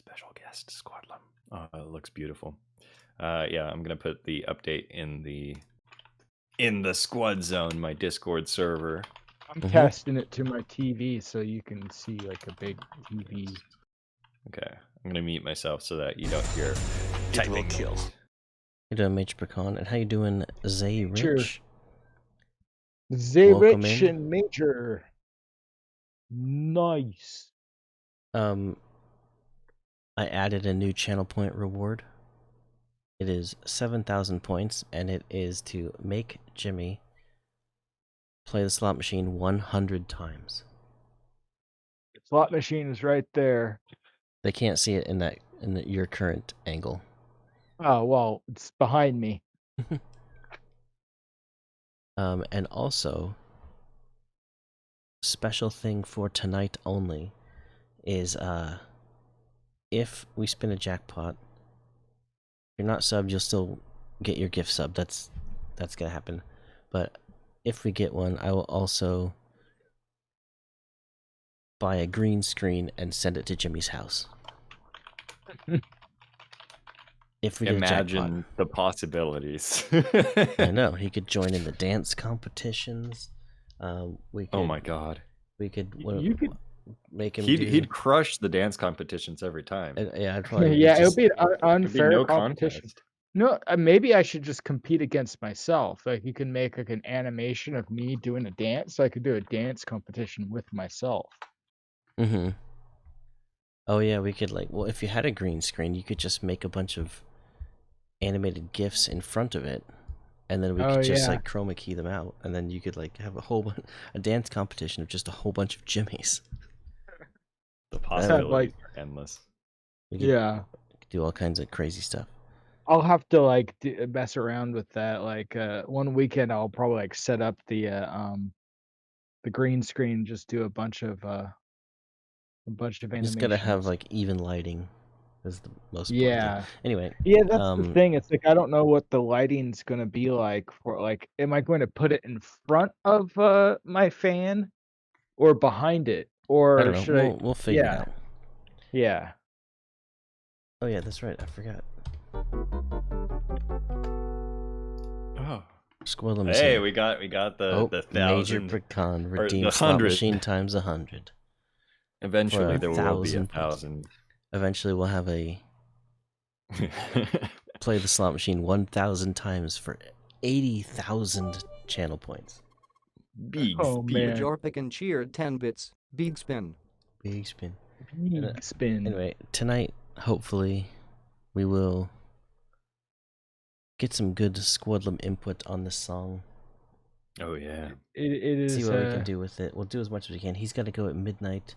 Special guest SQUDLUM. Oh, it looks beautiful. Yeah, I'm gonna put the update in the squad zone, my Discord server. I'm casting it to my TV so you can see like a big TV. Okay, I'm gonna mute myself so that you don't hear typing. Kill. How you doing, Major Pecan? And how you doing, Zay Rich? Zay Welcome Rich in. and Major. Nice. I added a new channel point reward. It is 7,000 points, and it is to make Jimmy play the slot machine 100 times. The slot machine is right there. They can't see it in your current angle. Oh well, it's behind me. And also, special thing for tonight only is if we spin a jackpot, if you're not subbed, you'll still get your gift sub. That's gonna happen. But if we get one, I will also buy a green screen and send it to Jimmy's house. If we imagine the possibilities. I know, he could join in the dance competitions. We could, oh my god, we could. You could make him. He'd crush the dance competitions every time. Yeah, I'd probably. Yeah, it would be an unfair no competition. contest. No, maybe I should just compete against myself. Like you can make like an animation of me doing a dance. I could do a dance competition with myself. Mm-hmm. Oh yeah, we could well, if you had a green screen, you could just make a bunch of animated GIFs in front of it, and then we could just like chroma key them out, and then you could have a dance competition of just a whole bunch of Jimmys. The possibilities are endless. We could do all kinds of crazy stuff. I'll have to mess around with that. One weekend, I'll probably set up the green screen, just do a bunch of animations. You just gotta have even lighting. Is the most important thing. Anyway. Yeah, that's the thing. It's I don't know what the lighting's gonna be like for am I going to put it in front of my fan or behind it? Or I don't know. We'll figure it out. Yeah. Oh yeah, that's right. I forgot. Oh. SQUDLUM. Hey, we got the 1,000. Major Pecan redeemed slot machine times 100. Eventually there will be 1,000. Eventually we'll have a play the slot machine 1,000 times for 80,000 channel points. Big spin. Jorpik and cheer 10 bits. Big spin. Big spin. Big spin. Anyway, tonight hopefully we will get some good SQUDLUM input on this song. Oh yeah. It is. See what we can do with it. We'll do as much as we can. He's got to go at midnight,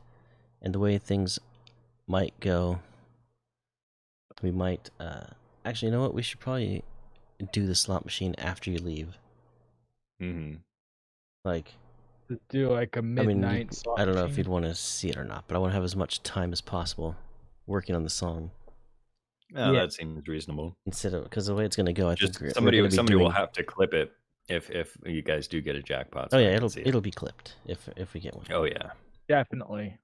and the way things might go, we might actually, you know what, we should probably do the slot machine after you leave. Do a midnight slot I don't know machine. if you'd want to see it or not, but I want to have as much time as possible working on the song. Oh, yeah, that seems reasonable. Instead of, because the way it's going to go, I think somebody will have to clip it if you guys do get a jackpot. So yeah, it'll be clipped if we get one. Oh yeah, definitely.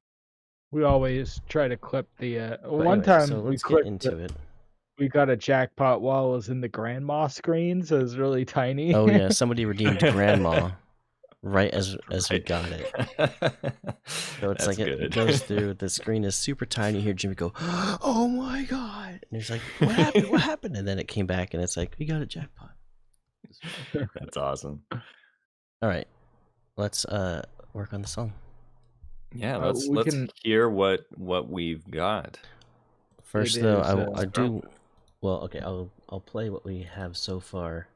We always try to clip the. One anyway, time so we let's clipped get into it. We got a jackpot while it was in the grandma screen, so it was really tiny. Oh yeah, somebody redeemed grandma right as we got it. So it's it goes through. The screen is super tiny. You hear Jimmy go, "Oh my god!" And he's like, "What happened? What happened?" And then it came back, and it's like, "We got a jackpot." That's awesome. All right, let's work on the song. Yeah, let's hear what we've got. First, though, I do. Well, okay, I'll play what we have so far.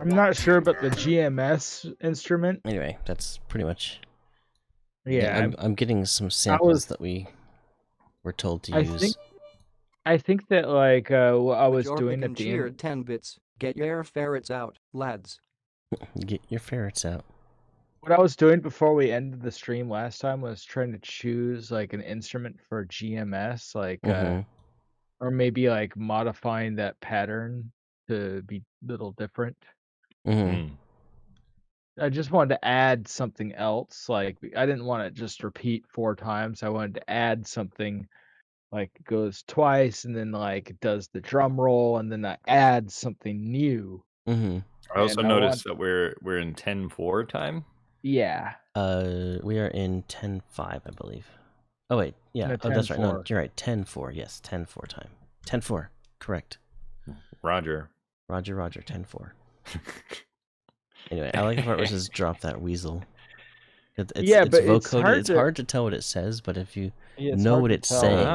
I'm not sure about the GMS instrument. Anyway, that's pretty much. Yeah, I'm getting some I samples was. that we were told to I use. think that like what I was Majorca doing can at the cheer end. 10 bits. Get your ferrets out, lads. Get your ferrets out. What I was doing before we ended the stream last time was trying to choose like an instrument for GMS, like Mm-hmm. or maybe like modifying that pattern to be a little different. Mm-hmm. I just wanted to add something else. Like I didn't want to just repeat 4 times. I wanted to add something like it goes twice and then like it does the drum roll and then I add something new. Mm-hmm. I also And I noticed that we're in 10-4 time. Yeah. We are in 10-5, I believe. Oh wait, yeah. No, Oh, that's right. No, 10-4. you're right. 10-4. Yes, 10-4 time. 10-4. Correct. Roger. Roger. 10-4. Anyway, I like the part where it says "drop that weasel." It's Yeah, but it's vocoded. hard It's to- hard to tell what it says, but if you it's know hard what to it's tell. saying,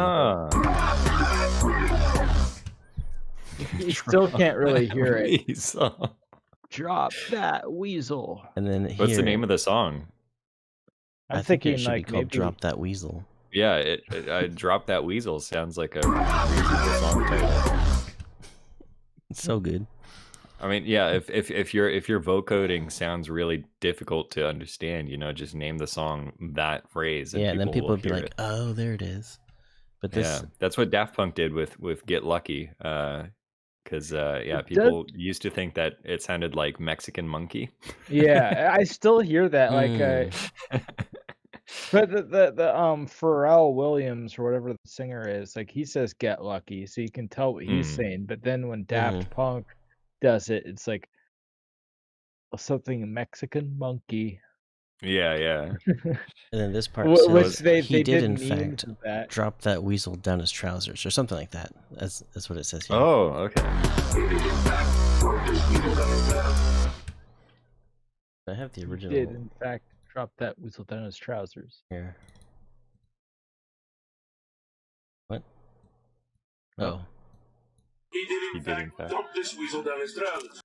You still can't really hear it. Weasel. Drop that weasel. and then What's the here, name of the song? I'm I think it thinking should be like called maybe "Drop That Weasel." Yeah, I Drop That Weasel sounds like a reasonable song title. It's so good. I mean, yeah, if your vocoding sounds really difficult to understand, just name the song that phrase. Yeah, and then people will would be hear like, it. "Oh, there it is." But this, Yeah, that's what Daft Punk did with Get Lucky. Because people used to think that it sounded like Mexican Monkey. Yeah, I still hear that. Like but the Pharrell Williams or whatever the singer is, like he says "get lucky," so you can tell what he's saying. But then when Daft Punk does it, it's like something Mexican monkey. Yeah. and then this part Which says they he did did in memes fact of that. drop that weasel down his trousers or something like that. That's what it says here. Oh, okay. I have the original. Did in fact drop that weasel down his trousers. Here. What? Oh. Oh. He did in fact dump this weasel down his trousers.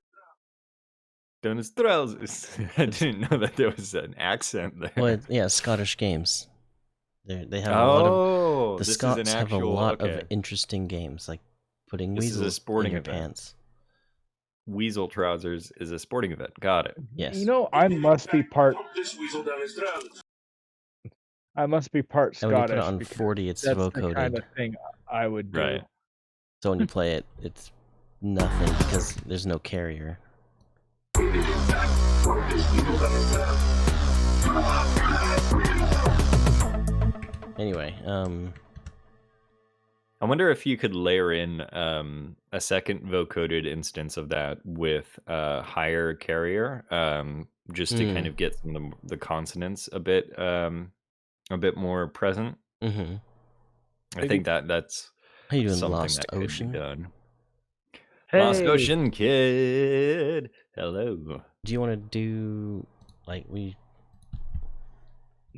Down his trousers. I didn't know that there was an accent there. Well, yeah, Scottish games. They have a lot of. The this Scots is an have a actual, lot okay. of interesting games, like putting This is a weasels sporting in your event. pants. Weasel trousers is a sporting event. Got it. Yes. You know, I must be part. Dump this weasel down his trousers. I must be part And when you put Scottish. it on because 40, it's that's vocoded. the kind of thing I would do. Right. So when you play it, it's nothing because there's no carrier. Anyway, I wonder if you could layer in a second vocoded instance of that with a higher carrier, just to kind of get some of the consonants a bit more present. mm-hmm. I think that's How you doing, something Lost that could be Ocean? done. Hey, Lost Ocean Kid, hello. Do you want to do like we?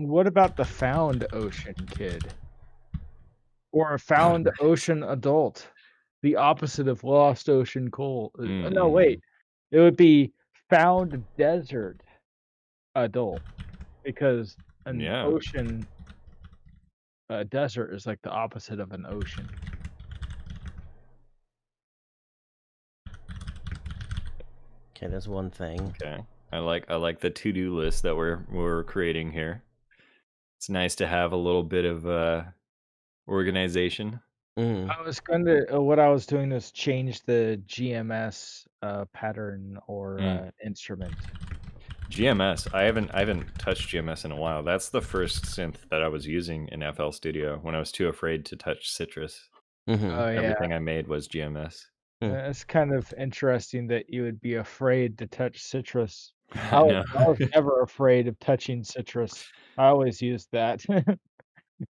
what about the found ocean kid? Or a found ocean adult? The opposite of lost ocean coal. No, wait. It would be found desert adult. Because an Yeah. ocean desert is like the opposite of an ocean. Okay, that's one thing. Okay, I like the to-do list that we're creating here. It's nice to have a little bit of organization. I was going to. What I was doing is change the GMS pattern or instrument. GMS. I haven't touched GMS in a while. That's the first synth that I was using in FL Studio when I was too afraid to touch Citrus. Mm-hmm. Oh yeah, Everything I made was GMS. it's kind of interesting that you would be afraid to touch Citrus. I know. I was never afraid of touching Citrus. I always used that.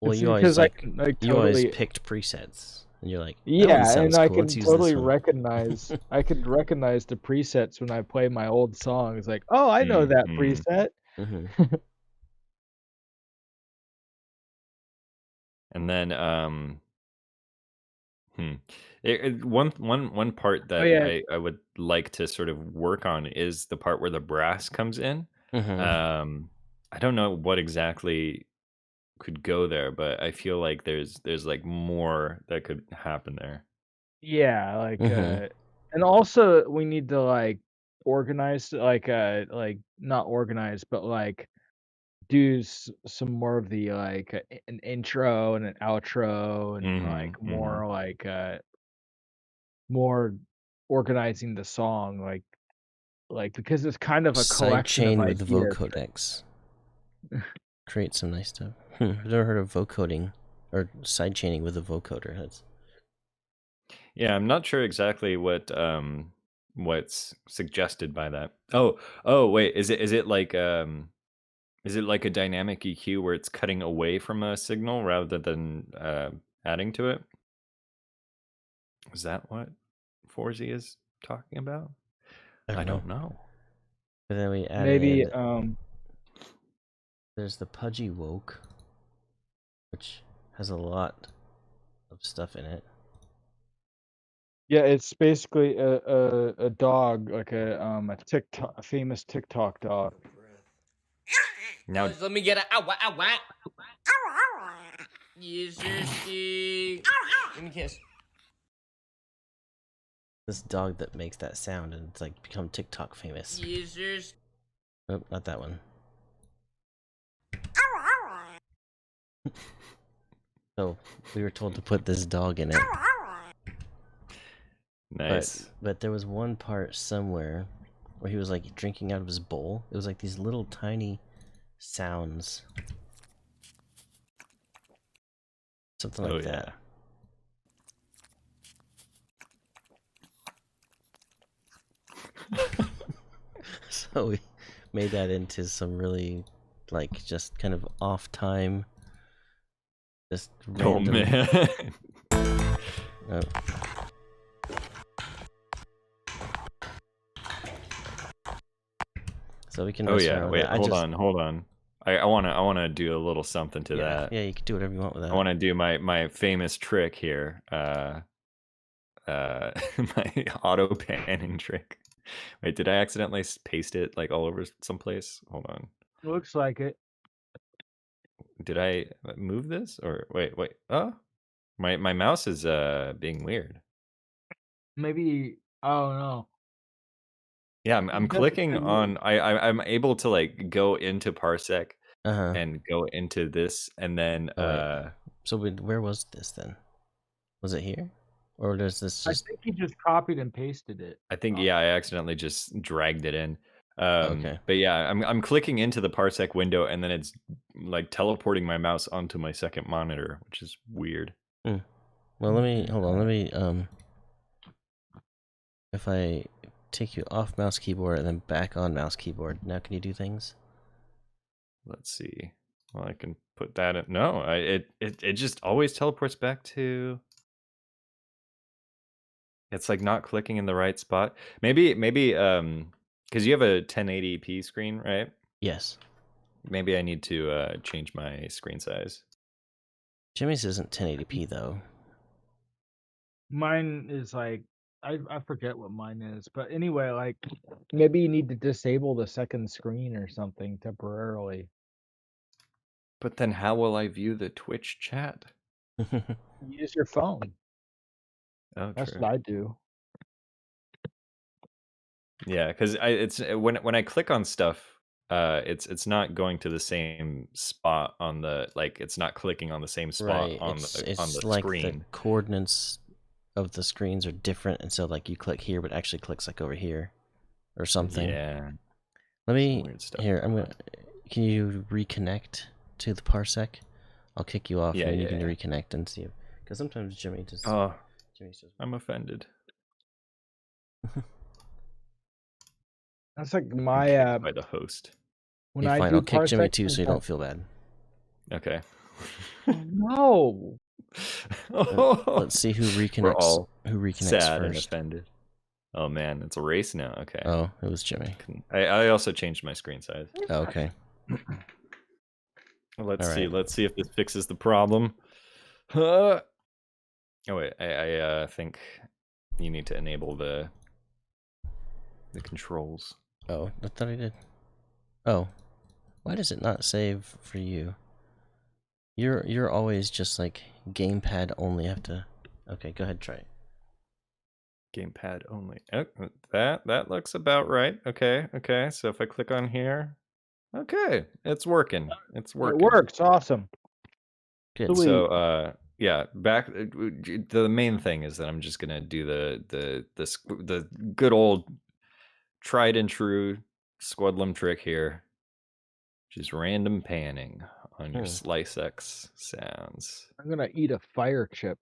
Well, It's you always because I like can, like, you always totally, picked presets, and you're like, that yeah, one sounds and I cool. can Let's use totally this one. recognize. I can recognize the presets when I play my old songs. Like, oh, I know that preset. Mm-hmm. And then Hmm. One part Oh that yeah, I would like to sort of work on is the part where the brass comes in. Mm-hmm. I don't know what exactly could go there, but I feel like there's like more that could happen there. yeah, like Mm-hmm. and also we need to like organize like not organize, but like do some more of the like an intro and an outro and like Hmm. Hmm. more more organizing the song like because it's kind of a collection of Sidechain with ideas. vocodecs. Create some nice stuff. I've never heard of vocoding or sidechaining with a vocoder. That's Yeah, I'm not sure exactly what's suggested by that. Oh, wait, is it like a dynamic EQ where it's cutting away from a signal rather than adding to it? Is that what 4Z is talking about? I I don't know. don't know. But then we Maybe added. There's the pudgy woke, which has a lot of stuff in it. yeah, it's basically a dog like a TikTok a famous TikTok dog. Now, Let me get a ow ow ow. Yes, sir. Let me kiss. This dog that makes that sound and it's like become TikTok famous. Yes, sir. Nope, not that one. So we were told to put this dog in it. nice. But there was one part somewhere where he was like drinking out of his bowl. It was like these little tiny sounds. Something like Oh that. yeah. So we made that into some really like just kind of off time. Just Oh random. man. Oh. So we can Oh mess yeah. around with Wait, that. hold on. I wanna do a little something to that. Yeah, you can do whatever you want with that. I wanna do my famous trick here. My auto panning trick. Wait, did I accidentally paste it like all over someplace? Hold on. Looks like it. Did I move this or wait? Oh, my mouse is being weird. Maybe oh no. Yeah, I'm That's clicking on. I'm able to like go into Parsec Uh-huh. and go into this, and then Oh wait. So where was this then? Was it here? Or does this I just think he just copied and pasted it. I think yeah, I accidentally just dragged it in. okay. But yeah, I'm clicking into the Parsec window, and then it's like teleporting my mouse onto my second monitor, which is weird. Well let me hold on, let me if I take you off mouse keyboard and then back on mouse keyboard, now can you do things? Let's see. Well, I can put that in. No, it just always teleports back to. It's like not clicking in the right spot. Maybe because you have a 1080p screen, right? Yes. Maybe I need to change my screen size. Jimmy's isn't 1080p though. Mine is like I forget what mine is, but anyway, like maybe you need to disable the second screen or something temporarily. But then how will I view the Twitch chat? Use your phone. Oh, That's true. what I do. Yeah, because it's when I click on stuff, it's not going to the same spot on the like it's not clicking on the same spot Right. on It's the like the screen. coordinates of the screens are different, and so like you click here but actually clicks like over here or something. Yeah. Let me Some weird stuff. here, can you reconnect to the Parsec? I'll kick you off Yeah, and you yeah, can yeah. reconnect and see, because sometimes Jimmy just Oh, Jimmy says I'm offended. That's like I'm my kicked by the host. when hey, I fine, do I'll kick Jimmy parsec too so you sometimes. don't feel bad. Okay. No. Let's see who We're reconnects all first. sad and offended. Oh man, it's a race now. Okay. Oh, it was Jimmy. I also changed my screen size. Oh, okay. Let's All see. right. Let's see if this fixes the problem. Oh wait, I think you need to enable the controls. Oh, I thought I did. Oh, why does it not save for you? You're always just like gamepad only. Have to. Okay, go ahead, try it. Gamepad only. Oh, that looks about right. Okay. So if I click on here, okay, it's working. It's It working. works. Awesome. Good. Sweet. So yeah, back the main thing is that I'm just gonna do the good old tried and true Squadlum trick here. Just random panning on your Slice X sounds. I'm gonna eat a fire chip.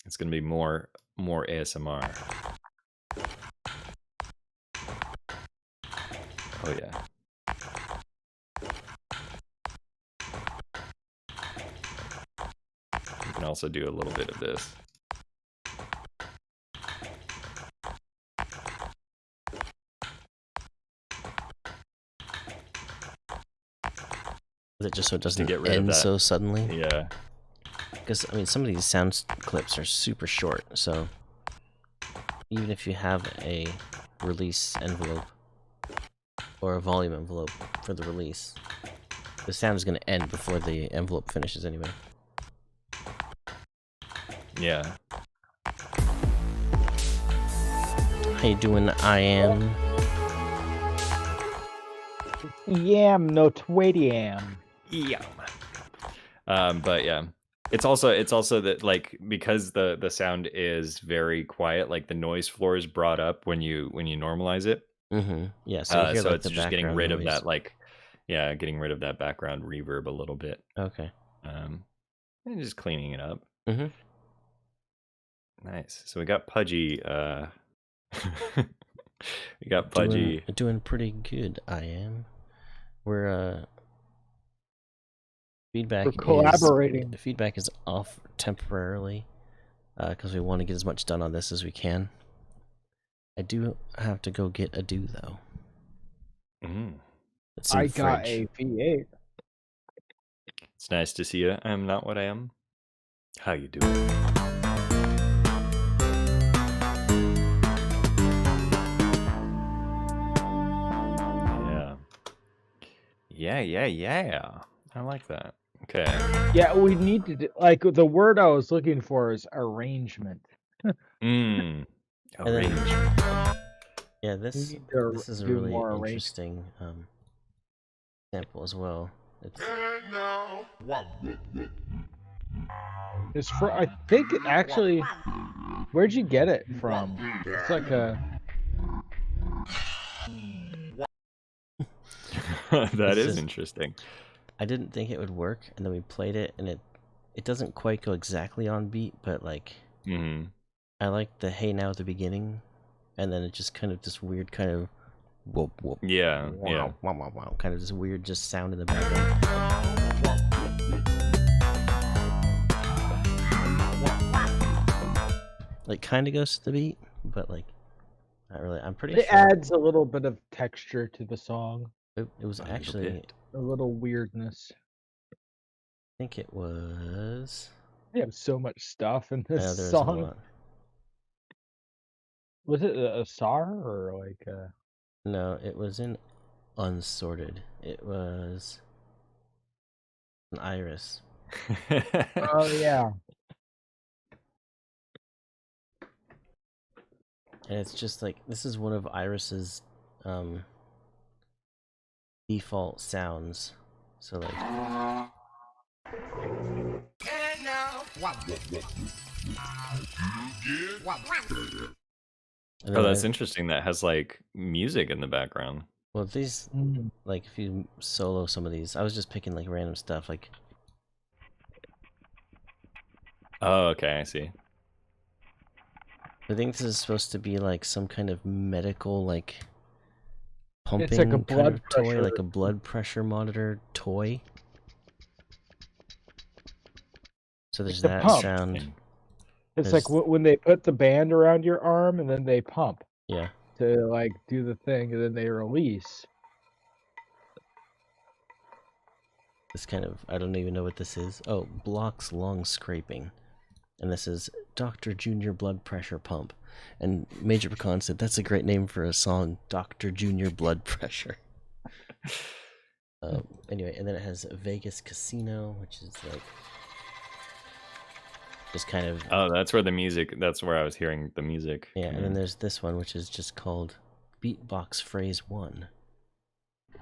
It's gonna be more ASMR. Oh yeah. You can also do a little bit of this. Is it just so it doesn't get rid of end that. so suddenly? Yeah. Because, I mean, some of these sound clips are super short, so even if you have a release envelope or a volume envelope for the release, the sound is going to end before the envelope finishes anyway. Yeah. How you doing, I am? Yam, no twadiam. Yeah. But yeah. It's also that like because the sound is very quiet, like the noise floor is brought up when you normalize it. Mm-hmm. Yeah, so you hear So like it's the just getting background rid of noise. that getting rid of that background reverb a little bit. Okay. And just cleaning it up. Mm-hmm. Nice. So we got Pudgy we got Pudgy. Doing pretty good, I am. We're feedback We're collaborating. Feedback is off temporarily because we want to get as much done on this as we can. I do have to go get a do though. It's in I the got fridge. a V8. It's nice to see you. I am not what I am. How you doing? Yeah. I like that. Okay. Yeah, we need to do, like the word I was looking for is arrangement. And then- Arrangement. Yeah, We this need to is a do really more interesting sample as well. It's for, I think actually, where'd you get it from? It's like a. That is just- interesting. I didn't think it would work, and then we played it, and it doesn't quite go exactly on beat, but like I like the hey now at the beginning, and then it just kind of this weird kind of whoop whoop. Yeah. Wow, kind of this weird just sound in the background. Like kind of goes to the beat, but like not really. I'm pretty It sure adds a little bit of texture to the song, it was little actually. bit. a little weirdness. I think it was. We have so much stuff in Yeah, this there was a song. lot. Was it a SAR or like a... No, it was in unsorted. It was an iris. Oh yeah. And it's just like this is one of Iris's default sounds. So like Oh, that's interesting. That has like music in the background. Well, these like if you solo some of these, I was just picking like random stuff like. Oh, okay, I see. I think this is supposed to be like some kind of medical like pumping It's like a kind blood of toy, pressure. like a blood pressure monitor toy. So there's It's a that pump. sound. It's like when they put the band around your arm and then they pump. Yeah. To like do the thing and then they release. This kind of I don't even know what this is. Oh, blocks long scraping. And this is Dr. Junior Blood Pressure Pump. And Major Pecan said, that's a great name for a song, Dr. Junior Blood Pressure. Anyway, and then it has Vegas Casino, which is like just kind of... Oh, that's where I was hearing the music. Yeah, and then there's this one, which is just called Beatbox Phrase 1.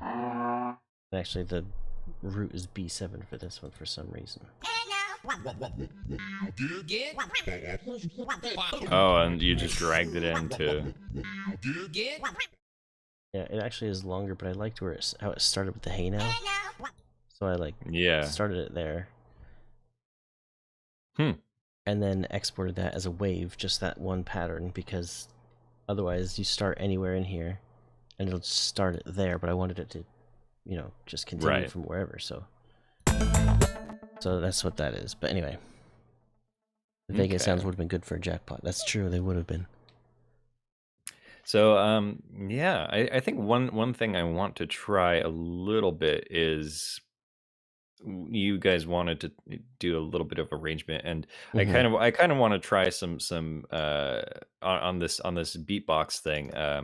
And actually, the root is B7 for this one for some reason. Oh, and you just dragged it into... Yeah, it actually is longer, but I liked how it started with the hey now. So I started it there. And then exported that as a wave, just that one pattern, because otherwise you start anywhere in here and it'll start it there, but I wanted it to, just continue from wherever, so that's what that is. But anyway, the Vegas sounds would have been good for a jackpot. That's true, they would have been. So, yeah, I think one thing I want to try a little bit is you guys wanted to do a little bit of arrangement, and I kind of want to try some on this beatbox thing. I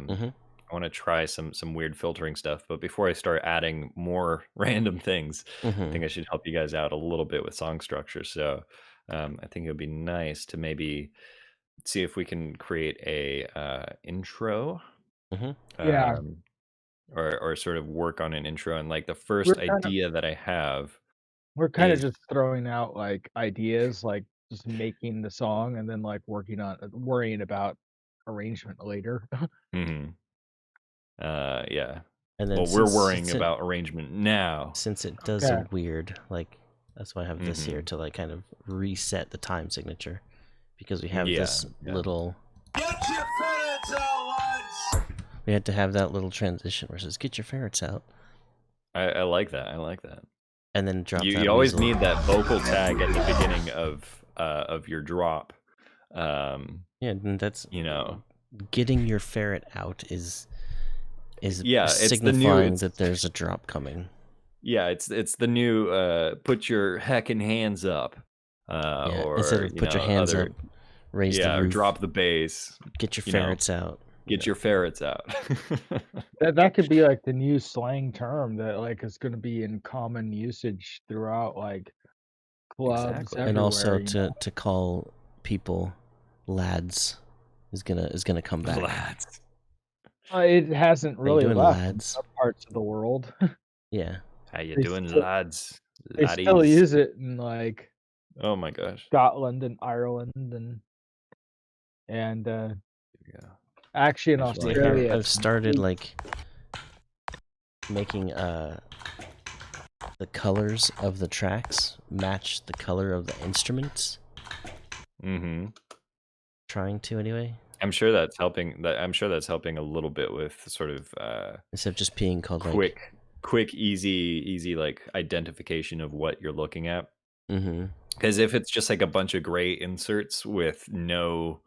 want to try some weird filtering stuff, but before I start adding more random things, I think I should help you guys out a little bit with song structure. So, I think it would be nice to maybe see if we can create a intro, or sort of work on an intro. And like the first idea that I have, we're kind of just throwing out like ideas, like just making the song and then like worrying about arrangement later. Yeah. And then we're worrying about arrangement now, since it does a weird, like, that's why I have this here to like kind of reset the time signature, because we have this little... Get your ferrets out, lads! We had to have that little transition where it says, get your ferrets out. I like that. I like that. And then drop that you always weasel. need that vocal tag at the beginning of your drop. Yeah, and that's... You getting your ferret out is it's signifying that there's a drop coming. Yeah, it's the new put your heckin' hands up. Or instead of put your hands up, raise the roof, or drop the bass. Get your ferrets out. Get your ferrets out. That could be like the new slang term that like is going to be in common usage throughout like clubs everywhere. And also to call people lads is gonna come back. Lads. It hasn't really left in some parts of the world. Yeah. How you doing, lads? They still use it in like, oh my gosh, Scotland and Ireland and actually in Australia. I've started like making the colors of the tracks match the color of the instruments. Trying to anyway. I'm sure that's helping. I'm sure that's helping a little bit with sort of instead of just being called quick, easy like identification of what you're looking at. Because if it's just like a bunch of gray inserts with no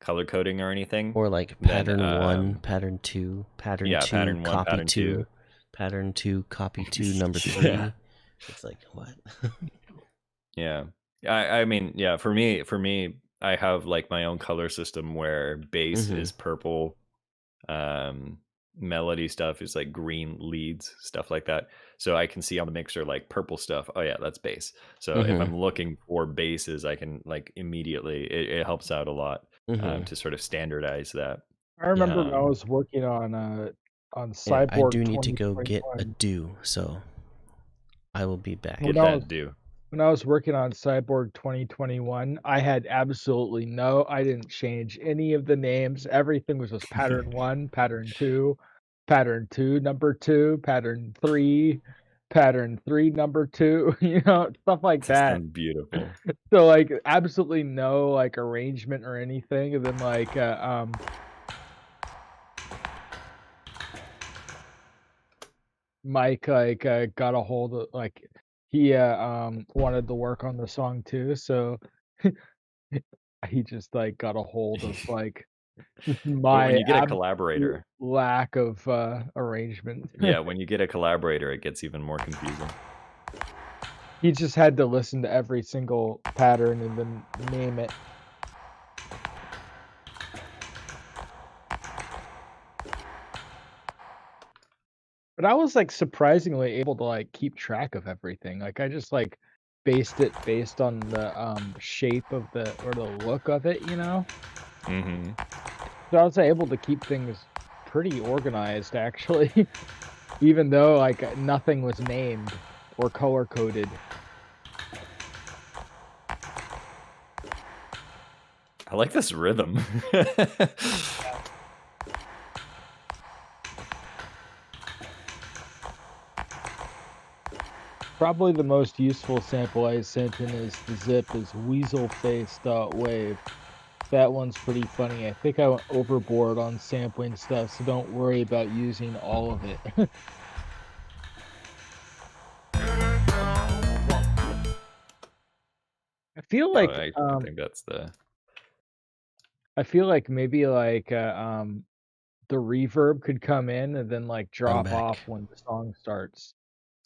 color coding or anything, or like pattern 1, pattern 2, pattern 2, pattern 1, copy pattern 2, pattern 2, copy 2, number 3. It's like, what? Yeah, I mean, yeah. For me, I have like my own color system where bass is purple, melody stuff is like green, leads, stuff like that. So I can see on the mixer like purple stuff. Oh yeah, that's bass. So if I'm looking for basses, I can like immediately. It helps out a lot to sort of standardize that. I remember when I was working on Cyborg. I do need to go get a do, so I will be back. Get that do. When I was working on Cyborg 2021, I had absolutely I didn't change any of the names. Everything was just pattern 1, pattern 2, pattern 2, number 2, pattern 3, pattern 3, number 2, stuff like that. Beautiful. So like absolutely no like arrangement or anything. And then like Mike like got a hold of like he wanted to work on the song too, so he just like got a hold of like my when you get a collaborator, lack of arrangement. Yeah, when you get a collaborator, it gets even more confusing. He just had to listen to every single pattern and then name it. But I was, like, surprisingly able to, like, keep track of everything. Like, I just, like, based it based on the, shape of the or the look of it, you know? Mm-hmm. So I was able to keep things pretty organized, actually, even though, like, nothing was named or color coded. I like this rhythm. Probably the most useful sample I sent in is the zip is weaselface.wave. That one's pretty funny. I think I went overboard on sampling stuff, so don't worry about using all of it. I feel Oh, like, I think that's the. I feel like maybe, like, the reverb could come in and then, like, I'm drop off back. when the song starts.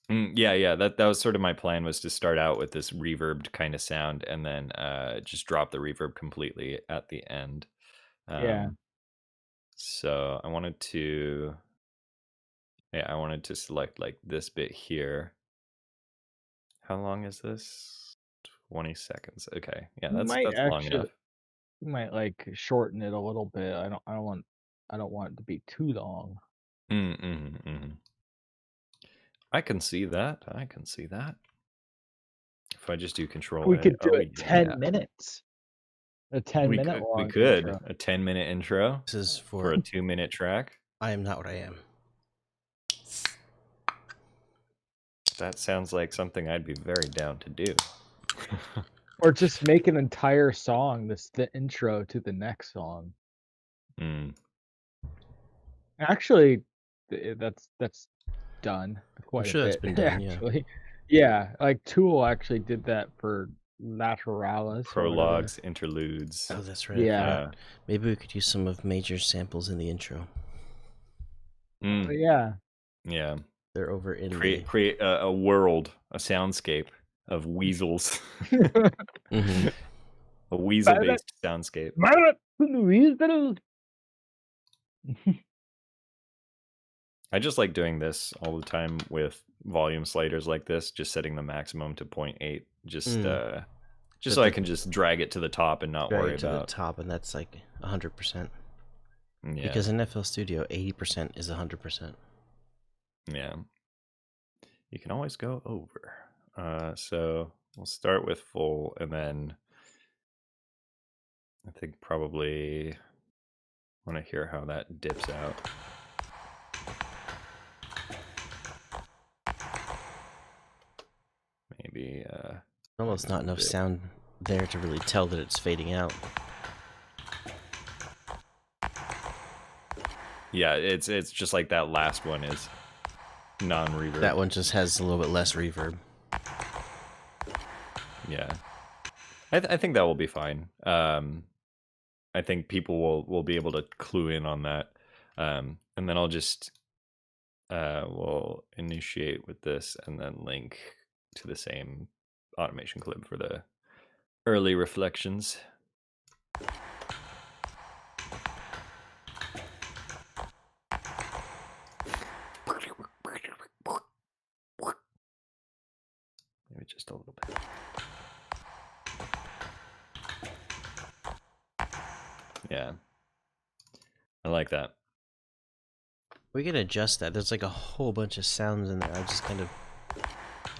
Yeah. That was sort of my plan, was to start out with this reverbed kind of sound and then just drop the reverb completely at the end. Yeah. So I wanted to select like this bit here. How long is this? 20 seconds. Okay. Yeah, You that's might long enough. actually you might, like, shorten it a little bit. I don't want it to be too long. Mm-hmm. I can see that. If I just do Control We A. could do Oh it yeah. 10 minutes. A 10-minute We long could intro. a 10-minute intro This is for for a 2-minute track. I am not what I am. That sounds like something I'd be very down to do. Or just make an entire song that's the intro to the next song. Mm. Actually, that's done I'm quite a sure that's bit, been done, yeah. actually. Yeah, like, Tool actually did that for Naturalis or whatever. Prologues, interludes. Oh, that's right. I Yeah. forgot. Maybe we could use some of Major's samples in the intro. Oh, yeah. Yeah. They're over in Create a world, a soundscape of weasels. Mm-hmm. A weasel-based soundscape. I just like doing this all the time with volume sliders like this, just setting the maximum to 0.8, just so I can just drag it to the top and not worry to the about. top, and that's like 100%. Yeah. Because in FL Studio, 80% is 100%. Yeah. You can always go over. So we'll start with full, and then I think probably want to hear how that dips out. Maybe almost not enough sound there to really tell that it's fading out. Yeah, it's just like that last one is non-reverb. That one just has a little bit less reverb. Yeah, I think that will be fine. I think people will be able to clue in on that, and then I'll just we'll initiate with this and then link to the same automation clip for the early reflections. Maybe just a little bit. Yeah, I like that. We can adjust that. There's like a whole bunch of sounds in there.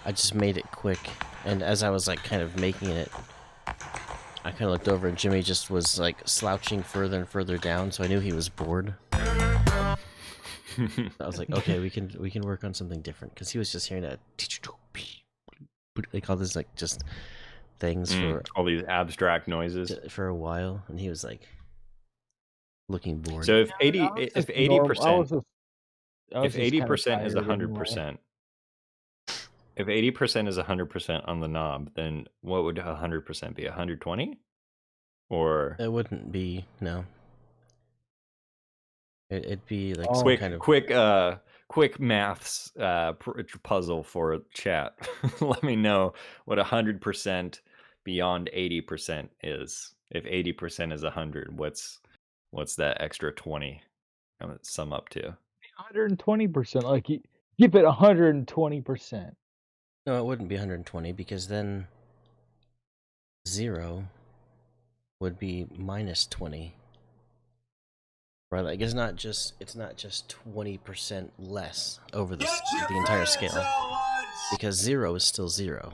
I just made it quick, and as I was like kind of making it, I kind of looked over and Jimmy just was like slouching further and further down, so I knew he was bored. I was like, okay, we can work on something different, because he was just hearing that like all this like just things for all these abstract noises for a while, and he was like looking bored. So if 80% If 80% is 100%, if 80% is 100% on the knob, then what would 100% be? 120? Or it wouldn't be, no. It'd be like quick, kind of quick maths puzzle for chat. Let me know what 100% beyond 80% is. If 80% is 100, what's that extra 20 sum up to? 120%. Like, Give it 120%. No, it wouldn't be 120 because then 0 would be minus 20. Right, like it's not just 20% less over the entire scale, because 0 is still 0.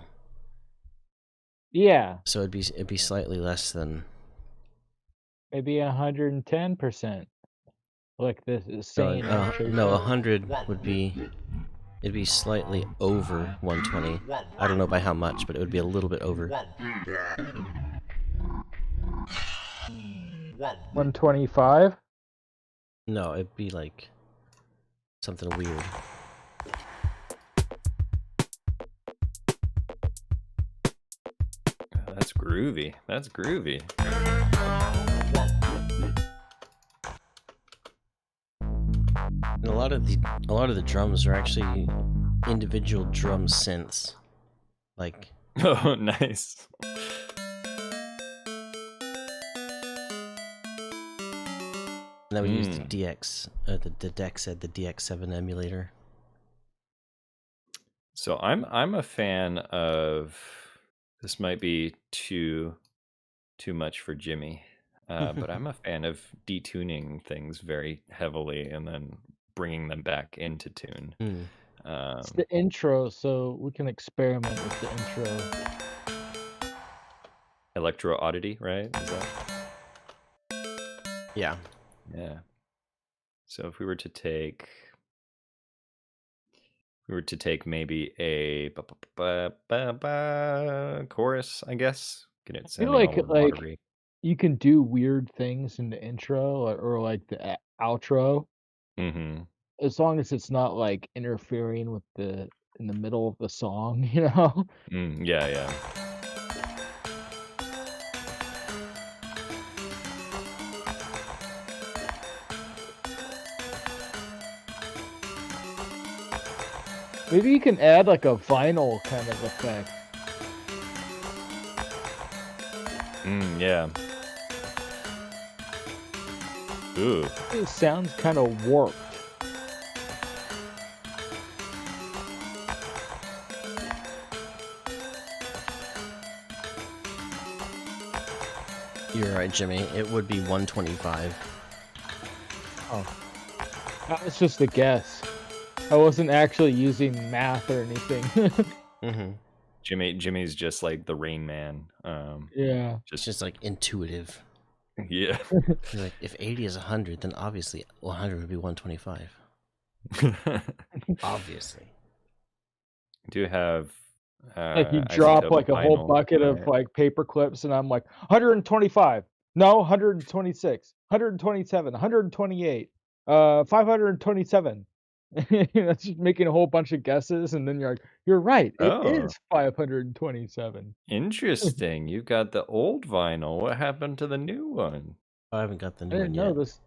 Yeah, So it'd be slightly less than. maybe 110%. Like this is saying. No, 100 would be. It'd be slightly over 120. I don't know by how much, but it would be a little bit over. 125. No, it'd be like something weird. That's groovy. That's groovy. And a lot of the drums are actually individual drum synths. Like, Oh, nice. and then we use the DX, the DX7 emulator. So I'm a fan of. This might be too much for Jimmy, but I'm a fan of detuning things very heavily and then bringing them back into tune. It's the intro, so we can experiment with the intro. Electro oddity, right? Is that? Yeah. Yeah. So if we were to take maybe a chorus, I guess. Get it I feel sounding all like watery. you can do weird things in the intro or like the outro, Mm-hmm. as long as it's not like interfering with in the middle of the song, you know? Yeah, yeah. Maybe you can add like a vinyl kind of effect. Yeah. Ooh. It sounds kind of warped. You're right, Jimmy. It would be 125. Oh. That was just a guess. I wasn't actually using math or anything. Mm-hmm. Jimmy's just like the Rain Man. Yeah. It's just like intuitive. Yeah. You're like, if 80 is 100, then obviously 100 would be 125. Obviously. I do have Like you drop like a whole bucket of like paper clips, and I'm like 125. No, 126, 127, 128, 527. That's just making a whole bunch of guesses, and then you're like, you're right, it is 527. Interesting. You've got the old vinyl. What happened to the new one? I haven't got the new I one didn't yet. know this.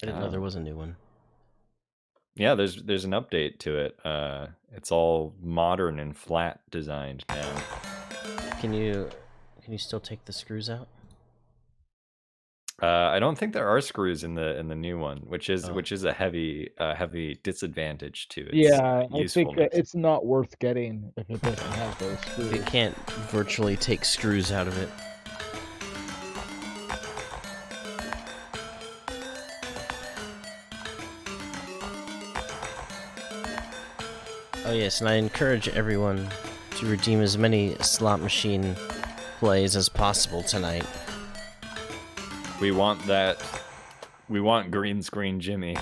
I didn't know there was a new one. Yeah, there's an update to it. It's all modern and flat designed now. Can you still take the screws out? I don't think there are screws in the new one, which is a heavy disadvantage to its Yeah, I think usefulness. it's not worth getting if it doesn't have those screws. You can't virtually take screws out of it. Oh yes, and I encourage everyone to redeem as many slot machine plays as possible tonight. We want that. We want green screen Jimmy.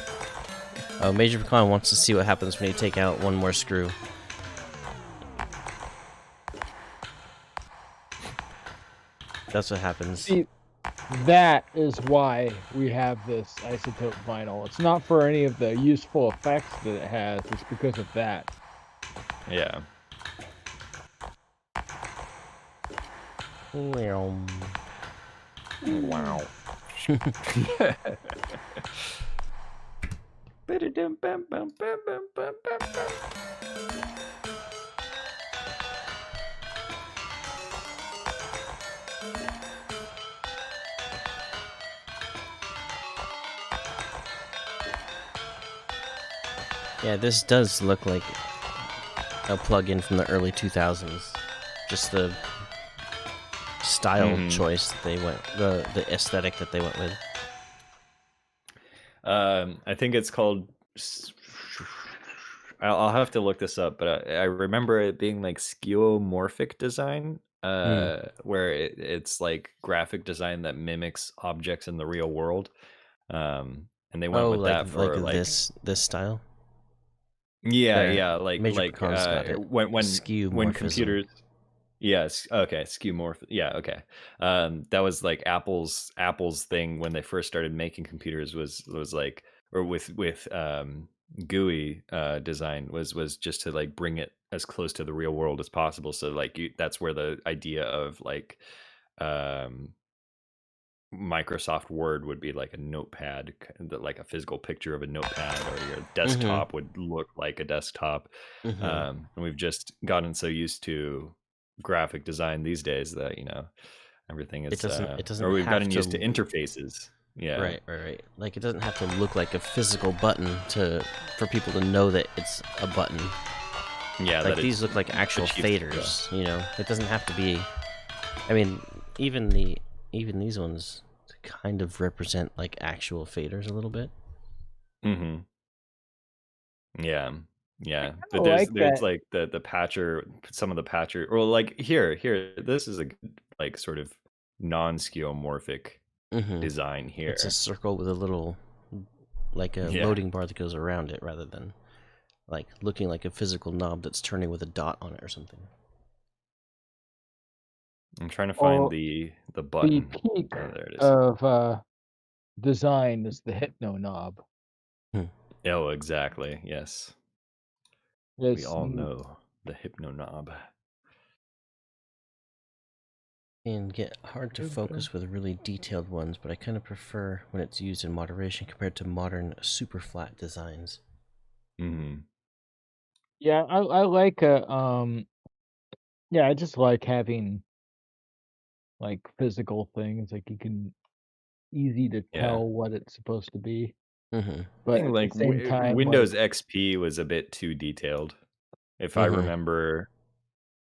Oh, Major Pecan wants to see what happens when you take out one more screw. That's what happens. See, that is why we have this isotope vinyl. It's not for any of the useful effects that it has. It's because of that. Yeah. Wow. Yeah, this does look like a plugin from the early 2000s. Just the style choice that they went, the aesthetic that they went with. I think it's called. I'll have to look this up, but I remember it being like skeuomorphic design, where it's like graphic design that mimics objects in the real world. And they went with that for like this style. yeah, Major Pecans got it. when computers. Yes. Okay. Skeuomorph. Yeah. Okay. That was like Apple's thing when they first started making computers was like, or with GUI design was just to like bring it as close to the real world as possible. So like that's where the idea of like Microsoft Word would be like a notepad, like a physical picture of a notepad, or your desktop would look like a desktop. And we've just gotten so used to graphic design these days that everything is. It doesn't. Or we've have gotten to, used to interfaces. Yeah. Right. Like it doesn't have to look like a physical button for people to know that it's a button. Yeah. Like these look like actual faders. It doesn't have to be. I mean, even these ones kind of represent like actual faders a little bit. Yeah. But there's like the patcher, some of the patcher, or like here, this is a like sort of non-skeuomorphic design here. It's a circle with a little, like a loading bar that goes around it, rather than like looking like a physical knob that's turning with a dot on it or something. I'm trying to find the button. The peak there it is. of design is the Hypno knob. Oh, exactly. Yes. We all know the Hypno knob. And get hard to focus with really detailed ones, but I kind of prefer when it's used in moderation compared to modern super flat designs. Yeah, I like I just like having like physical things, like you can easy to tell what it's supposed to be. But at like the same time, Windows XP was a bit too detailed. If I remember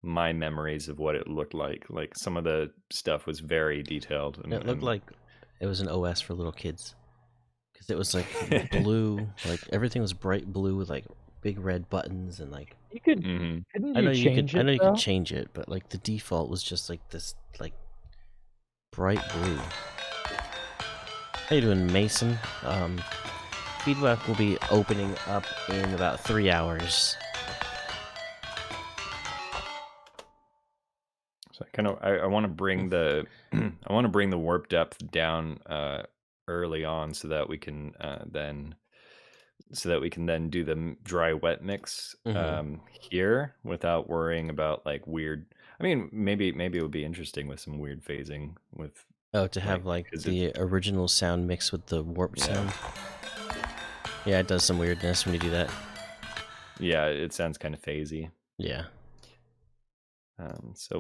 my memories of what it looked like some of the stuff was very detailed. It looked like it was an OS for little kids, because it was like blue, like everything was bright blue with like big red buttons, and like you could. I know you could change it, but like the default was just like this, like bright blue. How you doing, Mason? Feedback will be opening up in about 3 hours. So I want to bring the I want to bring the warp depth down early on, so that we can then do the dry wet mix here without worrying about like weird. I mean, maybe it would be interesting with some weird phasing with. To have like the original sound mixed with the warp sound. Yeah, it does some weirdness when you do that. Yeah, it sounds kind of phasey. Yeah. So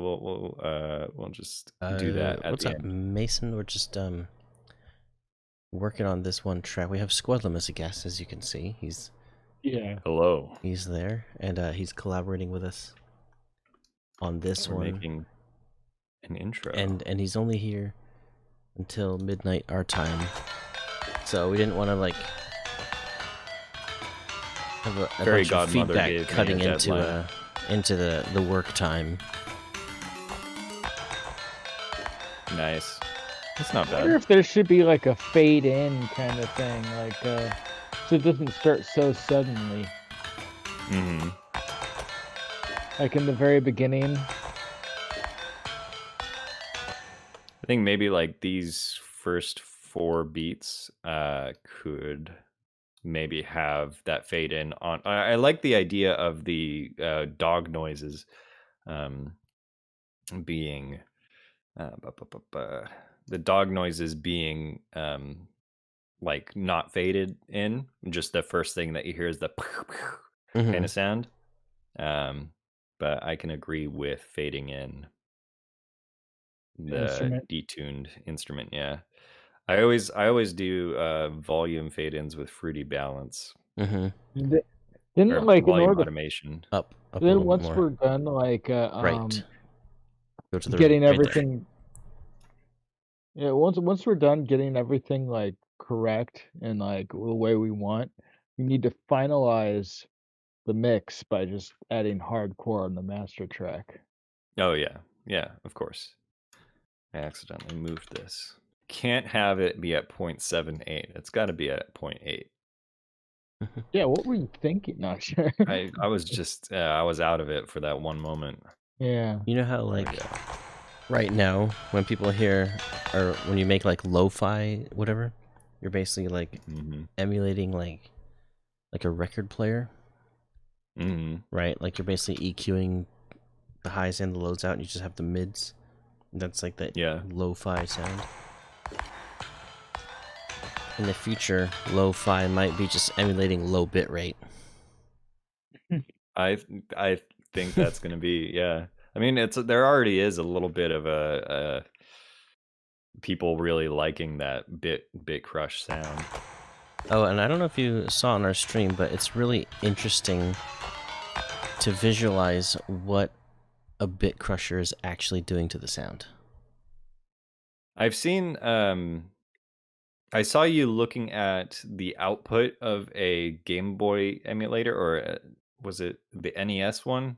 we'll just do that at what's the up, end. Mason? We're just working on this one track. We have SQUDLUM as a guest, as you can see. He's hello. He's there, and he's collaborating with us on this one. Making an intro, and he's only here until midnight our time, so we didn't want to like have a bunch of feedback cutting into the work time. Nice. That's not bad. I wonder if there should be like a fade in kind of thing, like so it doesn't start so suddenly. Like in the very beginning. I think maybe like these first 4 beats could maybe have that fade in on. I like the idea of the dog noises being the dog noises being like not faded in. Just the first thing that you hear is the kind of sound. But I can agree with fading in the detuned instrument. Yeah, I always do volume fade ins with fruity balance. Then or like in volume order, automation. Up a then little bit once more. we're done, like Right. Go to the getting right there. everything. Yeah, once we're done getting everything like correct and like the way we want, we need to finalize the mix by just adding hardcore on the master track. Oh yeah, yeah, of course. I accidentally moved this. Can't have it be at 0.78. It's got to be at 0.8. Yeah, what were you thinking? Not sure. I was just I was out of it for that one moment. Yeah. You know how There we like go. right now when people hear or when you make like lo-fi whatever, you're basically like emulating like a record player. Right? Like you're basically EQing the highs and the lows out and you just have the mids. That's like that lo-fi sound. In the future, lo-fi might be just emulating low bit rate. I think that's going to be I mean there already is a little bit of a people really liking that bit crush sound. Oh, and I don't know if you saw on our stream, but it's really interesting to visualize what a bit crusher is actually doing to the sound. I've seen I saw you looking at the output of a Game Boy emulator, or was it the NES one?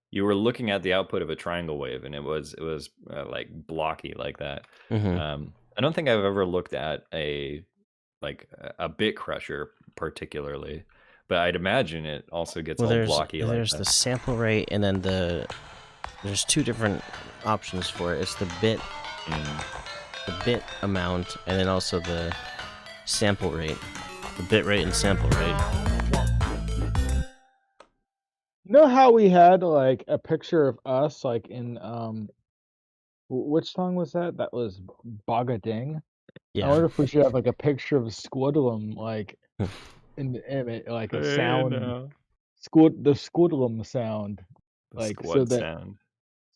You were looking at the output of a triangle wave, and it was like blocky like that. I don't think I've ever looked at a bit crusher particularly, but I'd imagine it also gets all blocky like that. There's the sample rate, and then there's two different options for it. It's the bit amount, and then also the sample rate, the bit rate and sample rate. You know how we had like a picture of us like in which song was that? That was Bogading. Yeah. I wonder if we should have like a picture of SQUDLUM like in the image, like a sound. No. The SQUDLUM sound, The like squad sound.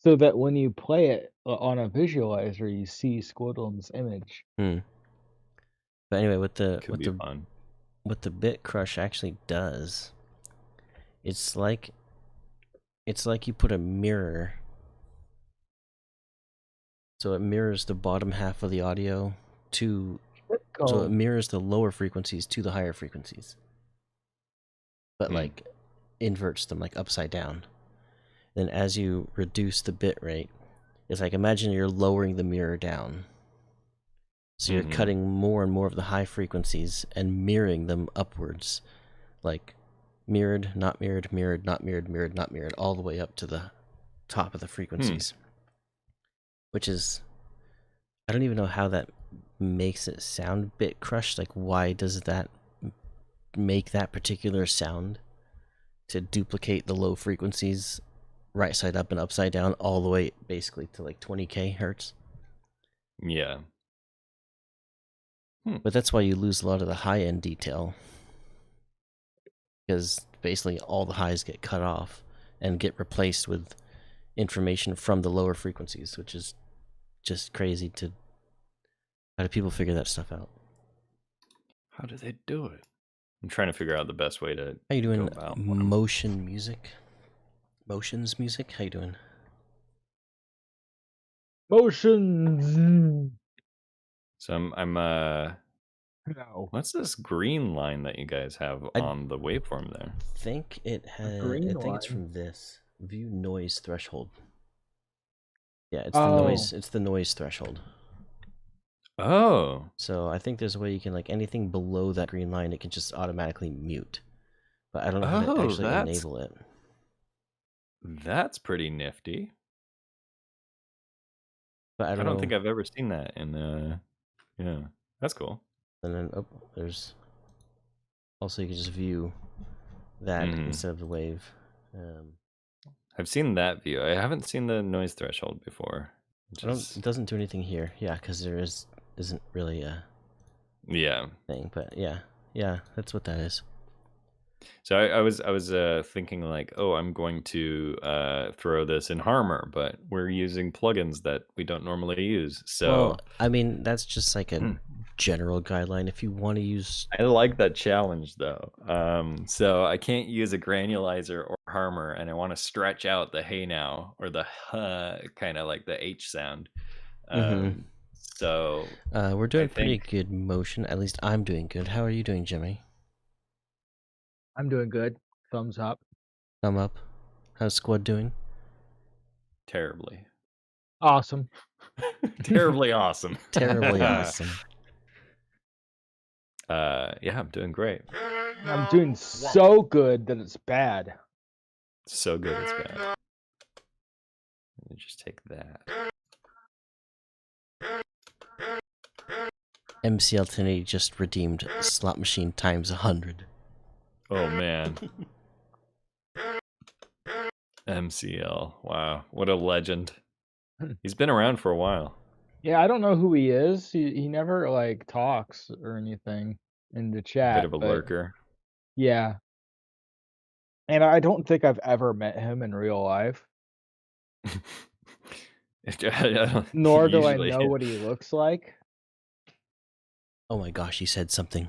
so that when you play it on a visualizer, you see SQUDLUM's image. But anyway, what the bit crush actually does, it's like you put a mirror, so it mirrors the bottom half of the audio so it mirrors the lower frequencies to the higher frequencies, but like inverts them like upside down. Then as you reduce the bit rate, it's like imagine you're lowering the mirror down. So you're cutting more and more of the high frequencies and mirroring them upwards. Like mirrored, not mirrored, mirrored, not mirrored, mirrored, not mirrored, all the way up to the top of the frequencies. Which is, I don't even know how that makes it sound bit crushed. Like why does that make that particular sound to duplicate the low frequencies right side up and upside down all the way basically to like 20k hertz? Yeah. But that's why you lose a lot of the high end detail, because basically all the highs get cut off and get replaced with information from the lower frequencies, which is just crazy. How do people figure that stuff out? How do they do it? I'm trying to figure out the best way to How you doing? go about Motions music. How you doing? Motions. So I'm what's this green line that you guys have on the waveform there? I think it's from this view noise threshold. Yeah, it's the noise. It's the noise threshold. Oh. So I think there's a way you can, like, anything below that green line, it can just automatically mute. But I don't know how to actually enable it. That's pretty nifty. But I don't think I've ever seen that in yeah. That's cool. And then there's also, you can just view that instead of the wave. I've seen that view. I haven't seen the noise threshold before. It doesn't do anything here. Yeah, because there isn't really a thing. But yeah, that's what that is. So I was thinking like, oh, I'm going to throw this in Harmor, but we're using plugins that we don't normally use. So well, I mean, that's just like a general guideline. If you want to use, I like that challenge though. So I can't use a granulizer or harmer, and I want to stretch out the hey now or the kind of like the H sound. So we're I doing pretty think good motion. At least I'm doing good. How are you doing, Jimmy? I'm doing good. Thumbs up. Thumb up. How's Squad doing? terribly, Awesome. terribly awesome. Terribly awesome. Yeah, I'm doing great. I'm doing so good that it's bad. So good, it's bad. Let me just take that. MCL 1080 just redeemed slot machine times 100. Oh man. MCL. Wow, what a legend. He's been around for a while. Yeah, I don't know who he is. He never like talks or anything in the Bit chat, of a but lurker. yeah. And I don't think I've ever met him in real life. Nor do I know what he looks like. Oh my gosh, he said something.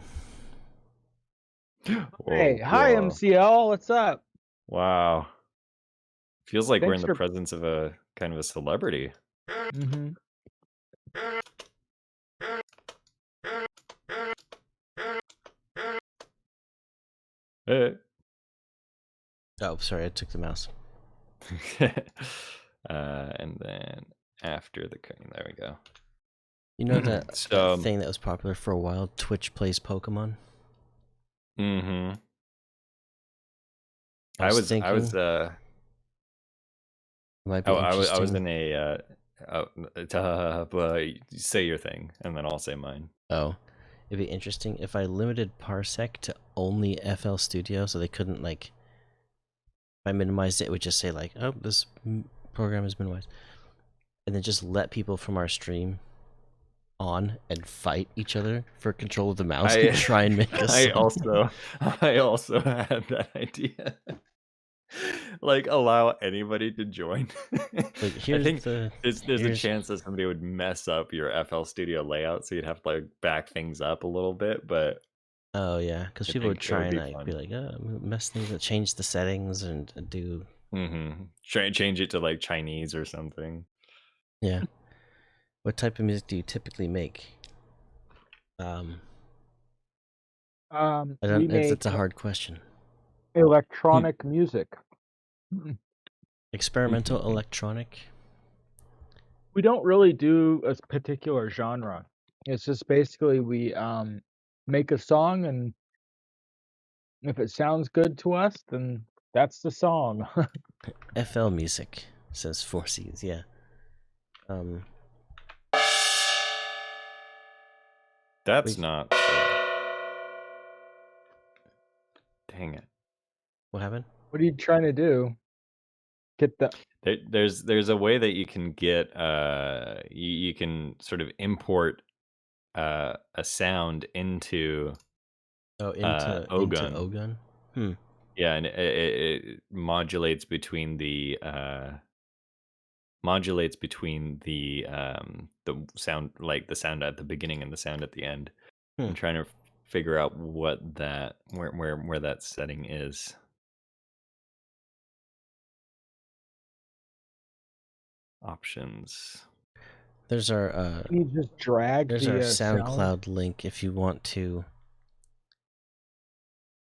Hey, hi whoa. MCL, what's up? Wow. Feels like we're in Thanks the for presence of a kind of a celebrity. Mhm. Eh. Oh, sorry, I took the mouse. And then after the cutting, there we go. You know that, So, that thing that was popular for a while, Twitch plays Pokemon? mm-hmm. I was I thinking was it might be I was interesting. in a but say your thing and then I'll say mine. Oh, it'd be interesting if I limited Parsec to only FL Studio, so they couldn't like. If I minimized it, it would just say like, "Oh, this program is minimized," and then just let people from our stream on and fight each other for control of the mouse and try and make us. I also had that idea. Like allow anybody to join. Like, I here's think the there's a chance that somebody would mess up your FL Studio layout, so you'd have to like back things up a little bit. But oh yeah, because I people would think it try would and be like be fun. like, oh, mess things up, change the settings, and do. Change it to like Chinese or something. Yeah. What type of music do you typically make? I We don't. make It's a hard question. electronic music. Experimental electronic. We don't really do a particular genre. It's just basically we make a song, and if it sounds good to us, then that's the song. FL music says 4Cs. Yeah. That's not. Dang it. What happened? What are you trying to do? Get the There's a way that you can get you can sort of import a sound into into Ogun. Ogun. Yeah, and it modulates between the sound, like the sound at the beginning and the sound at the end. I'm trying to figure out what that where that setting is. Options. There's our you just drag there's the our sound. SoundCloud link if you want to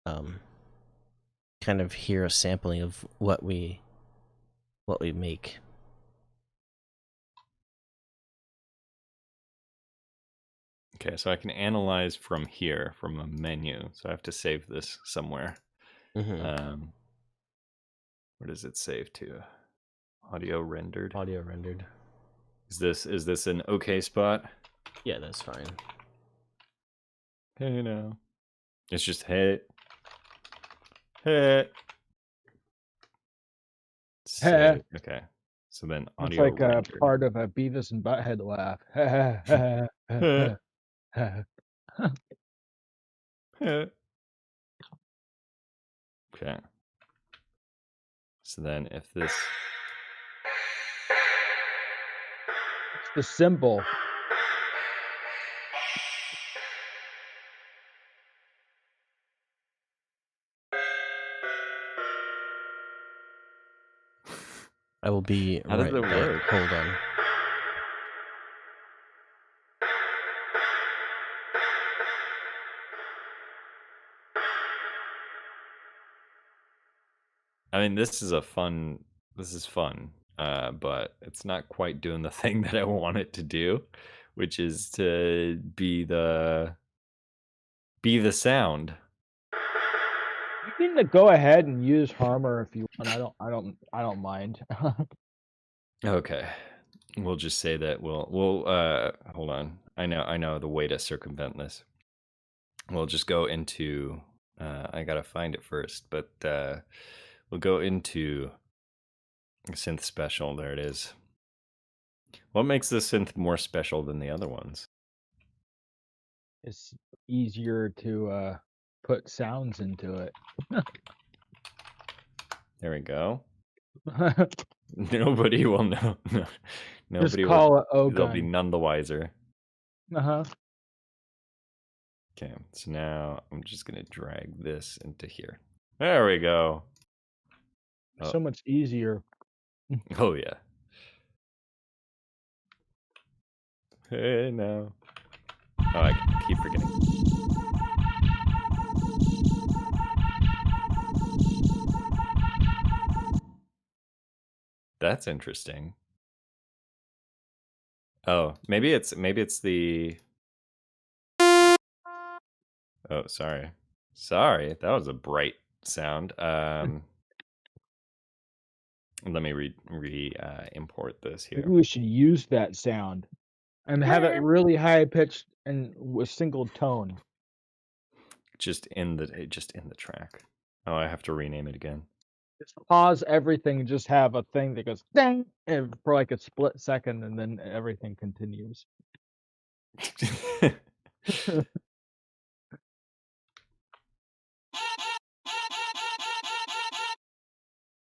kind of hear a sampling of what we make. Okay, so I can analyze from here, from a menu. So I have to save this somewhere. Where does it save to? Audio rendered. Audio rendered. Is this an okay spot? Yeah, that's fine. Hey, no. It's just hey. Hey. Save. Okay. So then It's audio like a rendered. part of a Beavis and Butthead laugh. Okay. So then if this It's the symbol. I will be How does right it back. work? Hold on. I mean, this is fun, but it's not quite doing the thing that I want it to do, which is to be the sound. You can go ahead and use Harmer if you want. I don't mind. Okay. We'll just say that we'll hold on. I know the way to circumvent this. We'll just go into I gotta find it first, but we'll go into synth special. There it is. What makes this synth more special than the other ones? It's easier to put sounds into it. There we go. Nobody will know. Just Nobody will. call it They'll be Ogun. none the wiser. Uh-huh. Okay, so now I'm just gonna drag this into here. There we go. Oh. So much easier. Oh yeah. Hey now. Oh, I keep forgetting. That's interesting. Oh, maybe it's the. Oh, sorry. Sorry, that was a bright sound. Let me import this Maybe here. we should use that sound and have it really high pitched and with single tone. Just in the track. Oh, I have to rename it again. Just pause everything and just have a thing that goes dang and for like a split second, and then everything continues.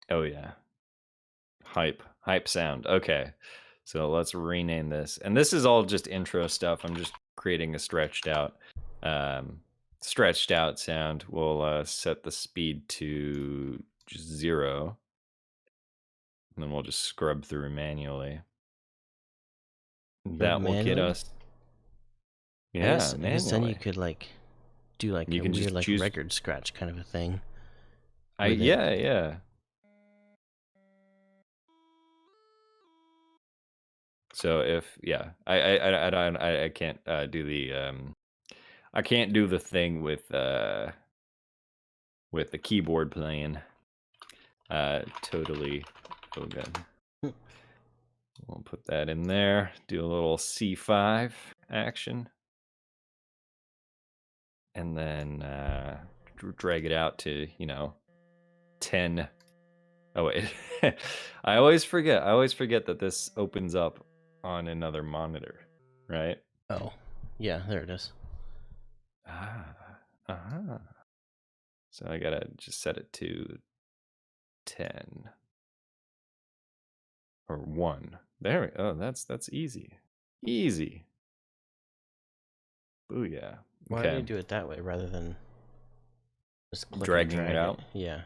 Oh yeah. Hype sound. Okay. So let's rename this. And this is all just intro stuff. I'm just creating a stretched out sound. We'll set the speed to just 0. And then we'll just scrub through manually. That will get us. Yeah, I guess then you manually. could like do like You a can just weird like choose- record scratch kind of a thing. Yeah. So if I can't do the I can't do the thing with the keyboard playing. Totally. Oh good. We'll put that in there. Do a little C5 action, and then drag it out to 10. Oh wait, I always forget that this opens up on another monitor, right? Oh, yeah, there it is. So I gotta just set it to 10 or 1. There we go. Oh, that's easy. Easy. Booyah. Why Okay. don't you do it that way rather than just click Dragging and it drag out? Yeah.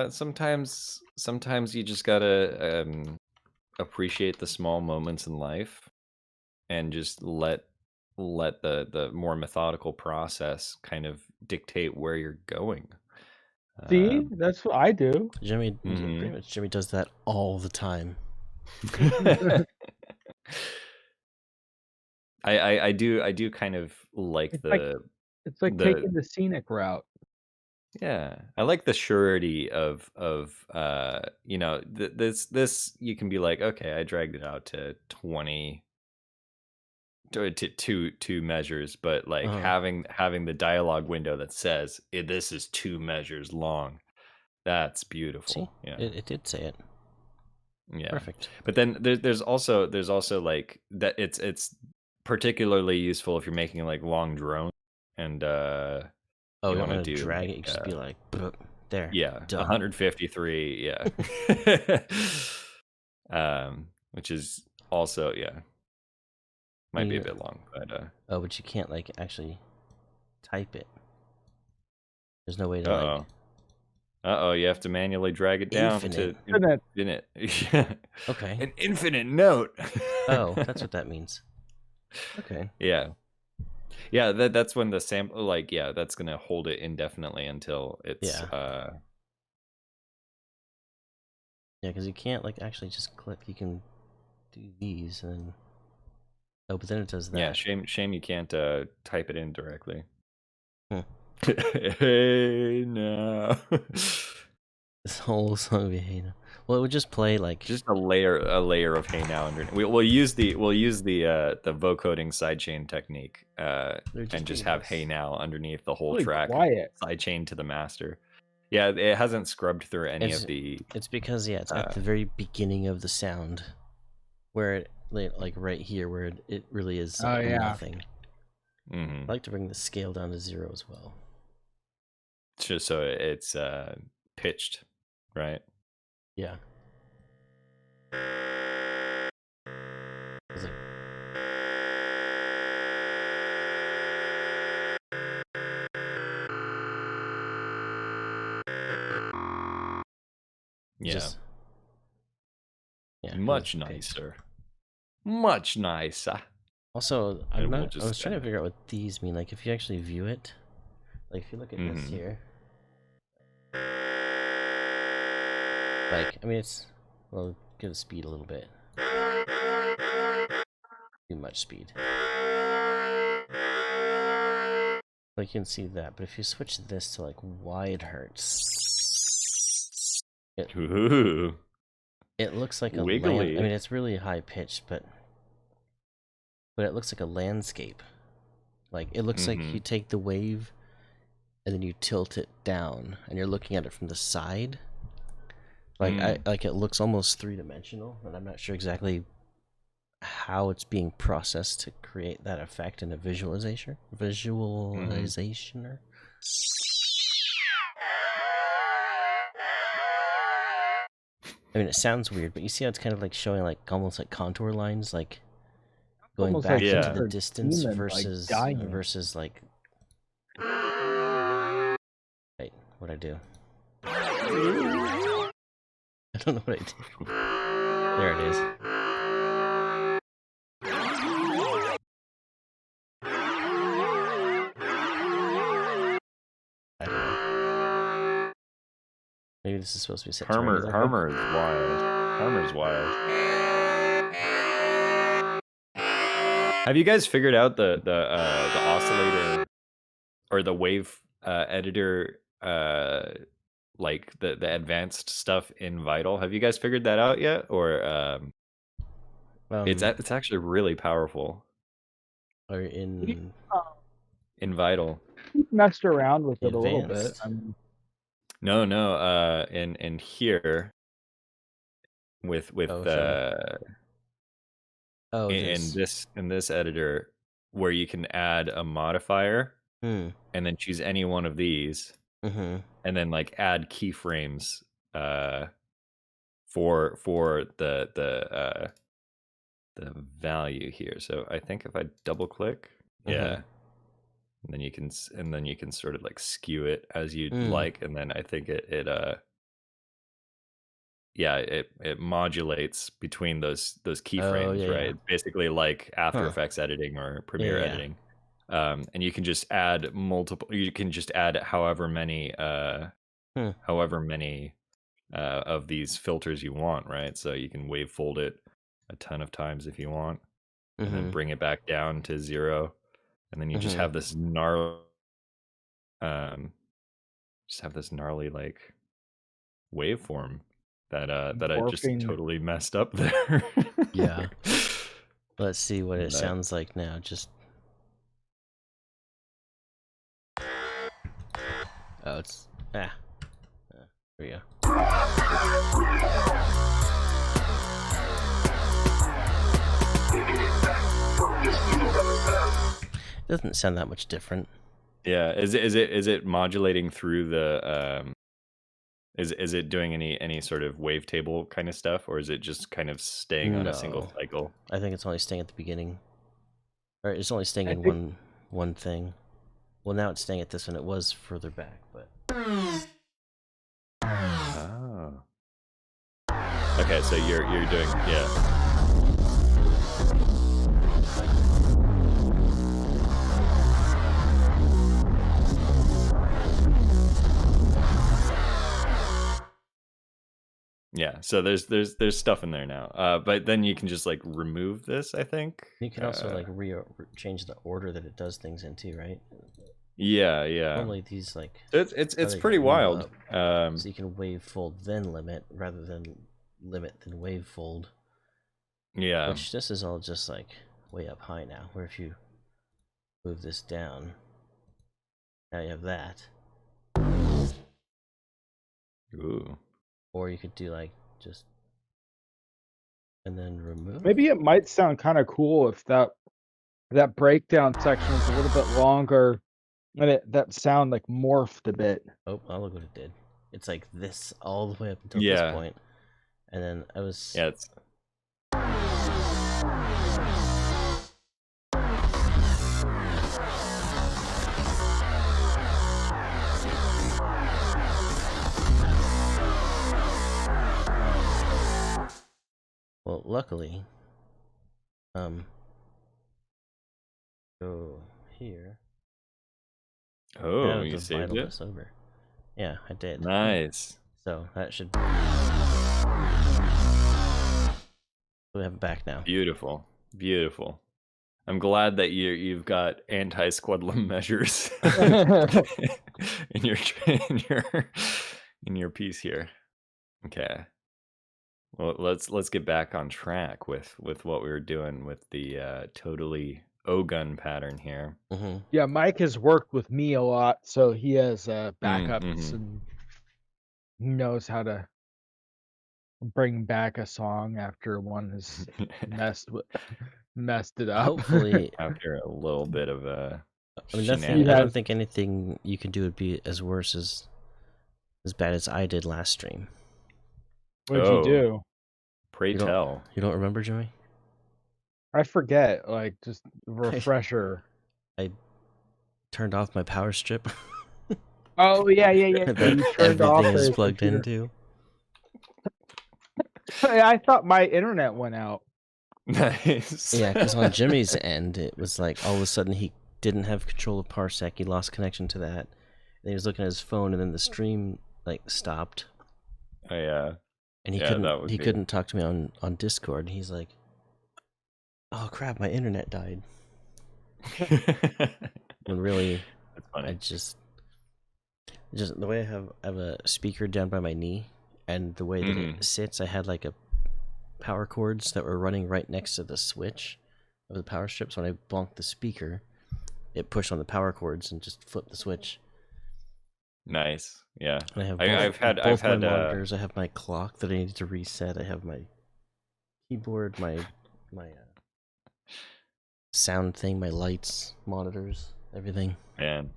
Sometimes you just gotta appreciate the small moments in life and just let the more methodical process kind of dictate where you're going. See, that's what I do. Jimmy pretty much Jimmy does that all the time. I do kind of like it's like taking the scenic route. Yeah, I like the surety of this you can be like, okay, I dragged it out to 20 to two measures, but like having the dialogue window that says this is 2 measures long, that's beautiful. See? Yeah, It did say it. Yeah, perfect. But then there's also like that it's particularly useful if you're making like long drones and you want to do drag it. You just be like, there. Yeah, done. 153. Yeah, which is also might be a bit long, but but you can't like actually type it. There's no way to like Uh-oh, you have to manually drag it down Infinite. to infinite. Okay. An infinite note. Oh, that's what that means. Okay. Yeah. Yeah, that's when the sample, like, yeah, that's gonna hold it indefinitely until it's Yeah. Yeah, because you can't like actually just click. You can do these and then... Oh, but then it does that. Yeah, shame you can't type it in directly. Hmm. Hey now. This whole song would be Hey Now. Well, it would just play like Just a layer of Hey Now underneath. We'll use the vocoding sidechain technique and just have Hey Now underneath the whole Really track. quiet. Sidechain to the master. Yeah, it hasn't scrubbed through any of the. It's because it's at the very beginning of the sound, where it like right here where it really is nothing. Mm-hmm. I like to bring the scale down to 0 as well. Just so it's pitched, right? Yeah. It's like... Yeah. Yeah. Much nicer. Much nicer. Also, I was trying to figure out what these mean. Like, if you actually view it, like if you look at this here, like, I mean, it's, well, give the speed a little bit. Too much speed. Like, you can see that, but if you switch this to like wide hertz, it looks like a wiggly. I mean, it's really high pitched, but it looks like a landscape. Like, it looks like you take the wave and then you tilt it down and you're looking at it from the side. Like like it looks almost three-dimensional, and I'm not sure exactly how it's being processed to create that effect in a visualizationer. I mean, it sounds weird, but you see how it's kind of like showing like almost like contour lines, like going back like into the distance demon, versus like wait, what'd I do? I don't know what I did. There it is. I don't know. Maybe this is supposed to be set to regular. Harmer is wild. Harmer's wild. Have you guys figured out the oscillator or the wave editor, like the advanced stuff in Vital? Have you guys figured that out yet? Or it's actually really powerful. Or in Vital. Messed around with it a little bit. Advanced? I mean, No, in here with in this editor where you can add a modifier and then choose any one of these and then like add keyframes for the value here. So I think if I double click, yeah. And then you can sort of like skew it as you'd like, and then I think it modulates between those keyframes, right? It's basically like After Effects editing or Premiere editing. And you can just add however many of these filters you want, right? So you can wave fold it a ton of times if you want, and then bring it back down to 0. And then you just have this gnarly, like waveform that I just totally messed up there. Yeah. Let's see what it sounds like now. Just it's there we go. It doesn't sound that much different. Yeah, is it modulating through the is it doing any sort of wavetable kind of stuff, or is it just kind of staying on a single cycle? I think it's only staying at the beginning. Or it's only staying in one thing. Well, now it's staying at this one. It was further back, but Oh. Okay, so you're doing yeah. Yeah, so there's stuff in there now. But then you can just like remove this, I think. You can also like change the order that it does things into, right? Yeah, yeah. Normally these like it's pretty wild. so you can wave fold then limit rather than limit then wave fold. Yeah. Which this is all just like way up high now. Where if you move this down, now you have that. Ooh. Or you could do like just and then remove. Maybe it might sound kind of cool if that breakdown section was a little bit longer and that sound like morphed a bit. Oh, look what it did. It's like this all the way up until Yeah. this point. And then I was Yeah, it's well, luckily, go here. Oh, you saved it? This over. Yeah, I did. Nice. So that should. We have it back now. Beautiful. Beautiful. I'm glad that you've got anti-squadlum measures in your piece here. Okay. Well, let's get back on track with what we were doing with the totally O-gun pattern here. Mm-hmm. Yeah, Mike has worked with me a lot, so he has backups and he knows how to bring back a song after one has messed it up. Hopefully, after a little bit of I don't think anything you can do would be as worse as bad as I did last stream. What'd you do? Pray tell. You don't remember, Joey? I forget. Like, just a refresher. I turned off my power strip. Oh yeah. That everything is plugged into. I thought my internet went out. Nice. Yeah, because on Jimmy's end, it was like all of a sudden he didn't have control of Parsec. He lost connection to that. And he was looking at his phone, and then the stream like stopped. Oh yeah. And he couldn't talk to me on Discord. And he's like, "Oh crap, my internet died." When really, that's funny. I just the way I have a speaker down by my knee, and the way that it sits, I had like a power cords that were running right next to the switch of the power strip. So when I bonked the speaker, it pushed on the power cords and just flipped the switch. Nice. Yeah. And I have I've had my monitors. I have my clock that I need to reset. I have my keyboard, my sound thing, my lights, monitors, everything. Man.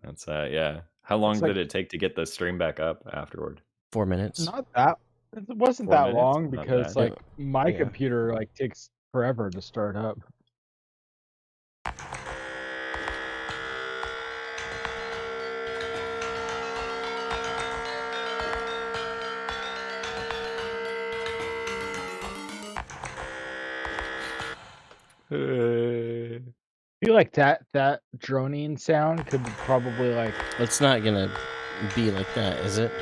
That's yeah. How long did it take to get the stream back up afterward? 4 minutes. Not that. It wasn't 4 that minutes? long Not because bad. like my computer like takes forever to start up. I feel like that droning sound could probably like. It's not gonna be like that, is it?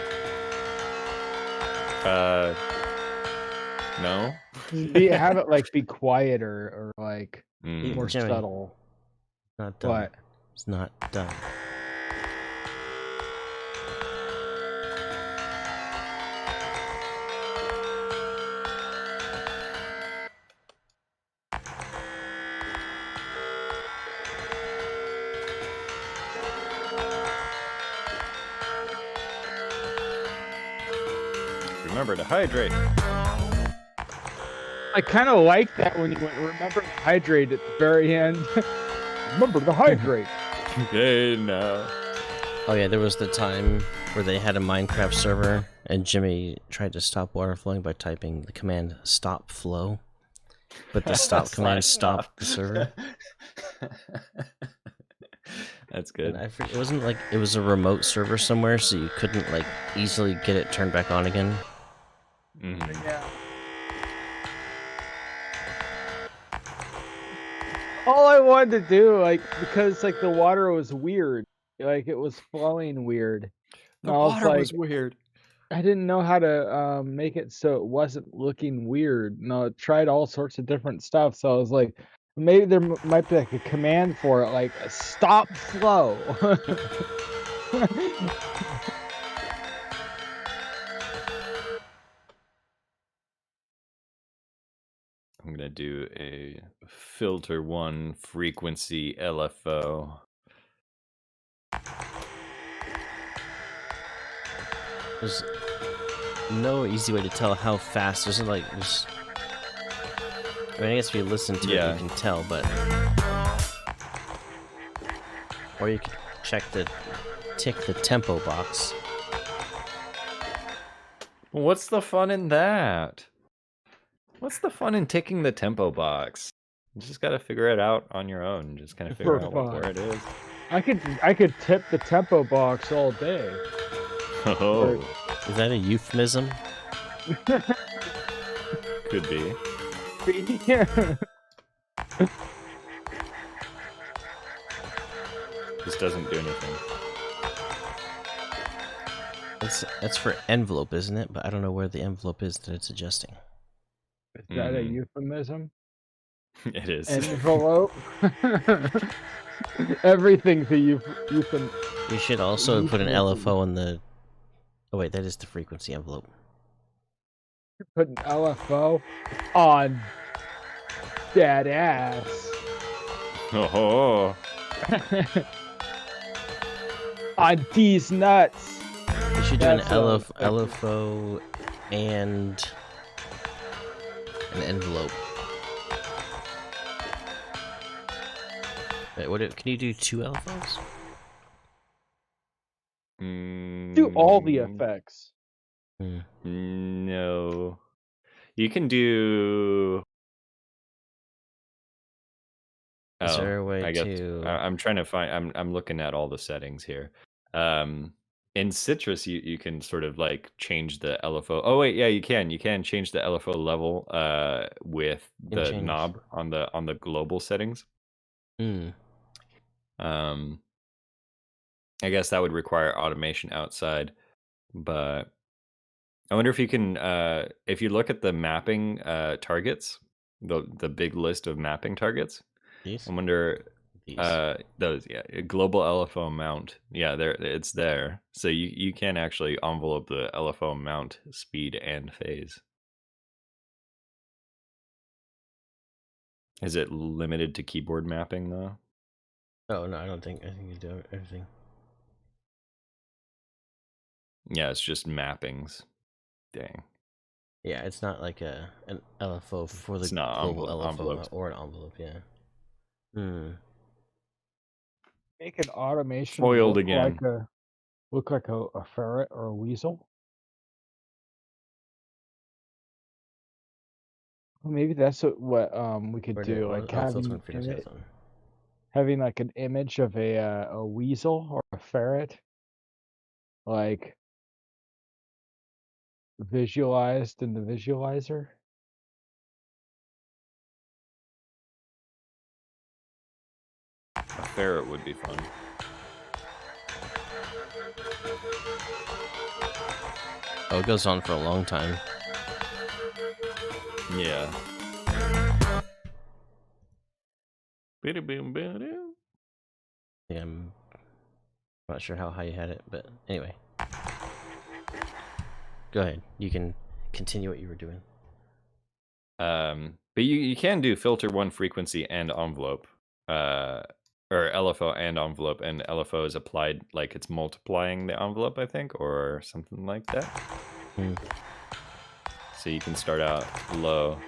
No. Have it like be quieter or like more Jimmy, subtle. Not done. What? It's not done. Remember to hydrate. I kind of like that when you went, remember to hydrate at the very end. Remember to hydrate. Okay, now. Oh yeah, there was the time where they had a Minecraft server and Jimmy tried to stop water flowing by typing the command stop flow. But the stop command stopped the server. That's And good. it wasn't like it was a remote server somewhere, so you couldn't like easily get it turned back on again. Yeah. All I wanted to do, like, because like the water was weird, like it was flowing weird. And The I was water like, was weird. I didn't know how to make it so it wasn't looking weird. And I tried all sorts of different stuff. So I was like, maybe there might be like a command for it, like stop flow. I'm gonna do a filter 1 frequency LFO. There's no easy way to tell how fast. There's like there's. I mean, I guess if you listen to it, you can tell, but or you could tick the tempo box. What's the fun in that? What's the fun in ticking the tempo box? You just gotta figure it out on your own. Just kind of figure out where it is. I could tip the tempo box all day. Oh, is that a euphemism? Could be. This doesn't do anything. That's for envelope, isn't it? But I don't know where the envelope is that it's adjusting. Is that a euphemism? It is. Envelope? Everything's a euphemism. You should also put an LFO in the... Oh wait, that is the frequency envelope. Put an LFO on that ass. Oh. On these nuts. You should do an LFO and an envelope. Wait, can you do 2 LFOs? Do all the effects. No. You can do... Is there a way I guess to... I'm trying to find... I'm looking at all the settings here. In Citrus, you can sort of like change the LFO. Oh wait, yeah, you can. You can change the LFO level with the knob on the global settings. I guess that would require automation outside, but I wonder if you can if you look at the mapping targets, the big list of mapping targets. These? I wonder those, yeah, global LFO mount. Yeah, it's there. So you can actually envelope the LFO mount speed and phase. Is it limited to keyboard mapping though? Oh no, I think you do everything. Yeah, it's just mappings. Dang. Yeah, it's not like an LFO for the global LFO envelopes. or an envelope, yeah. Make an automation foiled again. Look like a ferret or a weasel. Well, maybe that's what we could do. Like having like an image of a weasel or a ferret, like visualized in the visualizer. A ferret would be fun. Oh, it goes on for a long time. Yeah. Yeah, I'm not sure how high you had it, but anyway. Go ahead. You can continue what you were doing. But you can do filter 1 frequency and envelope. Or LFO and envelope, and LFO is applied like it's multiplying the envelope, I think, or something like that. So you can start out low.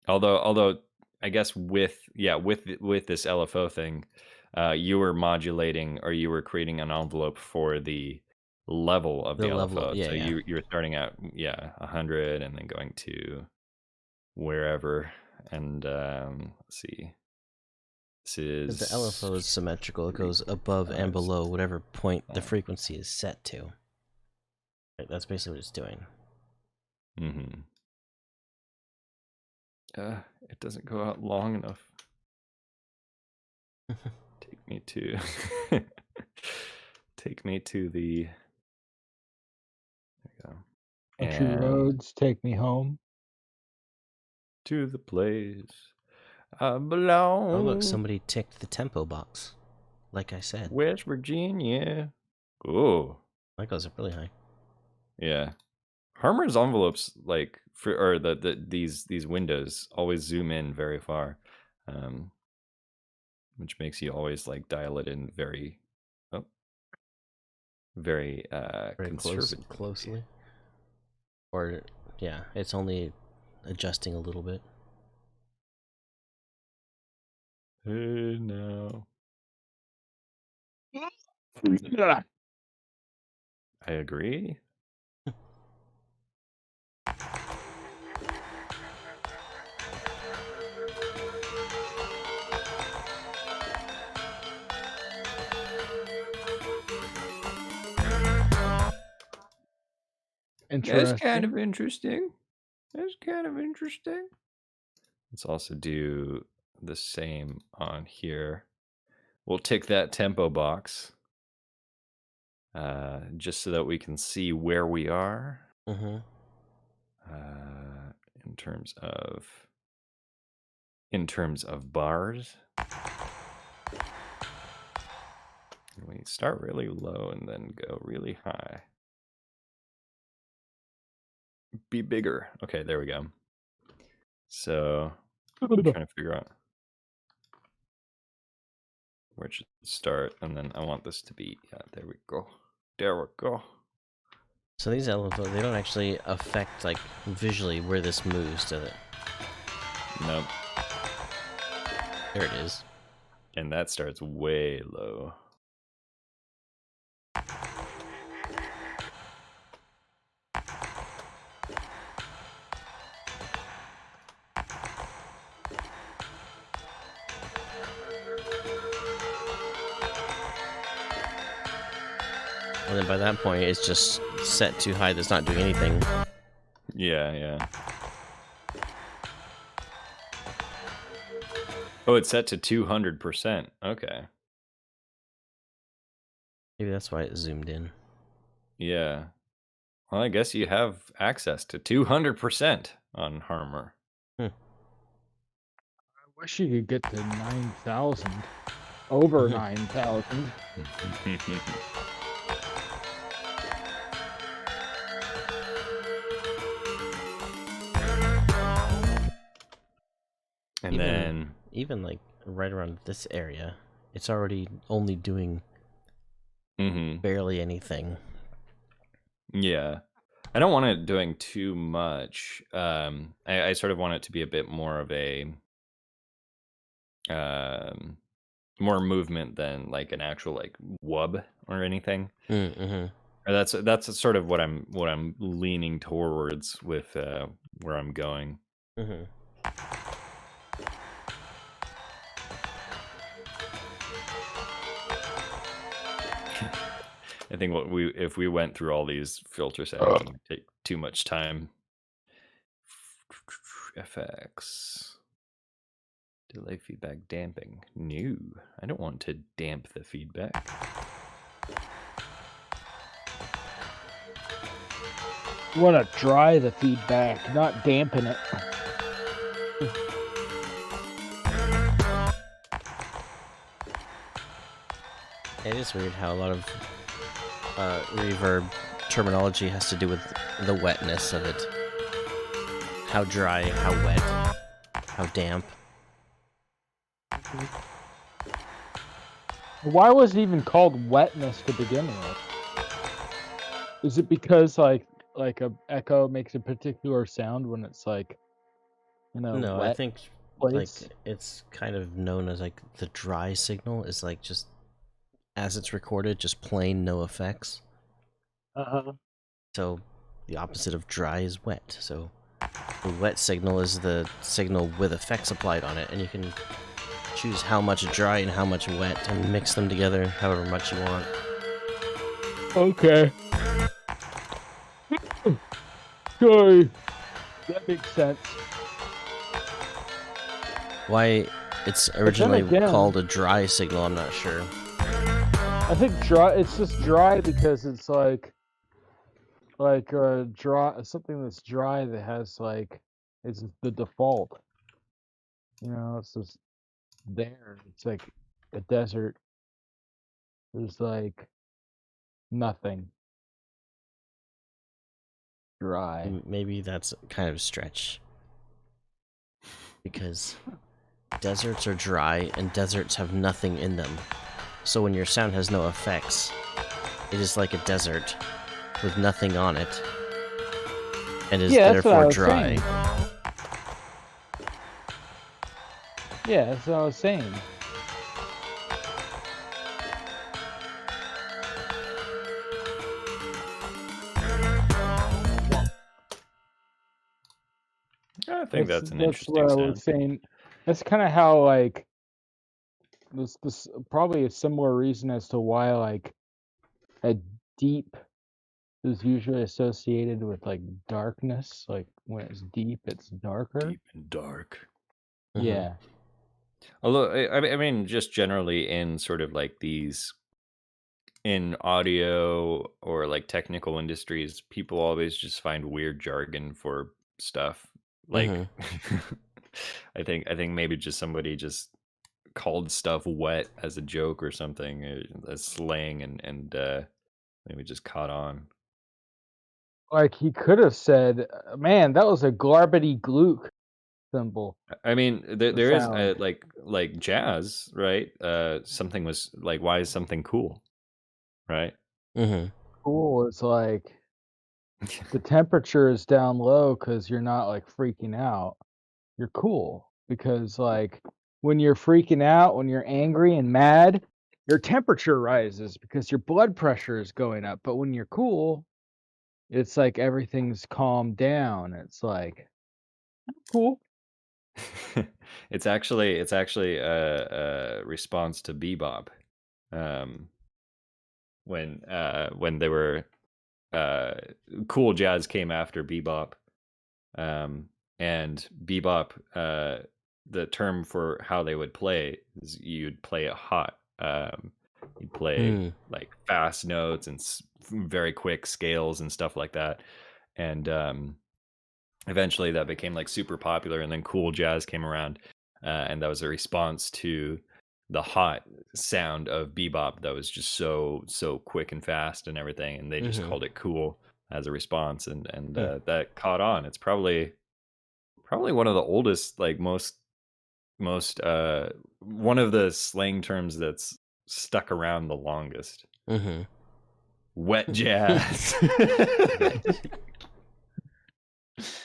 Although I guess with this LFO thing, you were modulating, or you were creating an envelope for the level of the LFO. So you're starting at 100 and then going to wherever. And let's see. This If the is LFO is symmetrical, it goes above and below whatever point the frequency is set to. Right, that's basically what it's doing. Mm-hmm. It doesn't go out long enough. Take me to take me to the there you go. Country And roads take me home. to the place I Oh belong. look, somebody ticked the tempo box. Like I said. West Virginia. Oh. That goes up really high. Yeah. Harmer's envelopes, like or these windows always zoom in very far, which makes you always like dial it in very, very closely. Or yeah, it's only adjusting a little bit. Hey now. I agree. Interesting. That's kind of interesting. Let's also do the same on here. We'll tick that tempo box, just so that we can see where we are. Mm-hmm. In terms of bars. We start really low and then go really high. Be bigger. Okay, there we go. So I'm trying to figure out where it should start, and then I want this to be, yeah, there we go. There we go. So these LFO, they don't actually affect, like, visually where this moves, do it? Nope. There it is. And that starts way low. And then by that point, it's just set too high that's not doing anything. Yeah. Oh, it's set to 200%. Okay. Maybe that's why it zoomed in. Yeah. Well, I guess you have access to 200% on Harmer. I wish you could get to 9,000. Over 9,000. And then even like right around this area, it's already only doing barely anything. Yeah. I don't want it doing too much. I sort of want it to be a bit more of a more movement than like an actual like wub or anything. Mm-hmm. Or that's sort of what I'm leaning towards with where I'm going. Mm-hmm. I think if we went through all these filter settings, it would take too much time. FX. Delay feedback damping. No, I don't want to damp the feedback. You want to dry the feedback, not dampen it. It is weird how a lot of reverb terminology has to do with the wetness of it. How dry, how wet, how damp. Why was it even called wetness to begin with? Is it because like a echo makes a particular sound when it's like, No, wet I think place? like it's kind of known as like the dry signal is like just as it's recorded, just plain no effects. So the opposite of dry is wet. So The wet signal is the signal with effects applied on it, and you can choose how much dry and how much wet and mix them together however much you want. Okay. Sorry. That makes sense. Why it's originally again, called a dry signal, I'm not sure. I think dry. It's just dry because it's like dry, something that's dry that has like it's the default. You know, it's just there. It's like a desert. There's like nothing. Dry. Maybe that's kind of a stretch. Because deserts are dry and deserts have nothing in them. So when your sound has no effects, it is like a desert with nothing on it. And is therefore dry. Saying. Yeah, that's what I was saying. I think that's an interesting what sound. I was saying. That's kind of how like this probably a similar reason as to why like a deep is usually associated with like darkness. Like when it's deep, it's darker. Deep and dark. Yeah. Although I mean, just generally in sort of like these in audio or like technical industries, people always just find weird jargon for stuff. Like I think maybe just somebody just called stuff wet as a joke or something, as slang, and maybe just caught on. Like he could have said, "Man, that was a glarbity gluck symbol." I mean, there is sound. like jazz, right? Something was like, why is something cool, right? Cool is like the temperature is down low because you're not like freaking out. You're cool because like when you're freaking out, when you're angry and mad, your temperature rises because your blood pressure is going up. But when you're cool, it's like everything's calmed down. It's like cool. It's actually a response to bebop, when they were cool jazz came after bebop, and bebop, the term for how they would play is you'd play it hot. You'd play like fast notes and very quick scales and stuff like that, and eventually that became like super popular, and then cool jazz came around, and that was a response to the hot sound of bebop that was just so quick and fast and everything, and they just called it cool as a response, and that caught on. It's probably one of the oldest, like most one of the slang terms that's stuck around the longest. Wet jazz.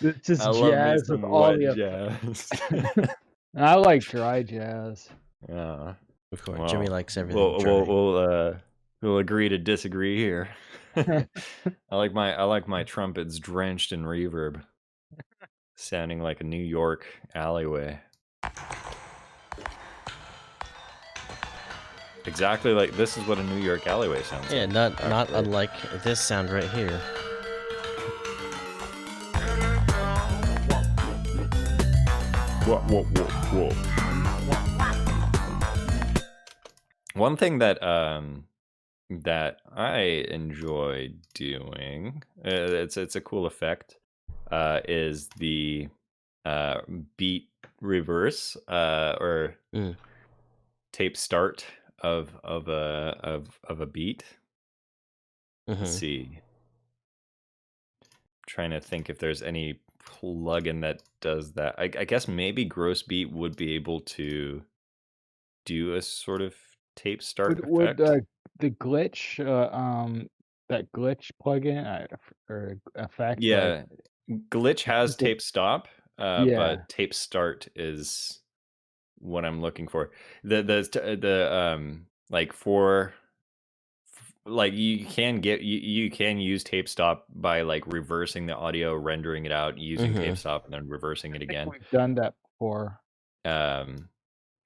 It's just I love me jazz with some all wet the jazz. I like dry jazz. Yeah. Of course, Well, Jimmy likes everything dry. We'll agree to disagree here. I like my trumpets drenched in reverb, sounding like a New York alleyway. Exactly, like this is what a New York alleyway sounds like. Yeah, not unlike this sound right here. Whoa. One thing that that I enjoy doing, it's a cool effect, is the beat reverse, or tape start of a beat. Let's see. I'm trying to think if there's any plugin that does that. I guess maybe Gross Beat would be able to do a sort of tape start Would effect. the glitch that glitch plugin or effect? Yeah, Glitch has Is it- tape stop, Yeah. but tape start is what I'm looking for. The like for like you can use tape stop by like reversing the audio, rendering it out, using tape stop, and then reversing it I think again. we've done that before.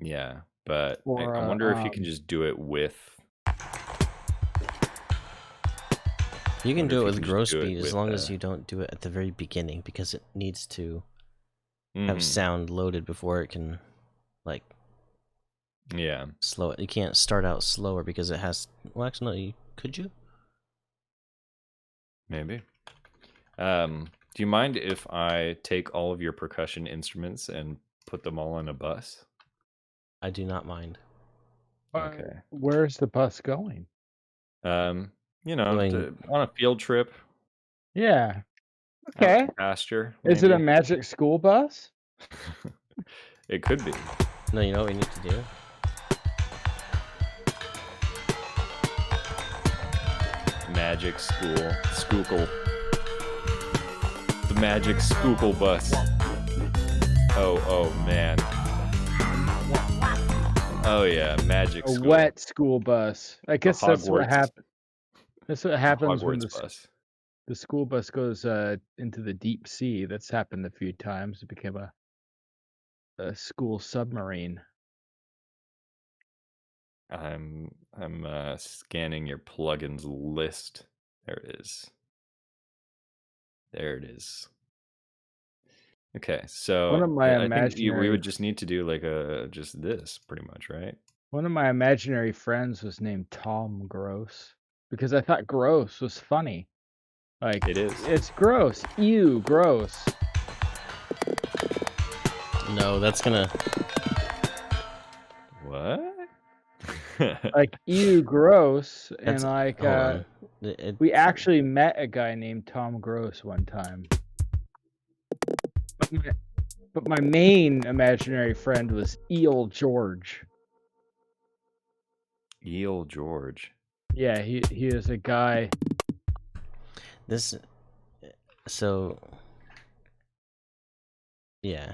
Yeah, but Or I wonder if you can just do it with. You can wonder do if it you with can just grow do it speed as with, long as you don't do it at the very beginning, because it needs to have mhm, sound loaded before it can, like, yeah. slow it. You can't start out slower because it has. Well, actually, no. Could you? Maybe. Do you mind if I take all of your percussion instruments and put them all on a bus? I do not mind. Okay. Where's the bus going? You know, Going. on a field trip Yeah. out Okay. to pasture, Is it a maybe. magic school bus? It could be. No, you know what we need to do? Magic school. Skookle. The magic skookle bus. Oh man. Oh yeah, magic A school. wet school bus. I The guess that's what Hogwarts. happens. That's what happens when Hogwarts bus. the school bus goes into the deep sea. That's happened a few times. It became a school submarine. I'm scanning your plugins list. There it is. There it is. Okay, so One of my I think we imaginary would just need to do like just this pretty much, right? one of my imaginary friends was named Tom Gross because I thought gross was funny. Like It is. it's gross. Ew, gross. No, that's gonna. What? Like ew, gross. That's. And like Hold on. we actually met a guy named Tom Gross one time. But my main imaginary friend was Eel George. Eel George. Yeah, he is a guy. This. So. Yeah.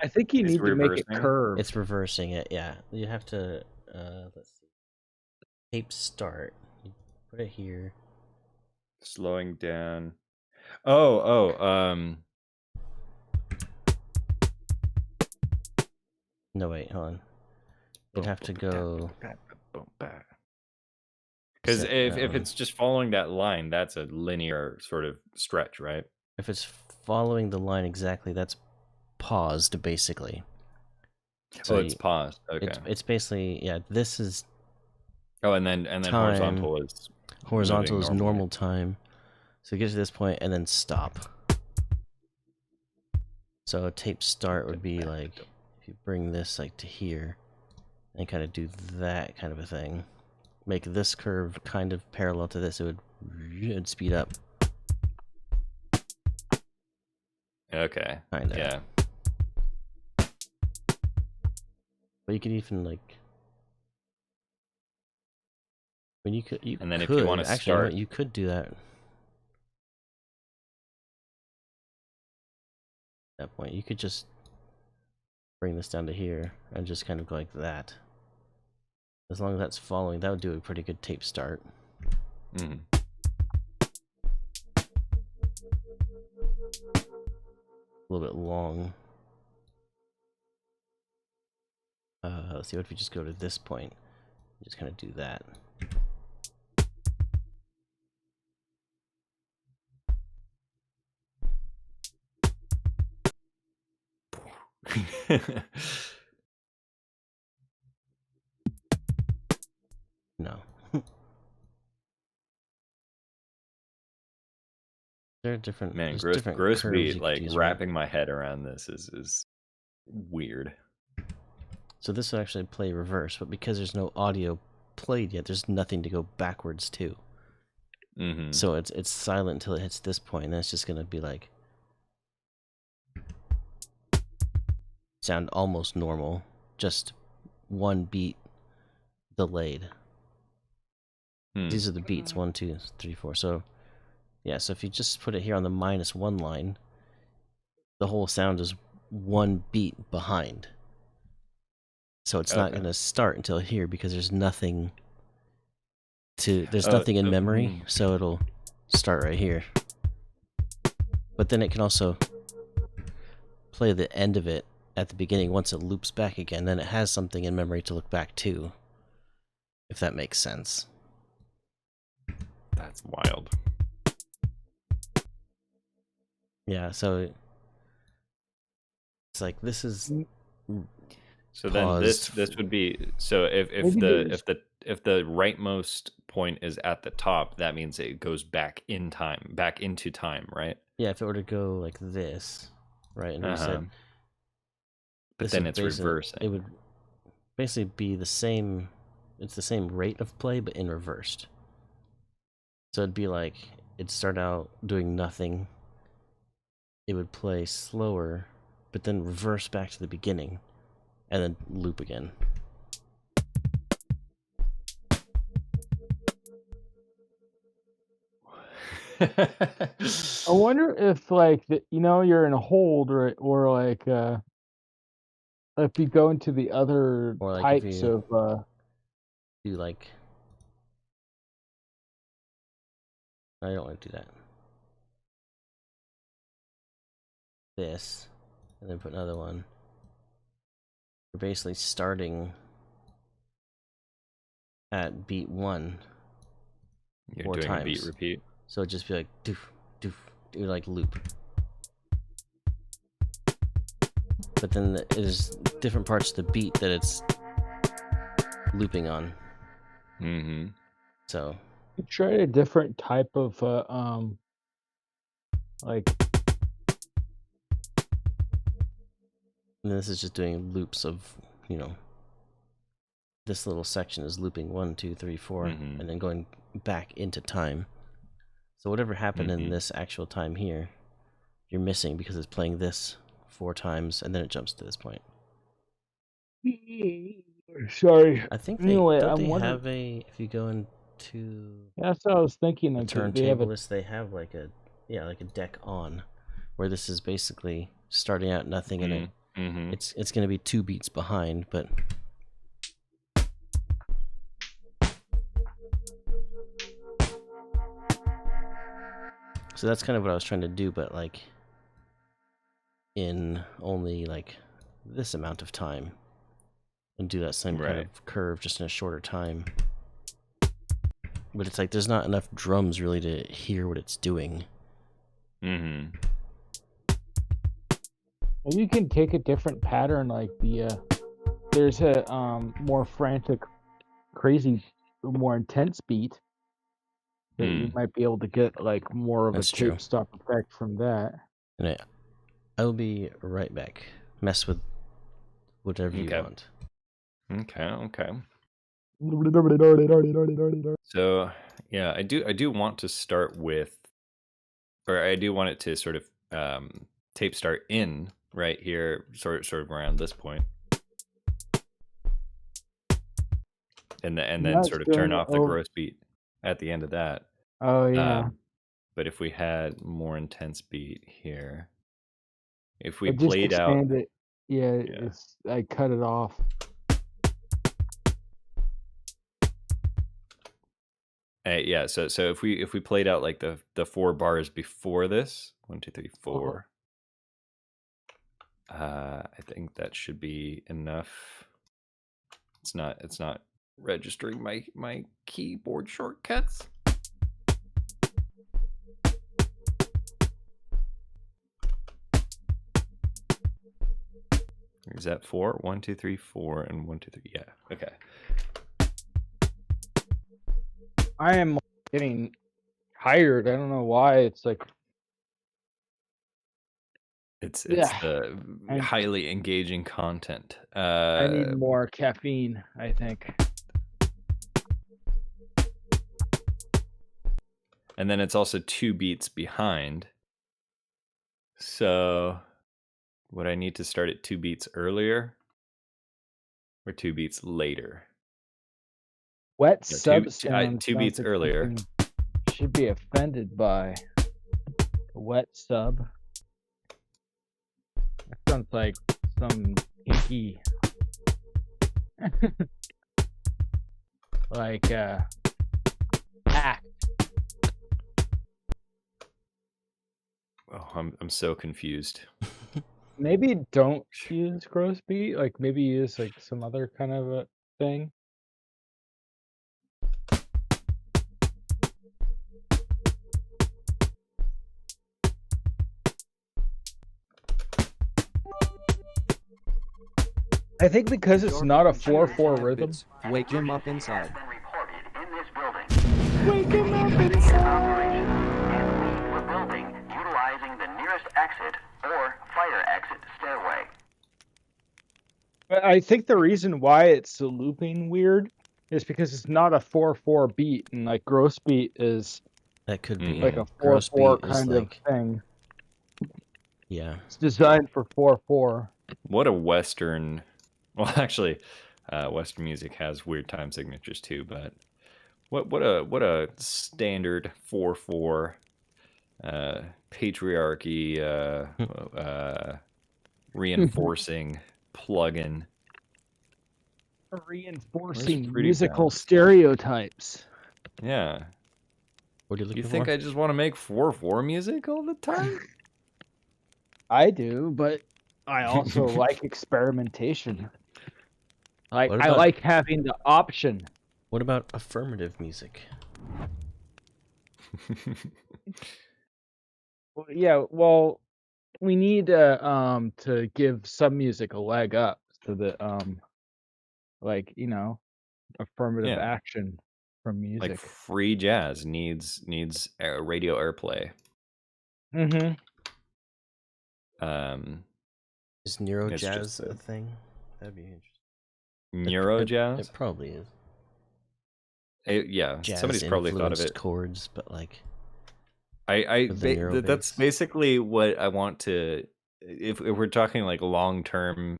I think you It's need to make it reversing? curved. It's reversing it. Yeah. You have to. Let's see. Tape start. You put it here. Slowing down. Oh. No, wait. Hold on. You'd have to go. Because if no. it's just following that line, that's a linear sort of stretch, right? If it's following the line exactly, that's paused basically. So it's paused. Okay. It's basically, yeah. This is Oh, and then time. horizontal is moving normally. normal time. So you get to this point and then stop. So a tape start would be like if you bring this like to here and kind of do that kind of a thing. Make this curve kind of parallel to this, it'd speed up. Okay. Kinda. Yeah. But you could even like when you could And then if you want to actually start, you could do that. At that point, you could just bring this down to here and just kind of go like that. As long as that's following, that would do a pretty good tape start. Mhm. A little bit long. Let's see, what if we just go to this point? Just kind of do that. No. There are different. Man, There's gross different gross curves beat. you could Like use, right? wrapping my head around this is weird. So this would actually play reverse, but because there's no audio played yet, there's nothing to go backwards to. Mm-hmm. So it's silent until it hits this point, and then it's just gonna be like sound almost normal, just one beat delayed. These are the beats, 1, 2, 3, 4. So yeah, so if you just put it here on the -1 line, the whole sound is one beat behind. So it's not gonna start until here because there's nothing there's nothing in memory, so it'll start right here. But then it can also play the end of it at the beginning once it loops back again. Then it has something in memory to look back to, if that makes sense. That's wild. Yeah, so it's like this is So then this would be, so if the rightmost point is at the top, that means it goes back into time, right? Yeah, if it were to go like this, right, and we said, but then it's reversing. It would basically be the same. It's the same rate of play, but in reversed. So it'd be like it'd start out doing nothing. It would play slower, but then reverse back to the beginning, and then loop again. I wonder if, like, you're in a hold, or like, if you go into the other Or like types if you of, do like, I don't want to do that. This, and then put another one. You're basically starting at beat 1. You're 4 doing times. a beat repeat. So it'd just be like doof, doof, do like loop. But then there's different parts of the beat that it's looping on. Mm-hmm. So try a different type of, like. And this is just doing loops of, this little section is looping 1, 2, 3, 4, and then going back into time. So whatever happened in this actual time here, you're missing because it's playing this 4 times and then it jumps to this point. Sorry. I think they have a, if you go into that's what I was thinking. The turntable list, they have like a deck on, where this is basically starting out nothing and it's going to be 2 beats behind, but so that's kind of what I was trying to do, but like in only like this amount of time, and do that same kind of curve just in a shorter time. But it's like there's not enough drums really to hear what it's doing. Maybe you can take a different pattern, like there's a more frantic, crazy, more intense beat that you might be able to get like more of a tape stop effect from that. And I will be right back. Mess with whatever you want. Okay. So yeah, I do want to start with, or I do want it to sort of tape start in right here, sort of around this point, and then sort of turn off the gross beat at the end of that. Oh yeah. But if we had more intense beat here, if we But just played out, expand it, it's I cut it off. Yeah, so if we played out like the 4 bars before this, 1, 2, 3, 4, I think that should be enough. It's not registering my keyboard shortcuts. Is that 4? 1, 2, 3, 4, and 1, 2, 3. Yeah. Okay. I am getting tired. I don't know why. It's like it's the highly engaging content. I need more caffeine, I think. And then it's also 2 beats behind. So would I need to start at 2 beats earlier or 2 beats later? Wet sub sound 2 beats earlier. Should be offended by wet sub. That sounds like some kinky, like Oh, I'm so confused. Maybe don't use gross beat. Like maybe use like some other kind of a thing. I think because it's not a 4/4 rhythm. Wake him up inside. Wake him up inside. We're building utilizing the nearest exit or fire exit stairway. But I think the reason why it's looping weird is because it's not a 4/4 beat, and like gross beat is That could be like a gross 4/4 beat is kind of like thing. yeah. It's designed for 4/4. What a Western. Well, actually, Western music has weird time signatures too. But what a standard 4/4 patriarchy reinforcing plugin. Reinforcing pretty musical balanced. stereotypes. Yeah. What are you looking You think for? I just want to make 4/4 music all the time? I do, but I also like experimentation. Like I like having the option. What about affirmative music? Well, yeah, well, we need to give some music a leg up so that like, you know, affirmative Yeah. action from music. Like free jazz needs radio airplay. Mm-hmm. Is neuro It's jazz just a thing? That'd be interesting. Neuro jazz? It probably is. Yeah, Jazz somebody's probably thought of influenced it. chords, but like That's basically what I want to. If we're talking like long-term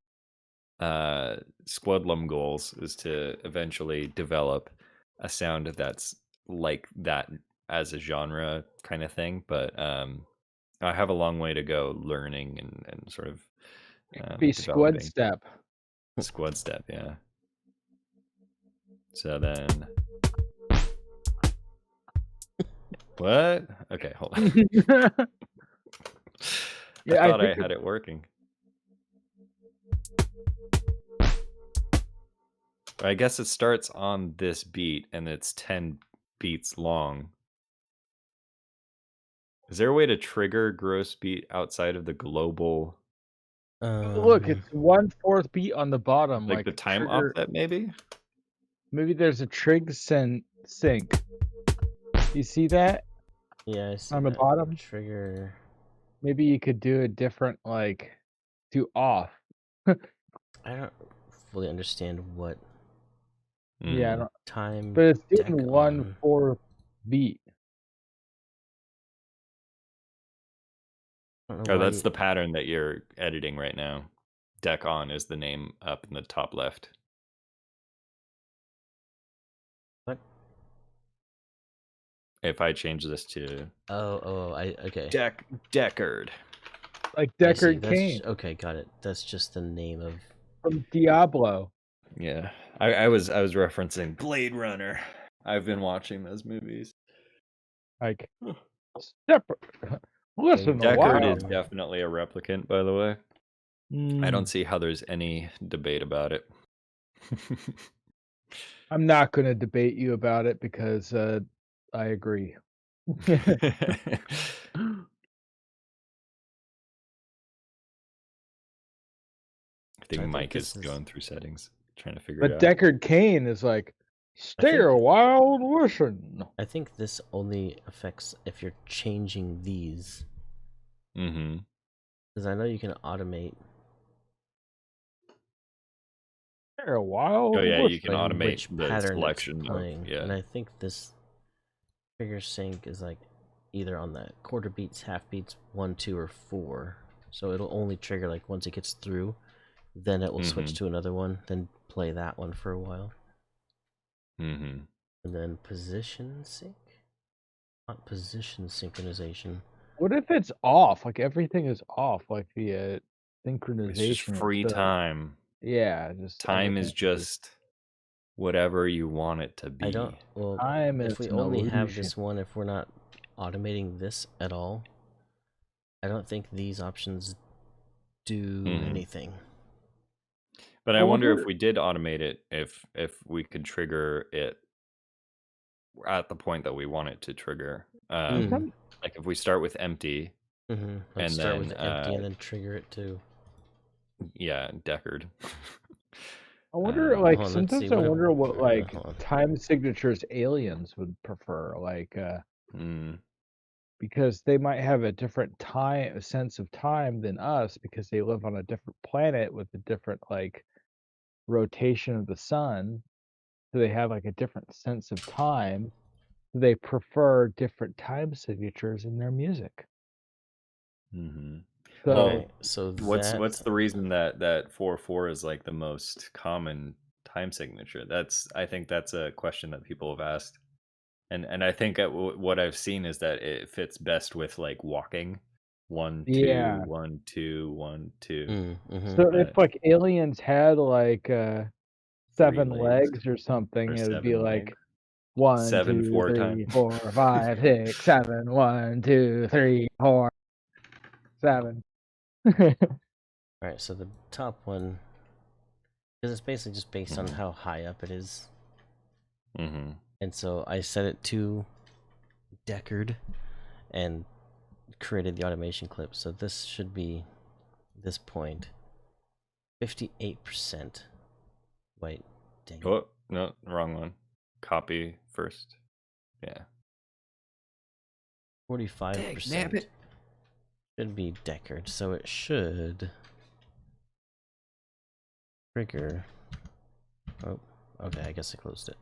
SQUDLUM goals, is to eventually develop a sound that's like that as a genre kind of thing. But I have a long way to go learning and sort of Be squad developing. step. Squad step, yeah. So then. What? Okay, hold on. Yeah, I thought I had it working. I guess it starts on this beat and it's 10 beats long. Is there a way to trigger gross beat outside of the global? Look, it's 1/4 beat on the bottom, like the time trigger. offset, maybe? Maybe there's a trig sync. You see that? Yeah, I see on the that. bottom. Trigger. Maybe you could do a different like do off. I don't fully understand what Yeah, I don't, time. but it's deck doing on. 1/4 beat. I don't know Oh, why that's the pattern that you're editing right now. Deck on is the name up in the top left. What? If I change this to okay. Deckard. Like I see, Deckard Cain okay, got it. That's just the name of. from Diablo. Yeah. I was referencing Blade Runner. I've been watching those movies. Like separate. Listen, Deckard wow. is definitely a replicant, by the way. I don't Mm, see how there's any debate about it. I'm not going to debate you about it because I agree. I think Mike this is going through settings, trying to figure But it out. Deckard Cain is like, stay a while and listen. I think this only affects if you're changing these. Mm-hmm. Because I know you can automate. Stay a while. Oh yeah, you can like, automate which the pattern selection. it's playing. Yeah. And I think this trigger sync is like either on the quarter beats, half beats, 1, 2, or 4. So it'll only trigger like once it gets through, then it will switch to another one, then play that one for a while. Mm-hmm. And then position sync? Not position synchronization. What if it's off? Like everything is off, like the synchronization. It's just free time. Yeah, just time is just whatever you want it to be. I don't. Well, time if we only have this one, if we're not automating this at all, I don't think these options do anything. But I I wonder if wonder- we did automate it, if we could trigger it at the point that we want it to trigger. Like if we start with empty, Like and start then with empty and then trigger it to. yeah, Deckard. I wonder, like, Hold on, let's see, sometimes I wonder what, hold like, on. time signatures aliens would prefer, like, Mm, because they might have a different a sense of time than us, because they live on a different planet with a different, like, rotation of the sun. So they have, like, a different sense of time. So they prefer different time signatures in their music. mhm. So Okay, so What's the reason that 4/4 is like the most common time signature? I think that's a question that people have asked, and I think what I've seen is that it fits best with like walking, 1 2 yeah. 1 2 1 2. So if, like, aliens had, like, 3 7 legs legs or something, or it would be 7 like legs. 1, 7 2, 4 3, times. 4, 5, 6, 7. 1, 2, 3, 4, 7. Alright, so the top one, because it's basically just based on how high up it is. And so I set it to Deckard and created the automation clip. So this should be this point. 58%. Wait, dang it. Oh, no, wrong one. Copy first. Yeah. 45% should be Deckard, so it should trigger. Oh, okay, I guess I closed it.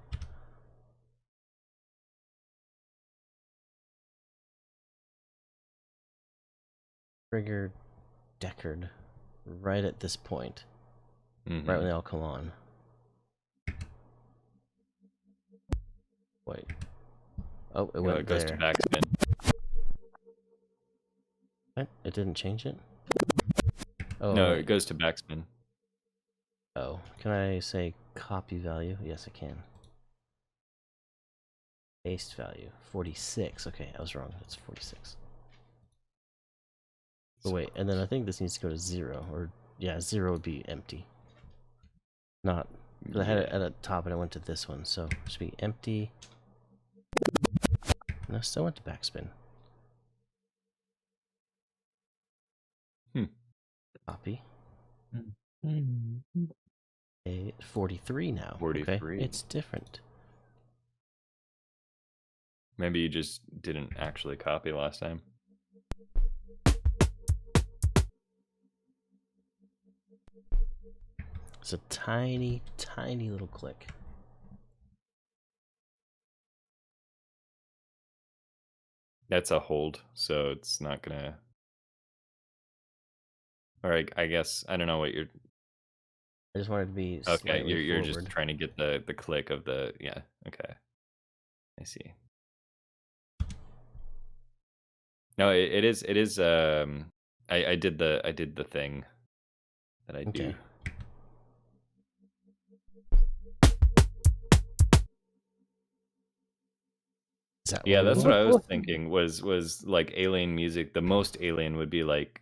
Trigger Deckard right at this point, right when they all come on. Wait. Oh, it went It goes there. to backspin. What? It didn't change it? Oh, No, wait. it goes to backspin. Oh, can I say copy value? Yes, I can. Paste value, 46. Okay, I was wrong. It's 46. Oh, wait, and then I think this needs to go to 0, or yeah, 0 would be empty. Not, because I had it at the top and I went to this one, so it should be empty. No, still went to backspin. Copy. 43 now. 43. Okay, it's different. Maybe you just didn't actually copy last time. It's a tiny, tiny little click. That's a hold, so it's not gonna. Or I guess I don't know what you're. I just wanted to be Okay, slightly you're forward. just trying to get the click of the yeah. Okay, I see. No, it is. I did the thing that I do. Yeah, that's what I was thinking. Was like alien music. The most alien would be like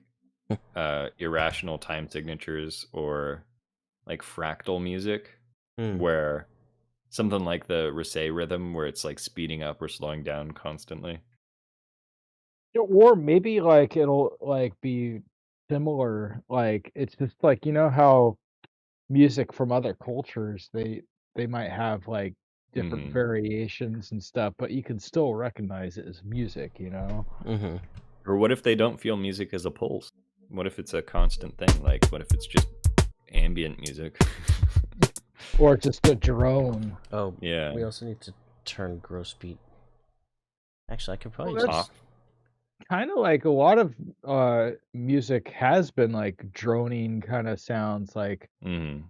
irrational time signatures or like fractal music, where something like the Risset rhythm, where it's like speeding up or slowing down constantly. Or maybe, like, it'll, like, be similar, like, it's just like, you know how music from other cultures, they might have, like, different variations and stuff, but you can still recognize it as music, you know? Or what if they don't feel music as a pulse? What if it's a constant thing? Like, what if it's just ambient music? Or just a drone. Oh, yeah. We also need to turn gross beat. Actually, I could probably Well, just... kind of like a lot of music has been like droning kind of sounds, like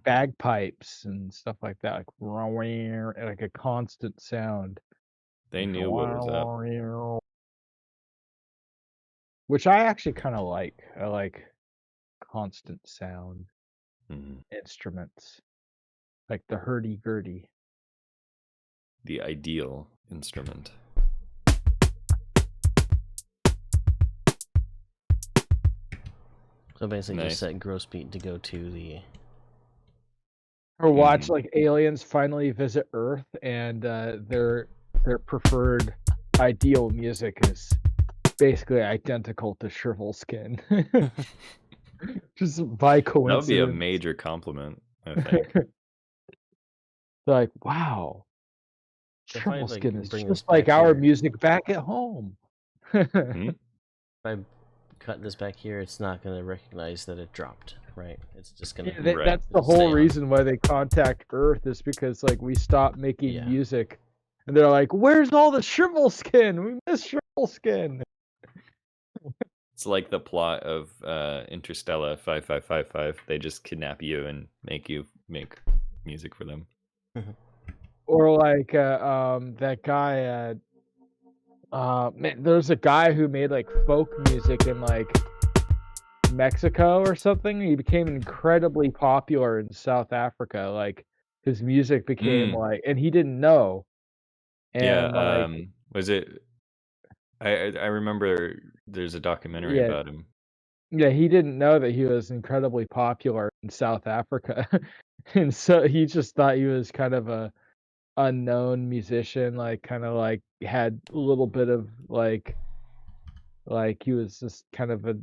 bagpipes and stuff like that, like a constant sound. They knew what was up. Which I actually kind of like. I like constant sound instruments, like the hurdy-gurdy. The ideal instrument. So basically, just Nice. set Grosbeak to go to the. Or watch like aliens finally visit Earth, and their preferred ideal music is basically identical to Shrivel Skin. Just by That would be a coincidence. major compliment, I think. They're like, wow, If I, Shrivel like, Skin is bring this just like back our here- music back at home. If I cut this back here, it's not going to recognize that it dropped, right? It's just going to. Yeah, Right. that's the Stay whole on. reason why they contact Earth is because like we stopped making Yeah. music, and they're like, "Where's all the Shrivel Skin? We miss Shrivel Skin." It's like the plot of Interstellar 5555. They just kidnap you and make you make music for them. Or like that guy. Man, there's a guy who made like folk music in like Mexico or something. He became incredibly popular in South Africa. Like his music became like, and he didn't know. And Yeah. like, Was it? I remember there's a documentary yeah, about him. yeah, he didn't know that he was incredibly popular in South Africa, and so he just thought he was kind of a unknown musician, like kind of like had a little bit of like he was just kind of a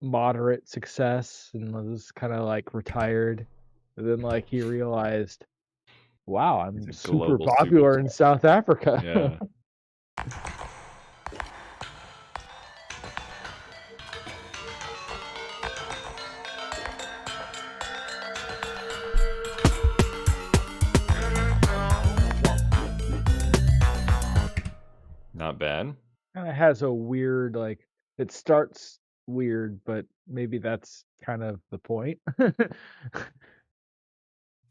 moderate success and was kind of like retired. But then like he realized, wow, He's I'm a super global popular in superstar. South Africa. Yeah. Not bad. Kind of has a weird like it starts weird, but maybe that's kind of the point.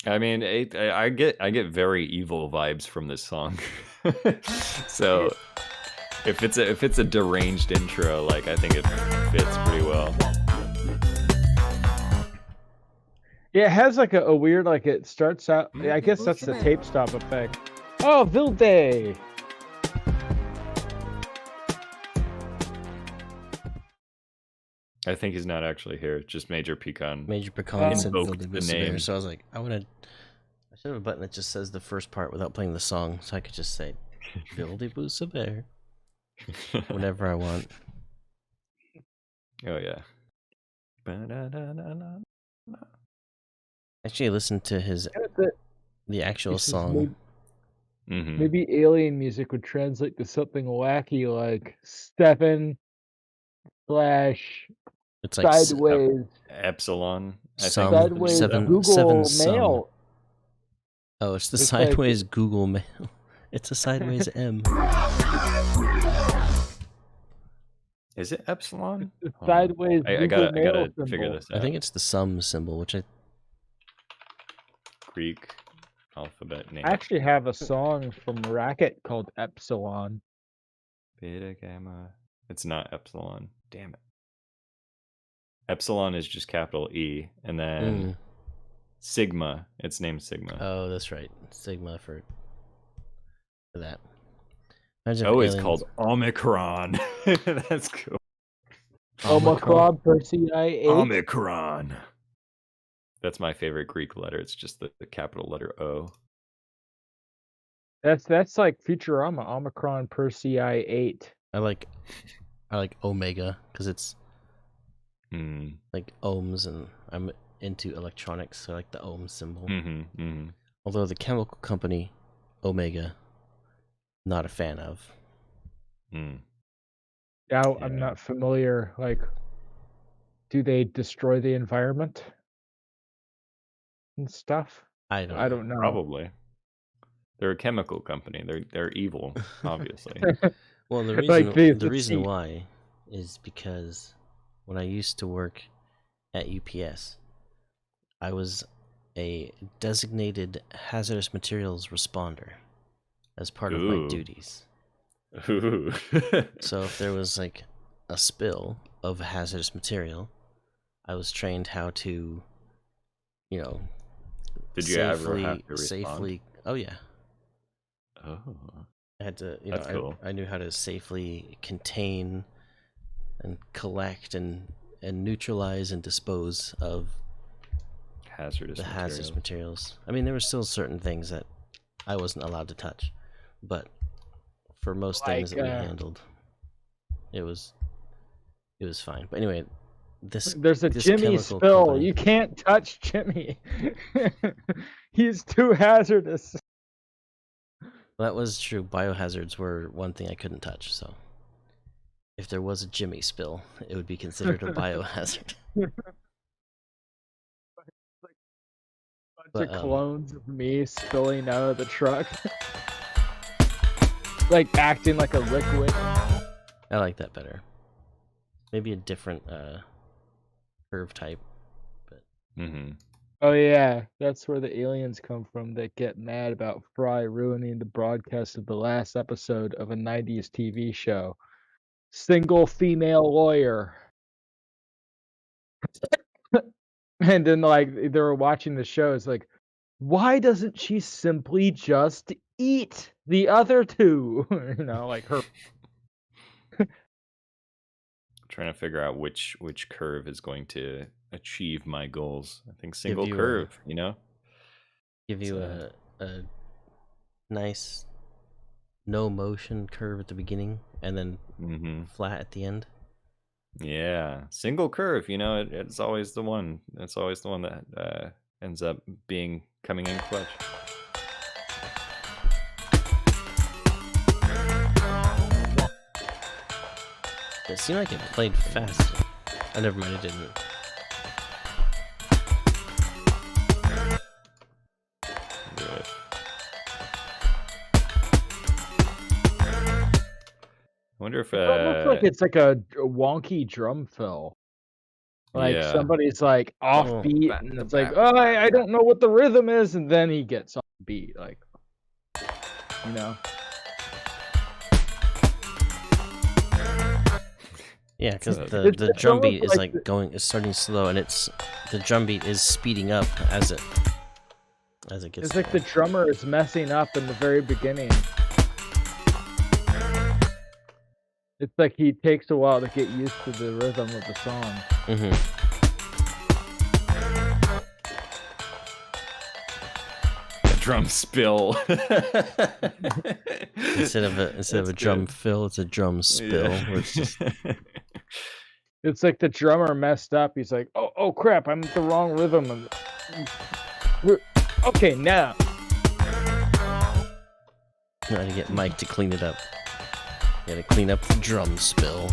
I mean, I get very evil vibes from this song. So if it's a deranged intro, like I think it fits pretty well. Yeah, it has like a weird like it starts out. I guess that's the tape stop effect. Oh, Vilde! I think he's not actually here. Just Major Pecan. Major Pecan said invoked Vilde the Busabear, name. so I was like, I should have a button that just says the first part without playing the song, so I could just say Vilde Busabear whenever I want. Oh yeah. Actually, I listened to the actual This is song. Maybe alien music would translate to something wacky like 7/ It's like sideways Epsilon. I think. sideways seven Google sum. Mail. Oh, it's the It's like- sideways Google Mail. It's a sideways M. Is it Epsilon? It's Hold on. sideways I Google gotta Mail figure symbol. this out. I think it's the sum symbol, which I Greek alphabet name. I actually have a song from Racket called Epsilon. Beta, gamma. It's not Epsilon. Damn it. Epsilon is just capital E, and then Sigma. It's named Sigma. Oh, that's right. Sigma for that. Imagine if Oh, it's aliens- called Omicron. That's cool. Omicron Persei 8. Omicron. That's my favorite Greek letter. It's just the capital letter O. That's like Futurama, Omicron Persei 8. I like Omega because it's Mm. like ohms, and I'm into electronics, so I like the ohm symbol. Mm-hmm. Mm-hmm. Although the chemical company Omega, not a fan of. Mm. Yeah, Yeah. I'm not familiar. Like, do they destroy the environment and stuff? I don't know. know. Probably. They're a chemical company. They're evil, obviously. Well, the Like reason the reason sea- why is because when I used to work at UPS, I was a designated hazardous materials responder as part of my Ooh. duties. Ooh. So if there was like a spill of hazardous material, I was trained how to, Did you ever have to respond? safely. Oh yeah, Oh. I had to. That's cool. I knew how to safely contain and collect and and neutralize and dispose of hazardous hazardous materials. materials. I mean, there were still certain things that I wasn't allowed to touch, but for most things that we handled, it was fine. But anyway, there's a this Jimmy chemical spill. company- You can't touch Jimmy. He's too hazardous. That was true. Biohazards were one thing I couldn't touch, so if there was a Jimmy spill, it would be considered a biohazard. Bunch of clones of me spilling out of the truck. Like acting like a liquid. I like that better. Maybe a different curve type, but Oh yeah, that's where the aliens come from that get mad about Fry ruining the broadcast of the last episode of a 90s TV show. Single female lawyer. And then like they were watching the show, it's like, why doesn't she simply just eat the other two? You know, like her. Trying to figure out which curve is going to achieve my goals. I think Give single you curve, you know? give you a nice no motion curve at the beginning and then flat at the end. Yeah, single curve, you know, it's always the one. It's always the one that ends up coming in clutch. It seemed like it played fast. Oh, never mind, it didn't. I wonder if It looks like it's like a wonky drum fill. Like yeah. somebody's like offbeat, and it's like, oh, I don't know what the rhythm is, and then he gets on beat, like, you know. Yeah, because the drum beat is like is starting slow, and the drum beat is speeding up as it gets. It's like the drummer is messing up in the very beginning. It's like he takes a while to get used to the rhythm of the song. Drum spill. instead of a drum fill, it's a drum spill. Yeah. Where it's just... It's like the drummer messed up. He's like, oh crap, I'm at the wrong rhythm. Okay, now. Trying to get Mike to clean it up. Gotta clean up the drum spill.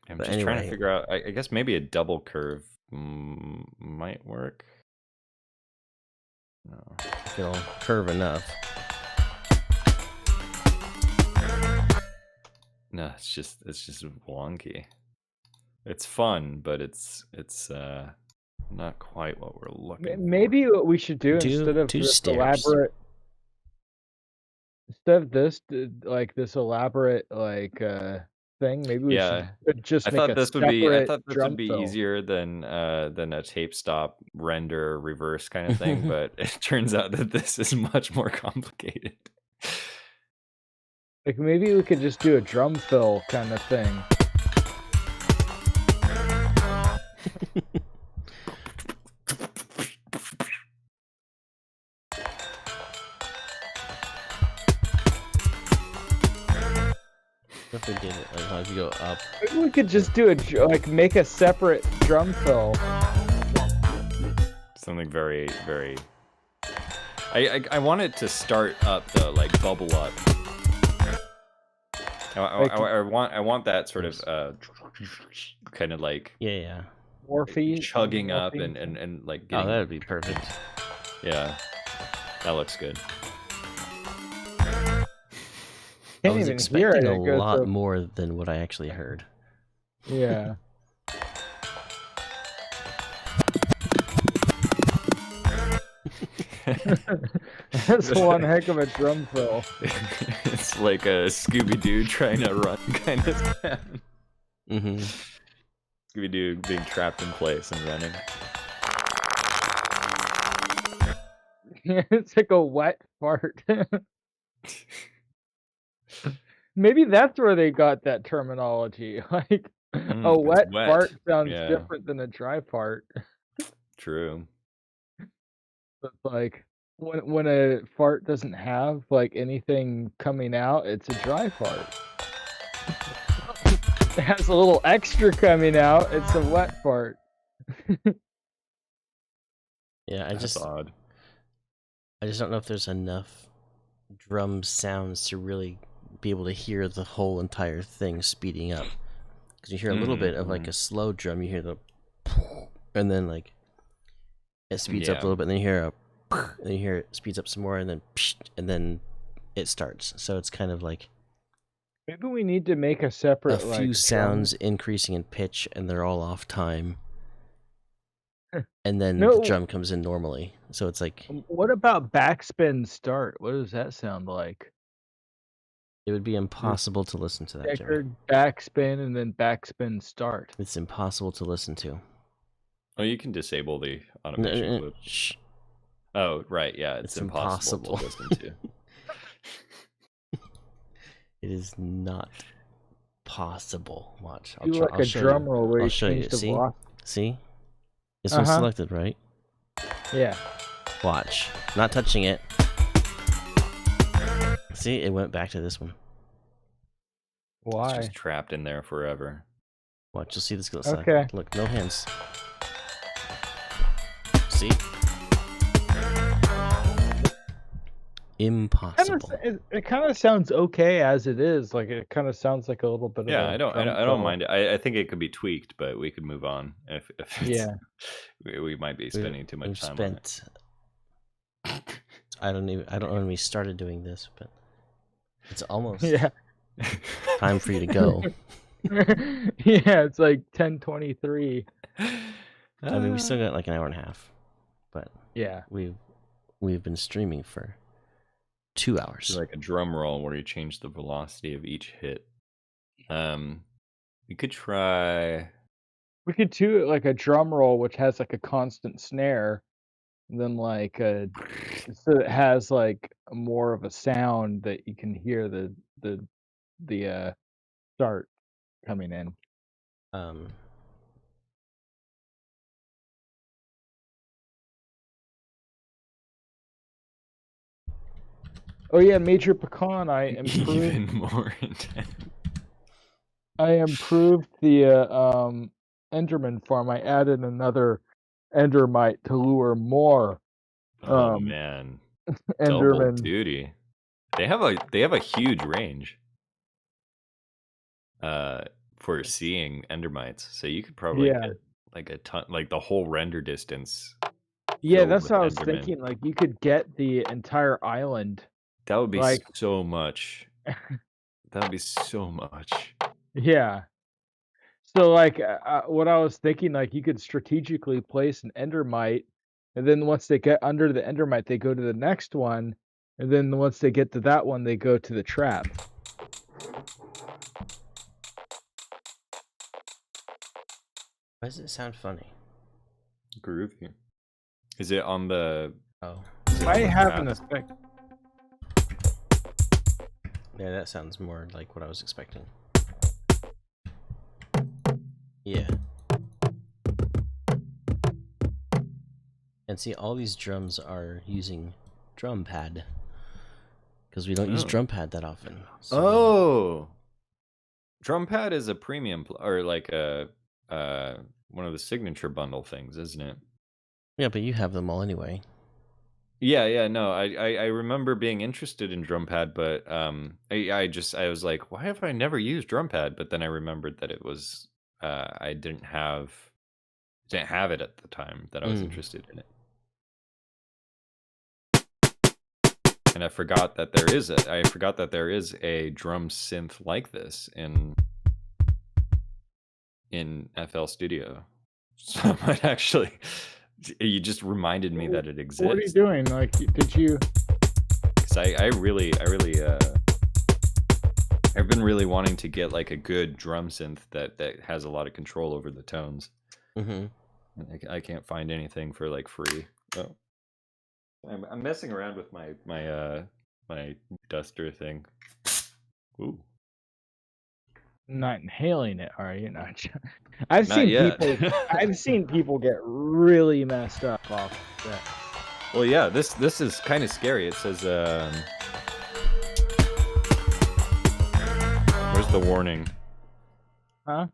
I'm just trying to figure out. I guess maybe a double curve might work. No. If it'll curve enough. No, it's just wonky. It's fun, but it's not quite what we're looking. Maybe what we should do instead of this elaborate, this elaborate thing, maybe we should just make a separate I thought this would be fill. easier than a tape stop render reverse kind of thing, but it turns out that this is much more complicated. Like maybe we could just do a drum fill kind of thing. If we did it, like how you go up. Maybe we could just do make a separate drum fill. Something very, very. I want it to start up though, like bubble up. I want that sort of kind of like Morphine chugging up and like getting, that would be perfect. Yeah, that looks good. I was expecting a lot more than what I actually heard. Yeah. That's one heck of a drum fill. It's like a Scooby-Doo trying to run kind of sound. Scooby-Doo being trapped in place and running. It's like a wet fart. Maybe that's where they got that terminology. Like A It's wet wet. fart sounds Yeah, different than a dry fart. true. But like when a fart doesn't have like anything coming out, it's a dry fart. It has a little extra coming out, it's a wet fart. Yeah, That's odd. I just don't know if there's enough drum sounds to really be able to hear the whole entire thing speeding up. Because you hear a little bit of like a slow drum, you hear the, and then like it speeds up a little bit, and then you hear and you hear it speeds up some more, and then it starts. So it's kind of like Maybe we need to make a separate a few like sounds increasing in pitch, and they're all off time. And then No. the drum comes in normally. So it's like What about backspin start? What does that sound like? it would be impossible to listen to that, Jimmy. Checkered backspin and then backspin start. It's impossible to listen to. Oh, you can disable the automation loop. Shh. Oh, right, yeah, it's impossible to listen to. It is not possible. Watch. Do like a drum roll where I'll you show you. change the See? velocity. See? This one's selected, right? Yeah. Watch. Not touching it. See? It went back to this one. Why? It's just trapped in there forever. Watch. You'll see this. Okay. Look, no hands. See? Impossible. It kind of sounds okay as it is. Like it kind of sounds like a little bit of Yeah, a I drum don't fill. mind it. I think it could be tweaked, but we could move on if it's, Yeah. we might be spending too much time on it. I don't know when we started doing this, but it's almost time for you to go. Yeah, it's like 10:23. I mean, we still got like an hour and a half, but yeah, we've been streaming for 2 hours. Like a drum roll where you change the velocity of each hit. We could try. We could do it like a drum roll, which has like a constant snare, and then like so it has like more of a sound that you can hear the start coming in. Oh yeah, Major Pecan, I improved Even more intense. I improved the Enderman farm. I added another Endermite to lure more. Oh man, Enderman. Double duty. They have a huge range. For seeing Endermites, so you could probably get like a ton, like the whole render distance. Yeah, that's what I was thinking. Like you could get the entire island. That would be like so much. That would be so much. Yeah. So like what I was thinking, like you could strategically place an Endermite, and then once they get under the Endermite, they go to the next one, and then once they get to that one, they go to the trap. Why does it sound funny? Groovy. Is it on the? Oh. I have an effect. Yeah, that sounds more like what I was expecting. Yeah. And see, all these drums are using drum pad. Because we don't use drum pad that often. So. Oh! Drum pad is a premium, or like a one of the signature bundle things, isn't it? Yeah, but you have them all anyway. Yeah, no, I remember being interested in drum pad, but I was like, why have I never used drum pad? But then I remembered that it was I didn't have it at the time that I was interested in it. And I forgot that there is a drum synth like this in FL Studio. So I might actually, you just reminded me that it exists. What are you doing? Like, did you? Because I've been really wanting to get like a good drum synth that has a lot of control over the tones. Mm-hmm. I can't find anything for like free. Oh. I'm messing around with my my duster thing. Ooh. Not inhaling it, are you? Not. I've Not seen yet. people. I've seen people get really messed up off that. Well, yeah, this is kind of scary. It says, where's the warning? Huh?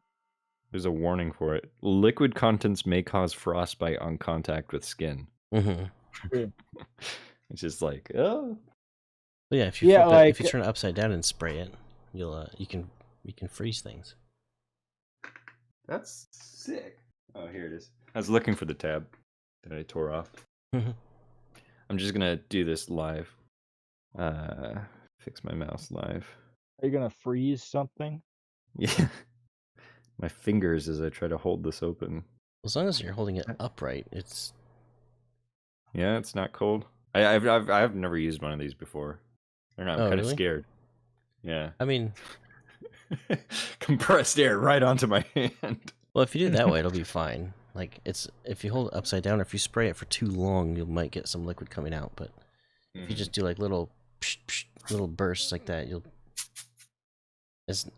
There's a warning for it. Liquid contents may cause frostbite on contact with skin. Mm-hmm. It's just like, oh. But yeah, if you Yeah, flip it, if like you turn it upside down and spray it, you'll you can freeze things. That's sick. Oh, here it is. I was looking for the tab that I tore off. Mhm. I'm just gonna do this live. Fix my mouse live. are you gonna freeze something? Yeah. My fingers as I try to hold this open. As long as you're holding it upright, it's Yeah, it's not cold. I've never used one of these before. I don't know, I'm Oh, kind of really? scared. Yeah. I mean, Compressed air right onto my hand. well, if you do it that way, it'll be fine. Like it's if you hold it upside down, or if you spray it for too long, you might get some liquid coming out. But if you just do like little psh, psh, little bursts like that, you'll it's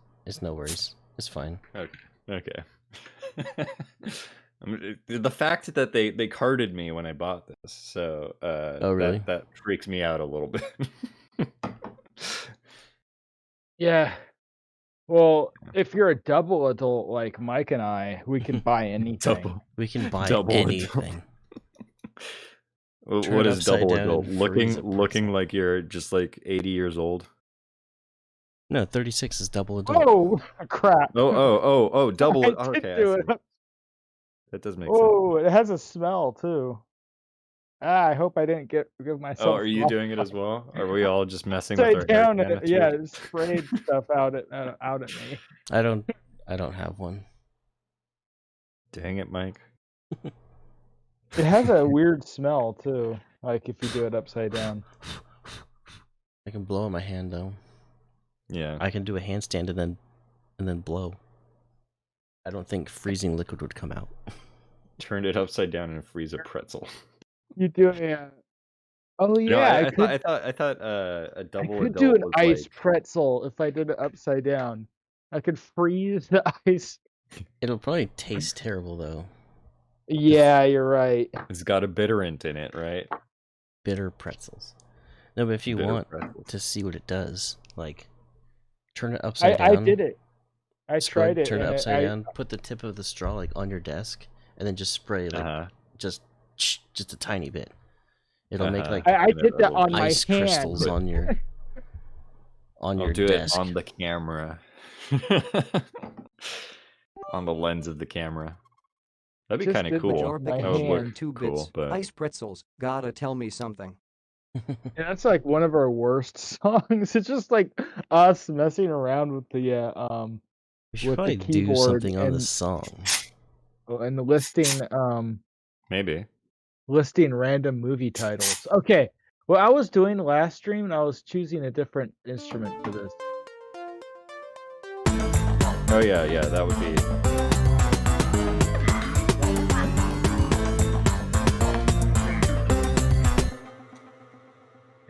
no worries. It's fine. Okay. The fact that they carded me when I bought this, so Oh, really? that freaks me out a little bit. Yeah. Well, if you're a double adult like Mike and I, we can buy anything. We can buy Double adult. anything. Turn What it is upside double down adult? and freeze a Looking pretzel. like you're just like 80 years old. No, 36 is double adult. Oh crap! Oh, double. I did Okay, do I it. see. That does make sense. Oh, it has a smell too. I hope I didn't give myself. Oh, are you doing it as well? Are we all just messing with Upside our hair down and canisters? yeah, it sprayed stuff out at me. I don't have one. Dang it, Mike. It has a weird smell too, like if you do it upside down. I can blow on my hand though. Yeah. I can do a handstand and then blow. I don't think freezing liquid would come out. Turned it upside down and freeze a pretzel. You do it. Oh yeah, No, I thought a I double could adult do an was ice like pretzel if I did it upside down. I could freeze the ice. It'll probably taste terrible though. Yeah, you're right. it's got a bitterant in it, right? Bitter pretzels. No, but if you Bitter want pretzels. to see what it does, like turn it upside I down. did it. I Squid, tried it. turn it and upside down. Put the tip of the straw like on your desk, and then just spray like just a tiny bit. It'll make like I did that on my ice hand. crystals on your I'll do desk. it on the camera. On the lens of the camera. That'd be Just kind of did cool. that Jar with my picking That would look hand. 2 cool, bits. but Ice pretzels. Gotta tell me something. And that's like one of our worst songs. It's just like us messing around with the We should with probably the do keyboard something on and this song. and listing maybe. listing random movie titles. Okay. What I was doing last stream, I was choosing a different instrument for this. Oh yeah, that would be.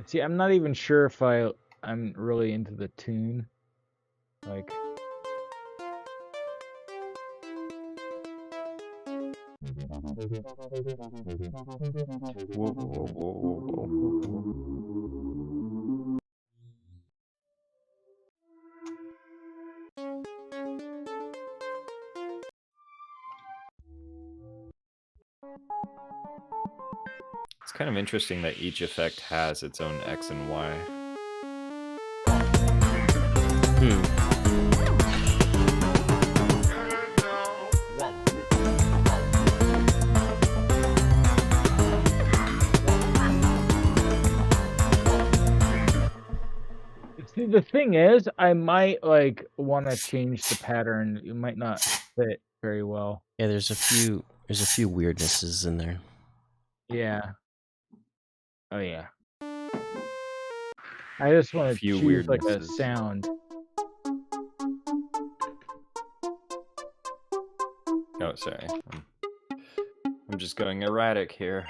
See, I'm not even sure if I'm really into the tune. Like Whoa. It's kind of interesting that each effect has its own X and Y. See, the thing is, I might like want to change the pattern. It might not fit very well. Yeah, there's a few weirdnesses in there. Yeah. Oh yeah. I just want to Few choose like a weirdnesses. sound. Oh, sorry. I'm just going erratic here.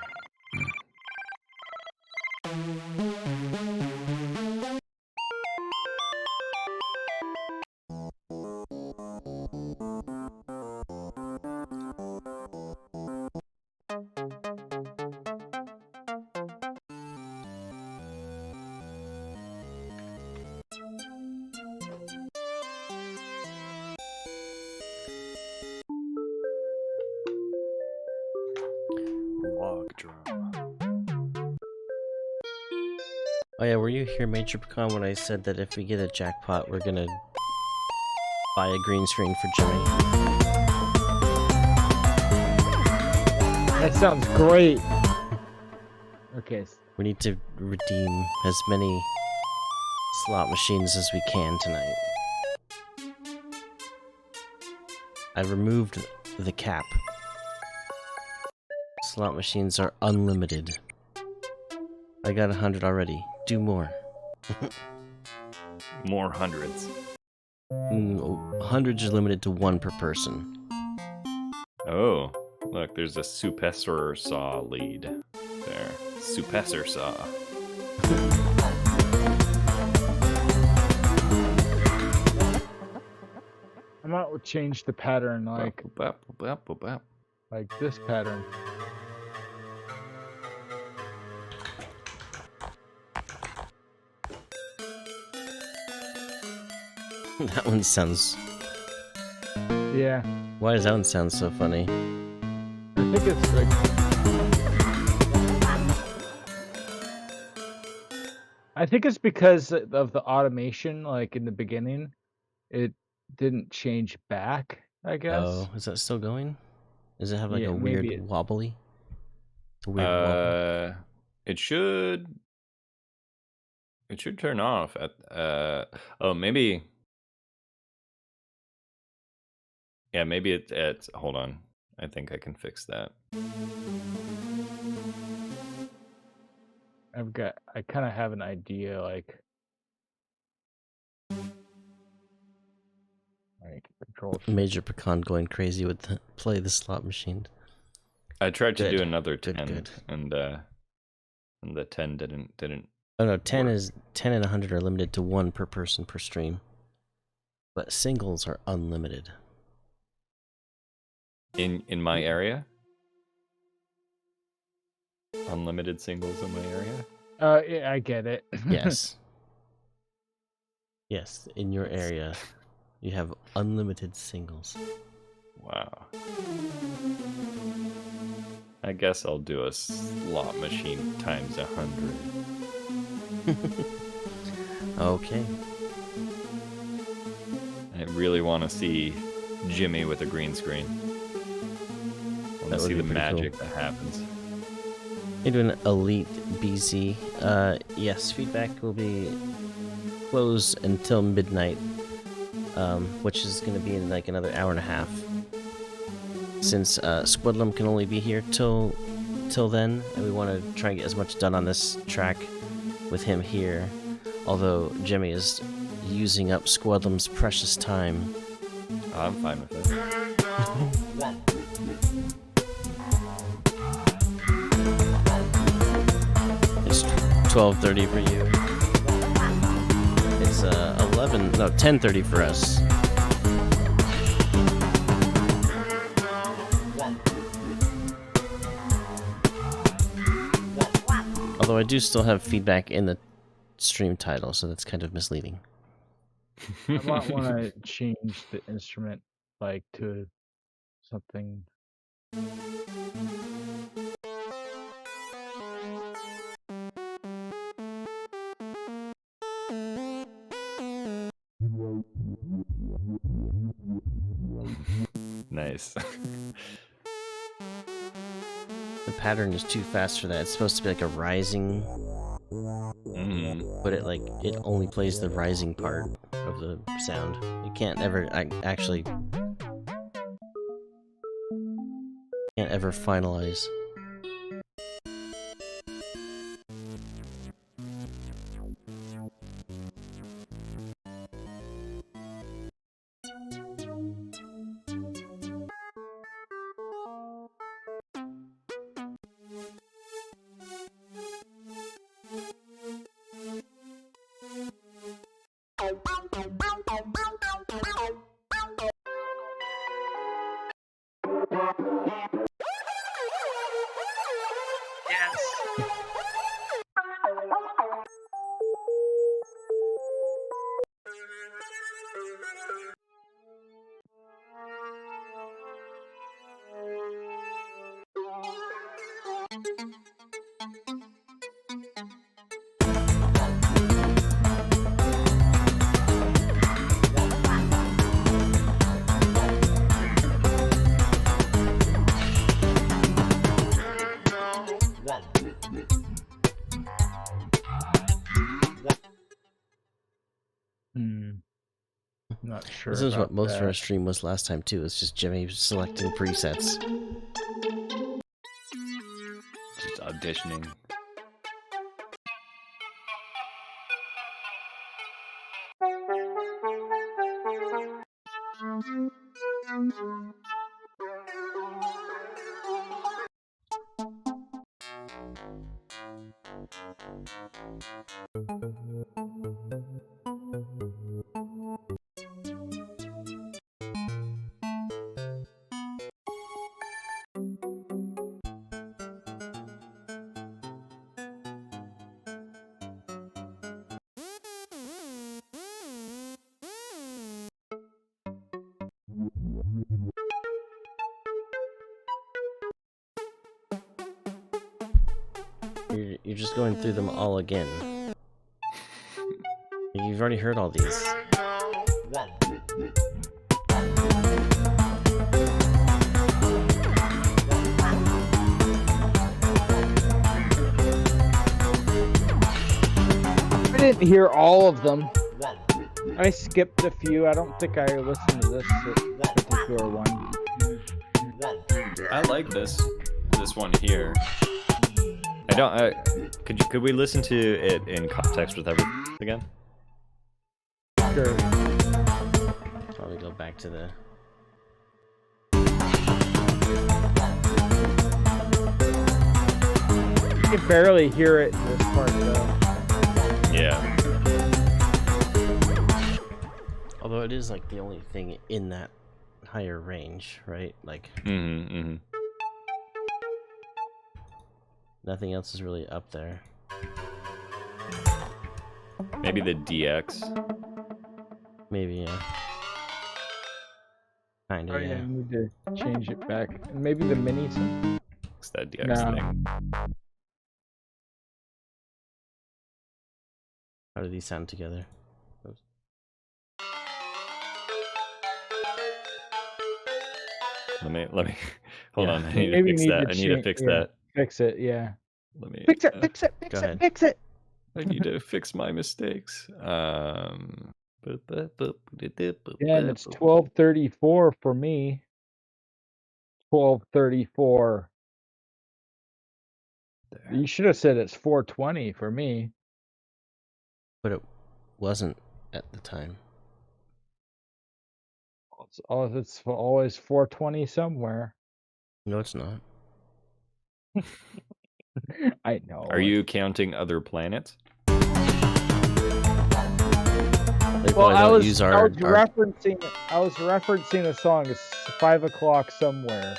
Log drum. Oh yeah, were you here, Major Pecan, when I said that if we get a jackpot, we're gonna buy a green screen for Jimmy? That sounds great. Okay. We need to redeem as many slot machines as we can tonight. I removed the cap. Slot machines are unlimited. I got 100 already. Do more. More hundreds. Hundreds are limited to 1 per person. Oh, look, there's a suppressor saw lead there. Suppressor saw. I might change the pattern, like this pattern. That one sounds... Yeah. Why does that one sound so funny? I think it's like... I think it's because of the automation, like in the beginning, it didn't change back, I guess. Oh, is that still going? Does it have like Yeah, a weird maybe wobbly? A weird wobble? It should turn off at oh, maybe. Yeah, maybe it's hold on. I think I can fix that. I kind of have an idea, like control. Major Pecan going crazy with the play the slot machine. I tried to Good. do another Good, 10 good. and the 10 didn't. Oh no, 10 work. is 10 and 100 are limited to 1 per person per stream. But singles are unlimited. In my area? Unlimited singles in my area? Yeah, I get it. Yes. Yes, in your area you have unlimited singles. Wow. I guess I'll do a slot machine times 100. Okay. I really want to see Jimmy with a green screen. I want That to would see be the pretty cool. magic that happens. You're doing Elite BZ. Yes, feedback will be closed until midnight, which is going to be in like another hour and a half. Since SQUDLUM can only be here till then, and we want to try and get as much done on this track with him here. Although Jimmy is using up SQUDLUM's precious time. I'm fine with it. It's 12:30 for you. It's 10:30 for us. Although I do still have feedback in the stream title, so that's kind of misleading. I might want to change the instrument, like, to something. Nice. The pattern is too fast for that. It's supposed to be like a rising, but it only plays the rising part of the sound. It can't ever actually finalize. Not sure This is what about most of our that. stream was last time too. It's just Jimmy selecting presets. Just auditioning. You're just going through them all again. You've already heard all these. I didn't hear all of them. I skipped a few. I don't think I listened to this particular one. I like this one here. I don't. Could we listen to it in context with everything again? Sure. Probably go back to the. You can barely hear it in this part though. Yeah. Although it is like the only thing in that higher range, right? Like. Nothing else is really up there. Maybe the DX. Maybe, yeah. Kinda, Oh yeah. yeah, I need to change it back. Maybe the minis. It's that DX thing. How do these sound together? Let me hold on. I need to Maybe fix that. I need to fix that. Fix it, yeah. Let me Fix it, fix it. I need to fix my mistakes. Yeah, and it's 12:34 for me. 12:34. You should have said it's 4:20 for me. But it wasn't at the time. It's always 4:20 somewhere. No, it's not. I know. Are you counting other planets? Well, I was referencing a song. It's 5 o'clock somewhere.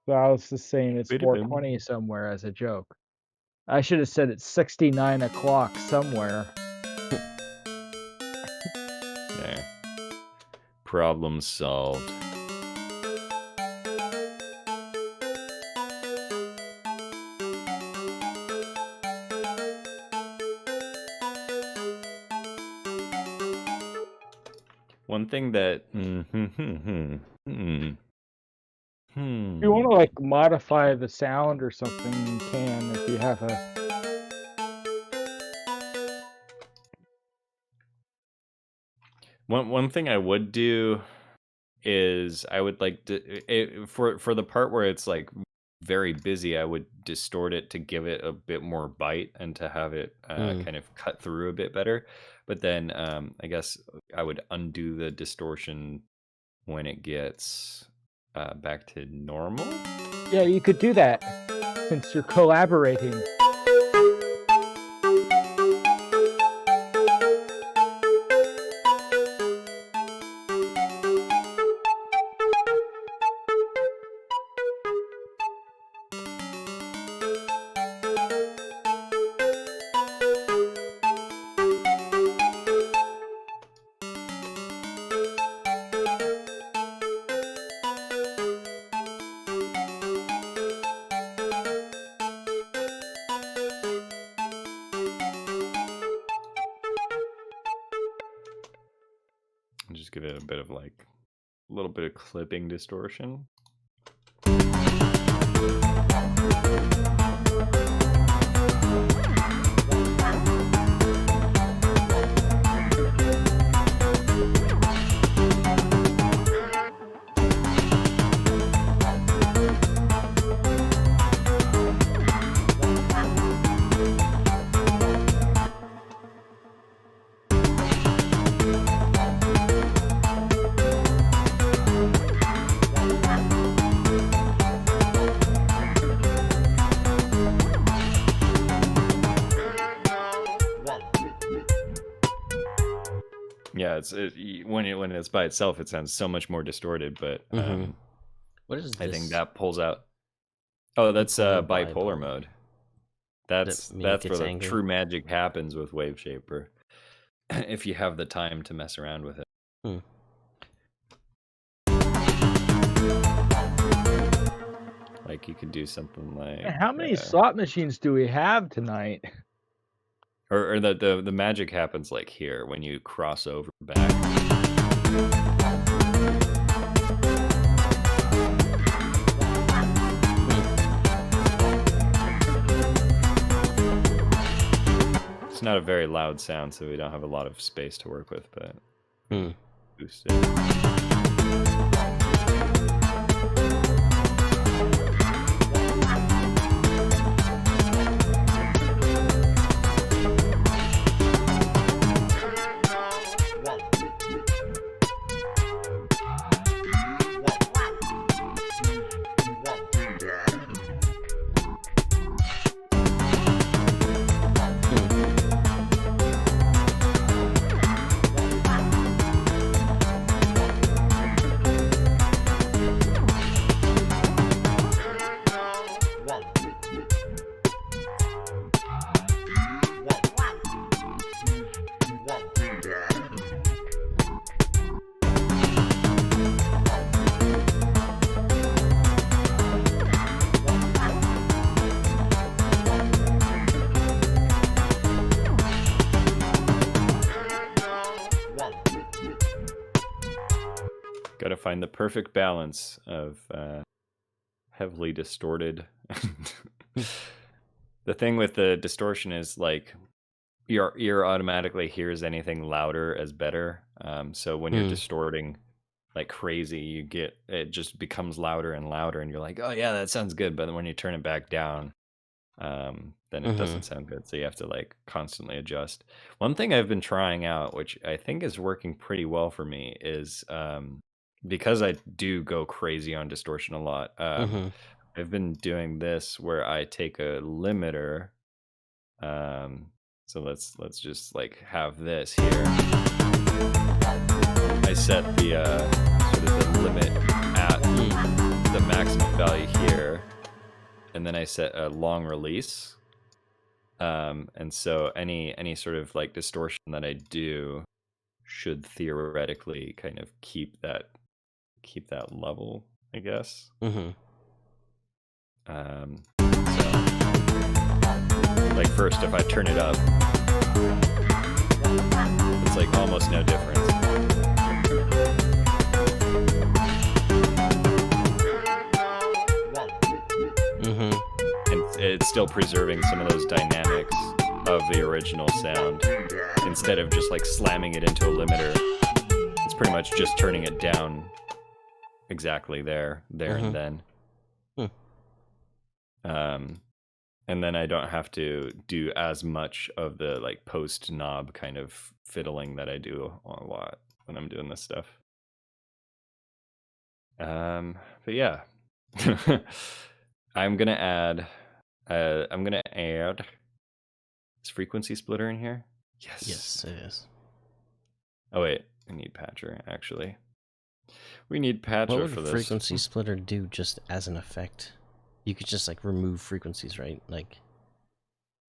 So I was just saying it's 4:20 somewhere as a joke. I should have said it's 69 o'clock somewhere. There. Problem solved. One thing that If you want to like modify the sound or something, you can if you have a. One thing I would do is I would like to for the part where it's like very busy, I would distort it to give it a bit more bite and to have it kind of cut through a bit better. But then I guess I would undo the distortion when it gets back to normal. Yeah, you could do that since you're collaborating. just give it a bit of like a little bit of clipping distortion. Yeah, when it's by itself, it sounds so much more distorted. But what is this? I think that pulls out. Oh, that's bipolar mode. That's where the true magic happens with Wave Shaper. If you have the time to mess around with it. Like you could do something like. How many slot machines do we have tonight? Or the magic happens like here when you cross over back. It's not a very loud sound, so we don't have a lot of space to work with, but boost it. Got to find the perfect balance of heavily distorted. The thing with the distortion is like your ear automatically hears anything louder as better. So when you're distorting like crazy, it just becomes louder and louder, and you're like, oh yeah, that sounds good. But then when you turn it back down, then it doesn't sound good. So you have to like constantly adjust. One thing I've been trying out, which I think is working pretty well for me, is because I do go crazy on distortion a lot. I've been doing this where I take a limiter. So let's just like have this here. I set the sort of the limit at the maximum value here, and then I set a long release. And so any sort of like distortion that I do should theoretically kind of keep that level, I guess. So like first, if I turn it up, it's like almost no difference. And it's still preserving some of those dynamics of the original sound. Instead of just like slamming it into a limiter, it's pretty much just turning it down exactly there and then. And then I don't have to do as much of the like post knob kind of fiddling that I do a lot when I'm doing this stuff. But yeah, I'm gonna add this frequency splitter in here. Yes, it is. Oh wait, I need patcher actually. We need patcher what for would this. Frequency splitter do just as an effect? You could just like remove frequencies, right? Like,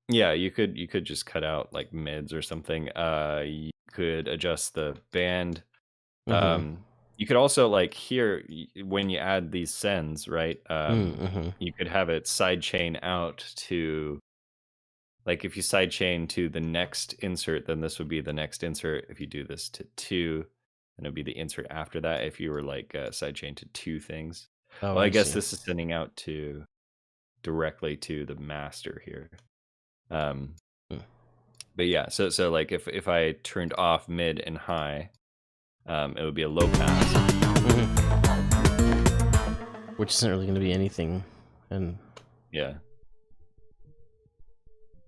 yeah, you could just cut out like mids or something. You could adjust the band. You could also like here when you add these sends, right? You could have it sidechain out to, like if you sidechain to the next insert, then this would be the next insert. If you do this to 2, and it'd be the insert after that if you were like sidechained to two things. Oh, Well, I I guess see. this is sending out to directly to the master here. Um, Hmm. but yeah, so like if I turned off mid and high, it would be a low pass. Which isn't really going to be anything, and Yeah.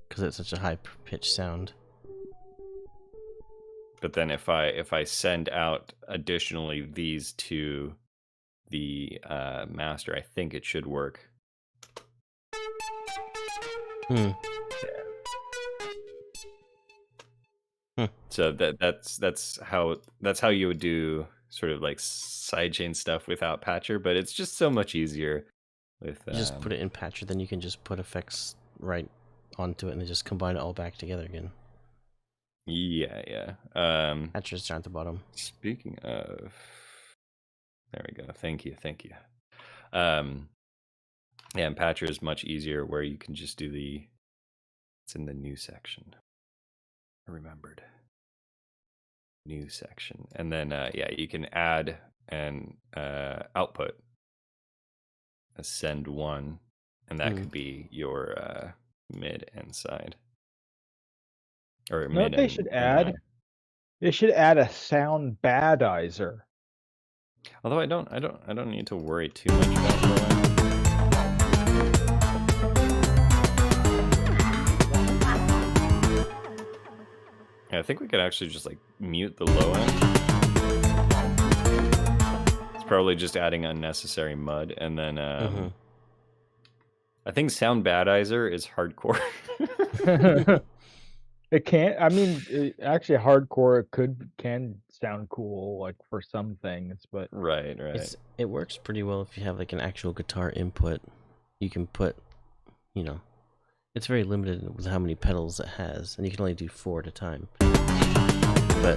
because it's such a high pitched sound. But then if I send out additionally these to the master, I think it should work. Hmm. So that's how you would do sort of like sidechain stuff without Patcher, but it's just so much easier with You just put it in Patcher, then you can just put effects right onto it and then just combine it all back together again. yeah. Patcher's down at the bottom. Speaking of, there we go. Thank you. Yeah, and Patcher is much easier where you can just do it's in the new section. I remembered. New section. And then yeah, you can add an output, a send one, and that could be your mid and side. Or You know what mid they and should high. add? They should add a sound badizer. Although I don't need to worry too much about that. Yeah, I think we could actually just like mute the low end. It's probably just adding unnecessary mud, and then I think sound badizer is hardcore. It can't. I mean, actually, hardcore can sound cool, like for some things, but Right. It works pretty well if you have like an actual guitar input. You can put, it's very limited with how many pedals it has, and you can only do 4 at a time. But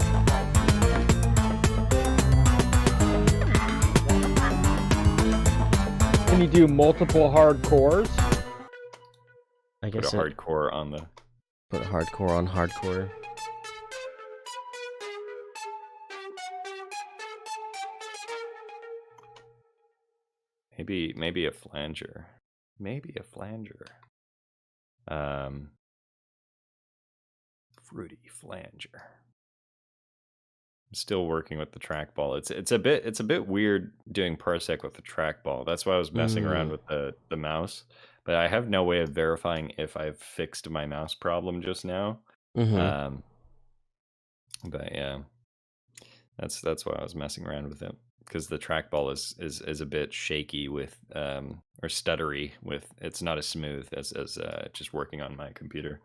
can you do multiple hardcores? I Put guess a hardcore on the. put hardcore on hardcore. Maybe a flanger. Fruity flanger. I'm still working with the trackball. It's a bit weird doing parsec with the trackball. That's why I was messing around with the mouse. But I have no way of verifying if I've fixed my mouse problem just now. But yeah, that's why I was messing around with it, because the trackball is a bit shaky with or stuttery with. It's not as smooth as just working on my computer.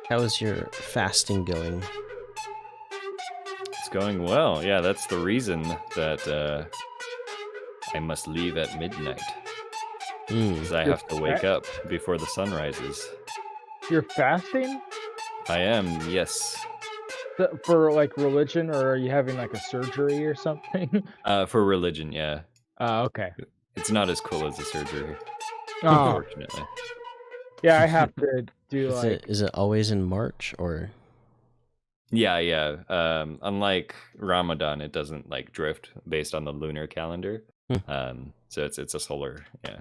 How is your fasting going? It's going well. Yeah, that's the reason that I must leave at midnight, because I have to wake up before the sun rises. You're fasting? I am, yes. For like religion, or are you having like a surgery or something? For religion, yeah. Okay. It's not as cool as the surgery, Oh, unfortunately. yeah, I have to do Is it always in March or? Yeah. Unlike Ramadan, it doesn't like drift based on the lunar calendar. So it's a solar, yeah.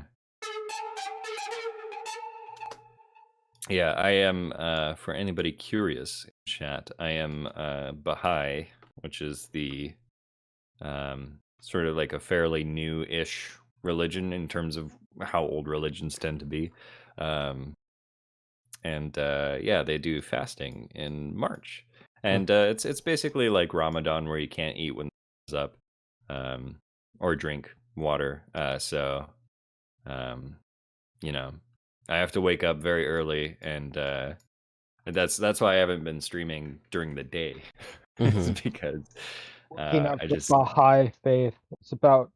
Yeah, I am, for anybody curious in chat, I am Baha'i, which is the sort of like a fairly new-ish religion in terms of how old religions tend to be. And yeah, they do fasting in March. And it's basically like Ramadan where you can't eat when the sun's up, or drink water. So you know, I have to wake up very early, and that's why I haven't been streaming during the day. It's Mhm. because Waking up I the just Baha'i faith. It's about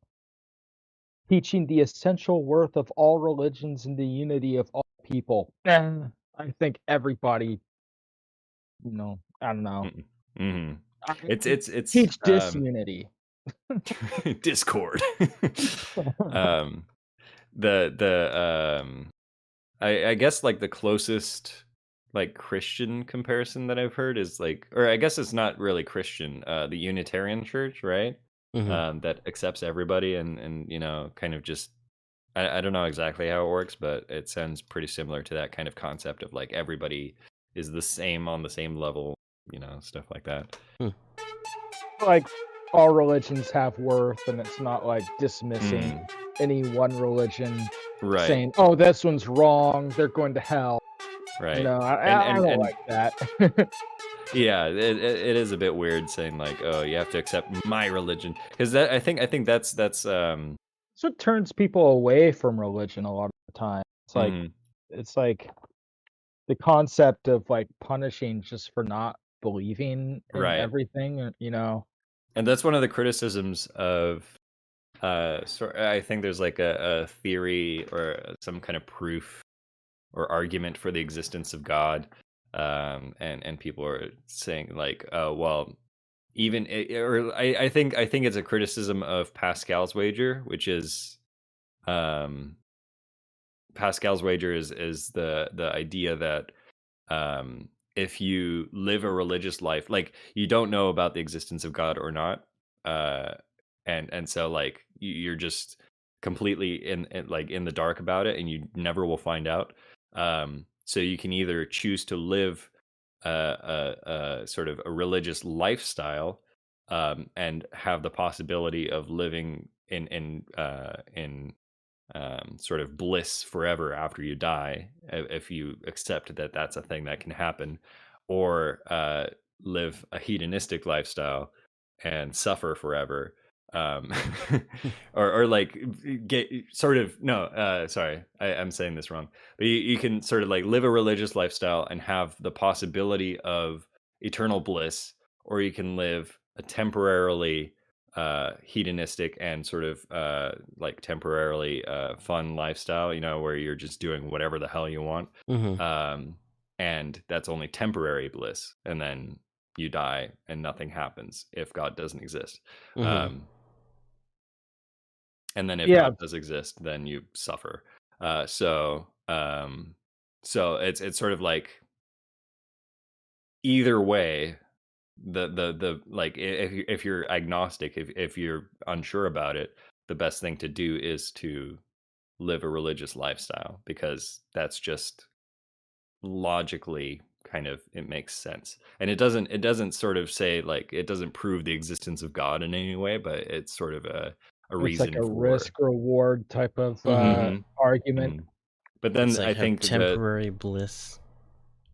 teaching the essential worth of all religions and the unity of all people. I think everybody, I don't know. hmm I it's teach disunity. Discord. um the I guess like the closest like Christian comparison that I've heard is like, or I guess it's not really Christian, the Unitarian Church, right? Mhm. That accepts everybody, and kind of just, I don't know exactly how it works, but it sounds pretty similar to that kind of concept of like everybody is the same on the same level, stuff like that. Hmm. Like all religions have worth, and it's not like dismissing Mm, any one religion, right, saying, "Oh, this one's wrong. They're going to hell." right. And I and don't and like that. yeah, it is a bit weird saying like, oh, you have to accept my religion, because that I think that's It's what turns people away from religion a lot of the time. mhm, It's like the concept of like punishing just for not believing in right. everything, And that's one of the criticisms of, I think there's like a theory or some kind of proof or argument for the existence of God, and people are saying like, oh well, or I think it's a criticism of Pascal's wager, which is, um, Pascal's wager is the idea that, if you live a religious life, like you don't know about the existence of God or not, uh, and so like you're just completely like in the dark about it, and you never will find out. So you can either choose to live a sort of a religious lifestyle, and have the possibility of living in sort of bliss forever after you die, if you accept that that's a thing that can happen, or live a hedonistic lifestyle and suffer forever, um, or like get sort of, no, sorry, I'm saying this wrong, but you can sort of like live a religious lifestyle and have the possibility of eternal bliss, or you can live a temporarily hedonistic and sort of like temporarily fun lifestyle, where you're just doing whatever the hell you want, Mhm. um and that's only temporary bliss, and then you die and nothing happens if God doesn't exist. Mhm. um and then if Yeah, God does exist, then you suffer. So it's sort of like, either way, the like, if you're agnostic, if you're unsure about it, the best thing to do is to live a religious lifestyle, because that's just logically kind of, it makes sense, and it doesn't sort of say like, it doesn't prove the existence of God in any way, but it's sort of a it's like reason a for. risk reward type of Mhm. argument. Hmm but It's then like I have think that, temporary bliss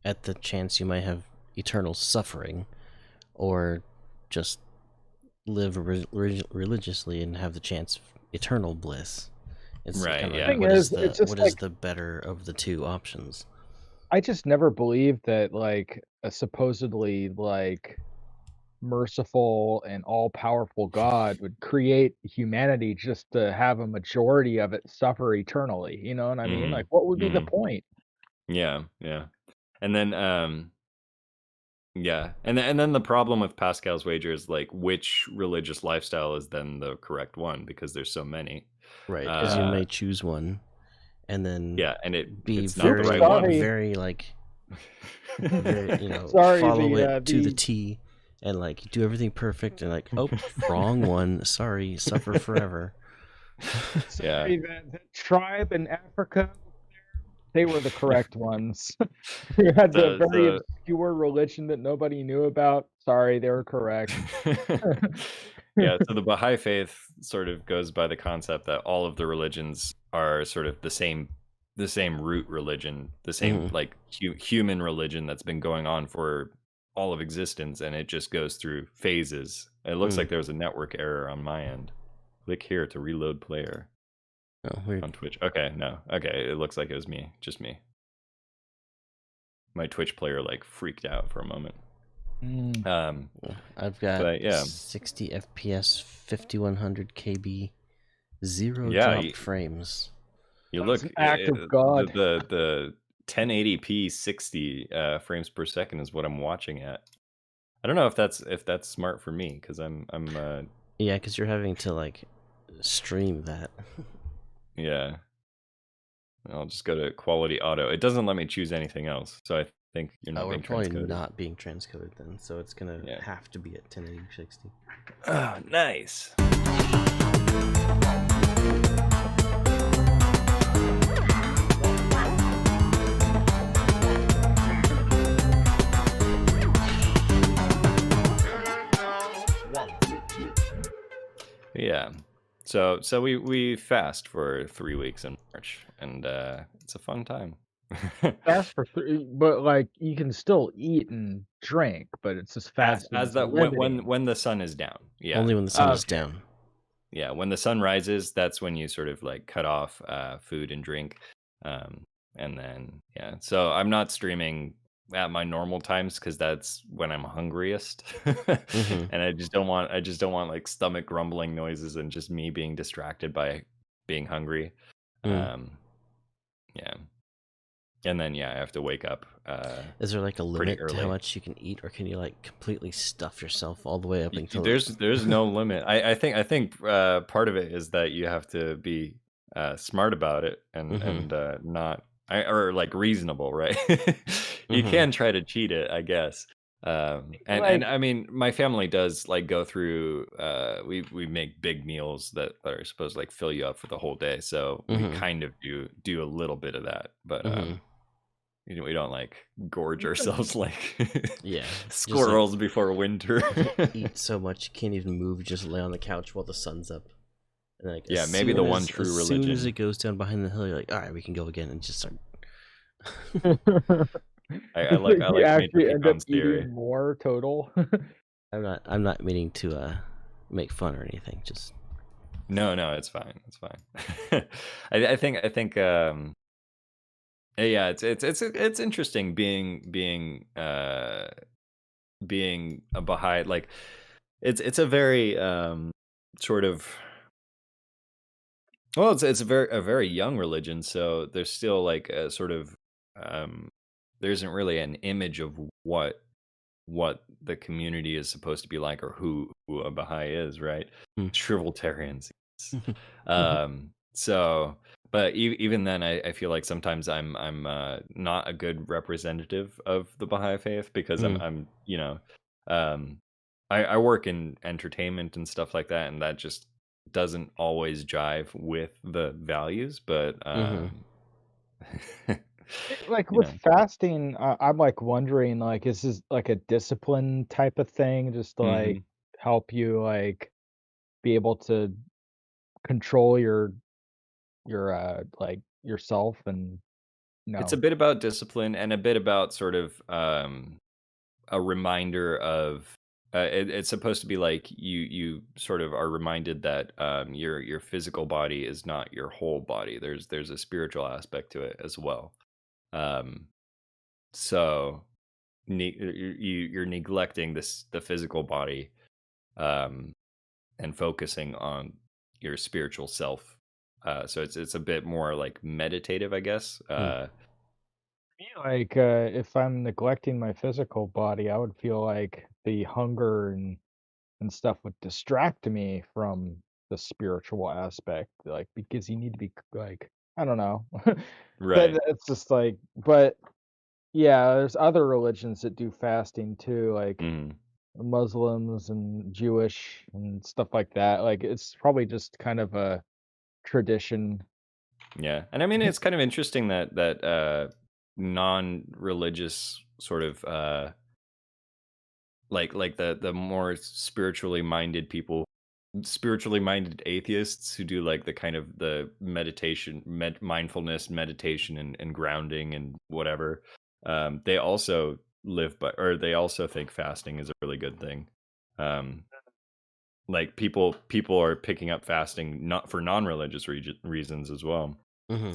at the chance you might have eternal suffering, or just live religiously and have the chance of eternal bliss. It's right, kind of like yeah. Thing is, it's just what like is the better of the two options? I just never believed that like a supposedly like merciful and all powerful God would create humanity just to have a majority of it suffer eternally. You know what I mean? hmm Like, what would be the hmm point? yeah, yeah. And then yeah, and then the problem with Pascal's wager is like, which religious lifestyle is then the correct one, because there's so many. Right, because you Uh, may choose one and then yeah, and be it's not the Oops, right very, one. sorry. very like very, Sorry, follow the it to the the T, and like do everything perfect, and like, oh, wrong one. Sorry, suffer forever. Yeah. sorry the tribe in Africa, they were the correct ones. You had the So very so obscure religion that nobody knew about. Sorry, they were correct. yeah, so the Baha'i faith sort of goes by the concept that all of the religions are sort of the same root religion, the same Hmm. like human religion that's been going on for all of existence, and it just goes through phases. It looks like there was a network error on my end. Click here to reload player. Oh, weird. On Twitch. Okay, no. Okay, it looks like it was me. Just me. My Twitch player like freaked out for a moment. I've got but, yeah. 60 FPS, 5100 KB, zero Yeah, dropped frames. You look act of God. The 1080p 60 frames per second is what I'm watching at. I don't know if that's smart for me because I'm Yeah, because you're having to like stream that. yeah. I'll just go to quality auto. It doesn't let me choose anything else, so I think you're not we're being probably transcoded. not being transcoded then, so it's gonna have to be at 1080 60. Oh, nice. Yeah. So we fast for 3 weeks in March, and it's a fun time. Fast for 3, but like you can still eat and drink, but it's just fasting. As that when the sun is down. Yeah. Only when the sun is down. Yeah, when the sun rises, that's when you sort of like cut off food and drink, and then So I'm not streaming at my normal times because that's when I'm hungriest, and I just don't want like stomach grumbling noises and just me being distracted by being hungry. Yeah, and then I have to wake up. Is there like a limit to how early. much you can eat, or can you like completely stuff yourself all the way up until There's no limit. I think part of it is that you have to be smart about it and not or like reasonable, right? You can try to cheat it, I guess. And I mean, my family does like go through. We make big meals that are supposed to like fill you up for the whole day, so we kind of do a little bit of that, but we don't like gorge ourselves like squirrels like, before winter. Eat so much you can't even move, just lay on the couch while the sun's up. And like, maybe the one true religion. As soon as it goes down behind the hill, you're like, all right, we can go again, and just start. I like actually end up theory. eating more total. I'm not meaning to make fun or anything. Just no, it's fine. It's fine. I think it's interesting being a Baha'i. Like it's a very sort of it's a very young religion, so there's still like a sort of there isn't really an image of what the community is supposed to be like or who a Baha'i is, right? Shriveltarians. So but even then, I feel like sometimes I'm not a good representative of the Baha'i faith because I'm I work in entertainment and stuff like that, and that just doesn't always jive with the values. But like with fasting, I'm like wondering, like, is this like a discipline type of thing, just to like help you like be able to control your like yourself and It's a bit about discipline and a bit about sort of a reminder of it's supposed to be like you sort of are reminded that your physical body is not your whole body. There's a spiritual aspect to it as well. So you're neglecting the physical body and focusing on your spiritual self. So it's a bit more like meditative, I guess. Like if I'm neglecting my physical body, I would feel like the hunger and stuff would distract me from the spiritual aspect, like because you need to be like, I don't know. Right. That's just like, but yeah, there's other religions that do fasting too, like Muslims and Jewish and stuff like that. Like it's probably just kind of a tradition. Yeah. And I mean it's kind of interesting that non-religious sort of like the more spiritually minded people, spiritually minded atheists who do like the kind of the meditation, mindfulness meditation and grounding and whatever, they also live by, or they also think fasting is a really good thing. Um, like people are picking up fasting not for non-religious reasons as well, Mm-hmm.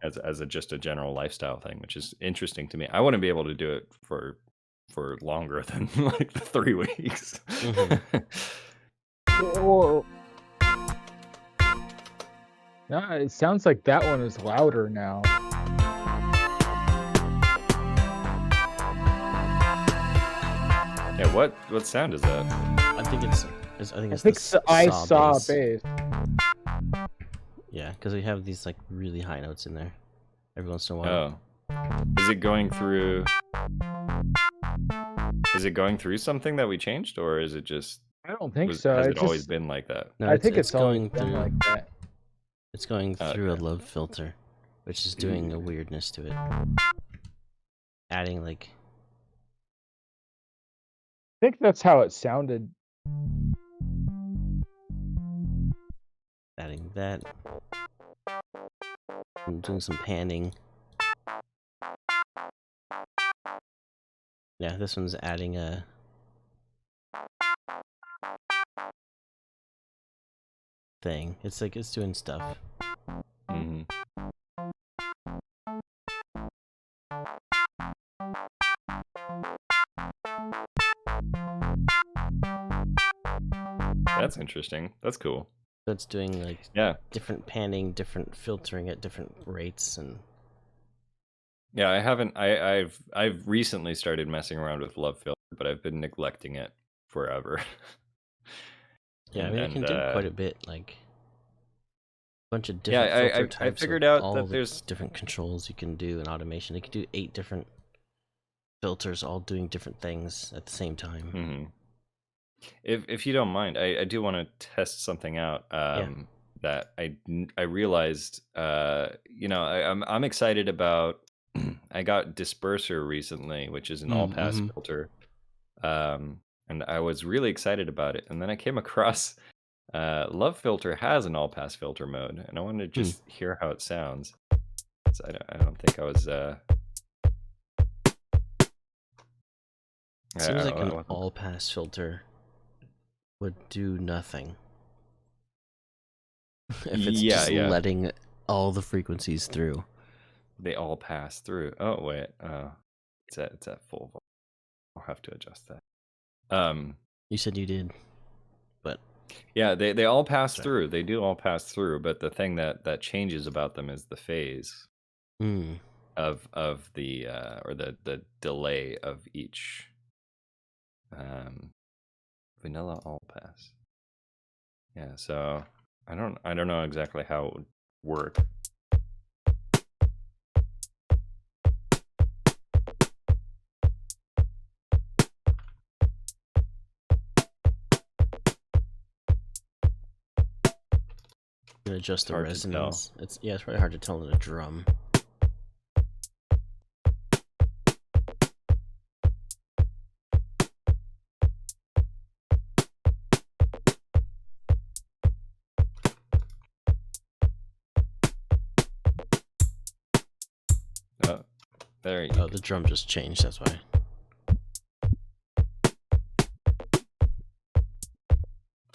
as just a general lifestyle thing, which is interesting to me. I wouldn't be able to do it for longer than like the 3 weeks. Mm-hmm. Well, no, it sounds like that one is louder now. Yeah, what sound is that? I think it's I think I saw bass. Yeah, because we have these like really high notes in there every once in a while. Oh, is it going through? Is it going through something that we changed, or is it just? I don't think so. Has It's it always just, been like that? No, I think it's going always been through. like that. It's going through a Okay. love filter, which is doing a weirdness to it, adding like. I think that's how it sounded. Adding that. I'm doing some panning. Yeah, this one's adding a thing. It's like it's doing stuff. Mm-hmm. That's interesting. That's cool. So it's doing like Yeah. different panning, different filtering at different rates, and Yeah, I haven't. I've recently started messing around with Love Filter, but I've been neglecting it forever. yeah, I mean, it can do quite a bit. Like a bunch of different filter types. I figured out all that the there's different controls you can do in automation. It can do 8 different filters, all doing different things at the same time. Mm-hmm. If you don't mind, I do want to test something out. That I realized. I'm excited about. I got Disperser recently, which is an all-pass filter, and I was really excited about it. And then I came across Love Filter has an all-pass filter mode, and I wanted to just hear how it sounds. So I don't think I was. Seems like an all-pass filter would do nothing if it's just letting all the frequencies through. They all pass through. Oh wait, it's at full volume. I'll have to adjust that. You said you did, but yeah, they all pass through. They do all pass through, but the thing that changes about them is the phase of the or the delay of each vanilla all pass. Yeah, so I don't know exactly how it would work. Adjust the hard to resonance. It's really hard to tell in a drum. Oh, there you go. Oh, the drum just changed. That's why.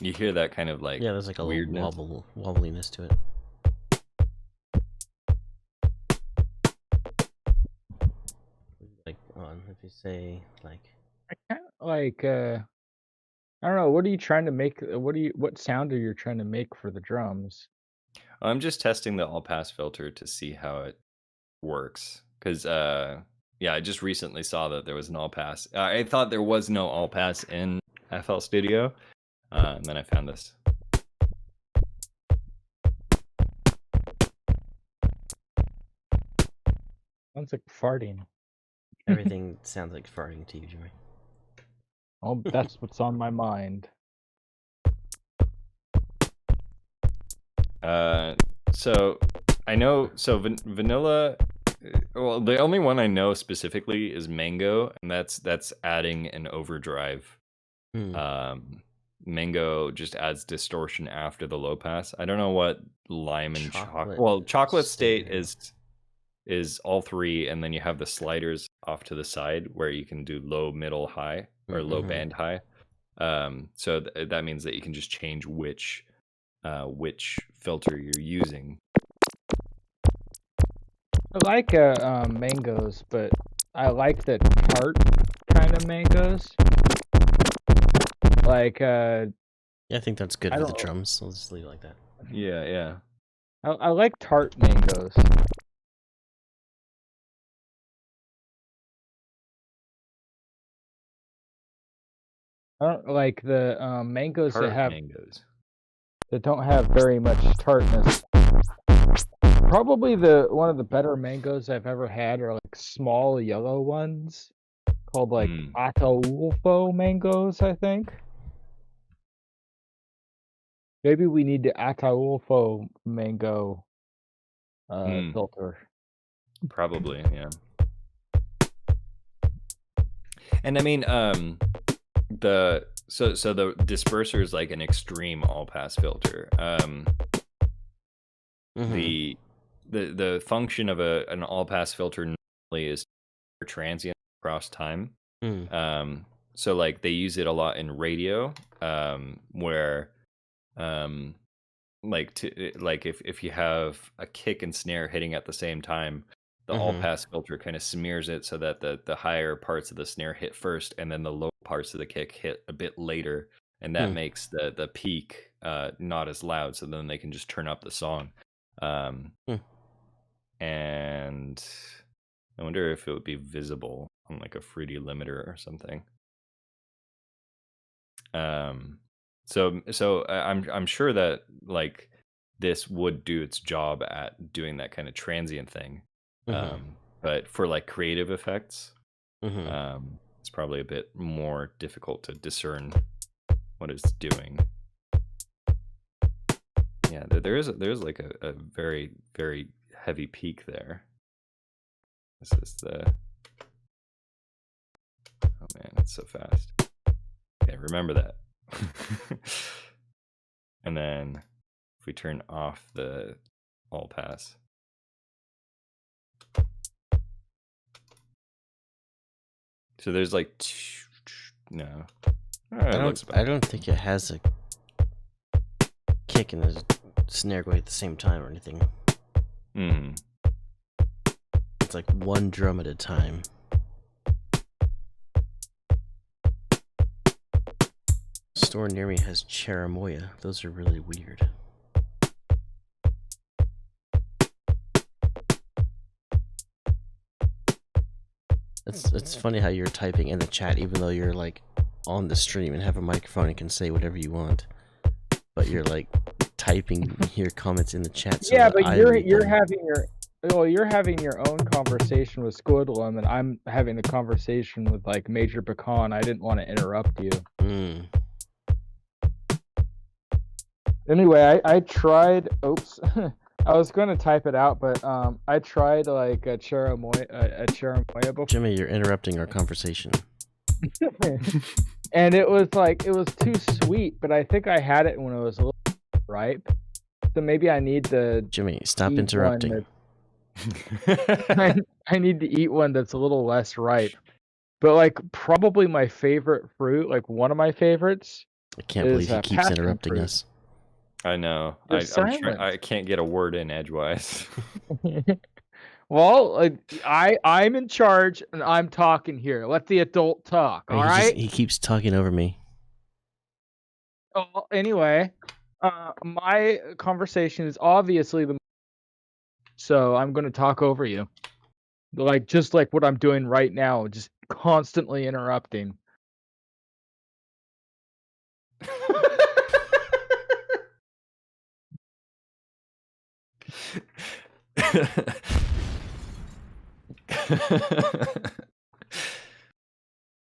You hear that kind of like there's like a weirdness. little wobbliness to it. Like if you say like I kind of like I don't know. What are you trying to make? What sound are you trying to make for the drums? I'm just testing the all pass filter to see how it works. Because I just recently saw that there was an all pass. I thought there was no all pass in FL Studio, and then I found this. Sounds like farting. everything sounds like farting to you, Jimmy. Oh, that's what's on my mind. So I know. So vanilla. Well, the only one I know specifically is Mango, and that's adding an overdrive. Mango just adds distortion after the low pass. I don't know what Lime and Chocolate. Well, Chocolate State is is all three, and then you have the sliders off to the side where you can do low, middle, high, or low band high. So that means that you can just change which filter you're using. I like mangoes, but I like the tart kind of mangoes. Like Yeah, I think that's good I for the don't- drums. I'll just leave it like that. Yeah. I like tart mangoes. I don't like the mangoes Tart that have mangoes. that don't have very much tartness. Probably one of the better mangoes I've ever had are like small yellow ones called like Ataulfo mangoes, I think. Maybe we need the Ataulfo mango filter. Probably, yeah. And I mean, the disperser is like an extreme all pass filter. The function of an all pass filter normally is transient across time. So like they use it a lot in radio, where like if you have a kick and snare hitting at the same time, the all pass filter kind of smears it so that the higher parts of the snare hit first, and then the low parts of the kick hit a bit later, and that makes the peak not as loud, so then they can just turn up the song. And I wonder if it would be visible on like a fruity limiter or something. So I'm sure that like this would do its job at doing that kind of transient thing. But for like creative effects, it's probably a bit more difficult to discern what it's doing. Yeah, there's like a very, very heavy peak there. This is the... Oh man, it's so fast. Okay, remember that. And then if we turn off the all pass. So there's like no. I don't think it has a kick and a snare going at the same time or anything. It's like one drum at a time. Store near me has cherimoya. Those are really weird. It's funny how you're typing in the chat even though you're like on the stream and have a microphone and can say whatever you want, but you're like typing your comments in the chat. So yeah, but you're having your own conversation with SQUDLUM, and I'm having a conversation with like Major Pecan. I didn't want to interrupt you. Anyway, I tried. Oops. I was going to type it out, but I tried like a cherimoya before. Jimmy, you're interrupting our conversation. And it was too sweet, but I think I had it when it was a little ripe. So maybe I need to... Jimmy, stop interrupting. I need to eat one that's a little less ripe. But like probably my favorite fruit, like one of my favorites. I can't believe he keeps interrupting fruit. us. I know. I can't get a word in edgewise. Well, I'm in charge and I'm talking here. Let the adult talk. All right. He keeps talking over me. Oh, anyway, my conversation is obviously so I'm going to talk over you, just like what I'm doing right now, just constantly interrupting.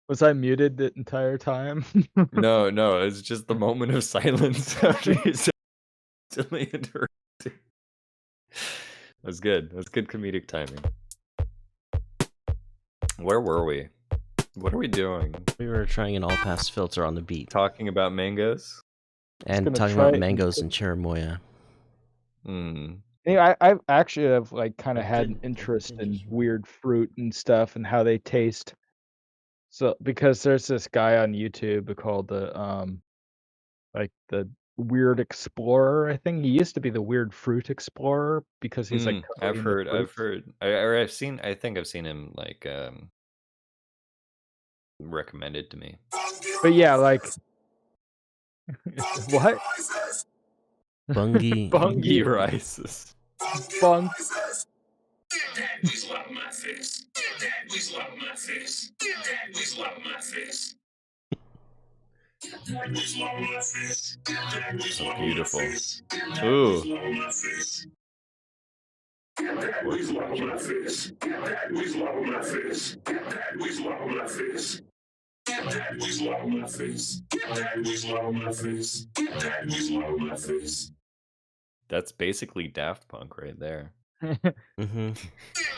Was I muted the entire time? No, it's just the moment of silence after you said constantly interrupting. That's good. That's good comedic timing. Where were we? What are we doing? We were trying an all-pass filter on the beat. Talking about mangoes? And talking about mangoes and cherimoya. Anyway, I've actually have like kind of I had an didn't interest in finish mine. weird fruit and stuff and how they taste. So because there's this guy on YouTube called the Weird Explorer, I think. He used to be the Weird Fruit Explorer because he's like totally I've into heard, fruits. I've seen, I think I've seen him like recommended to me. But yeah, like what? Bungie. Bungie. Rises. Bung. Get that weasel out of my face. Get that weasel out of my face. Get that weasel out of my face. Get that weasel out of my face. Get that weasel out of my Beautiful. face. Get that Ooh. weasel out of my face. Get that weasel out of my face. Get that weasel out of my face. Get that weasel out of my face. Get that weasel out of my face. Get that weasel out of my face. Get that weasel out of my face. That's basically Daft Punk right there. Mm-hmm. Get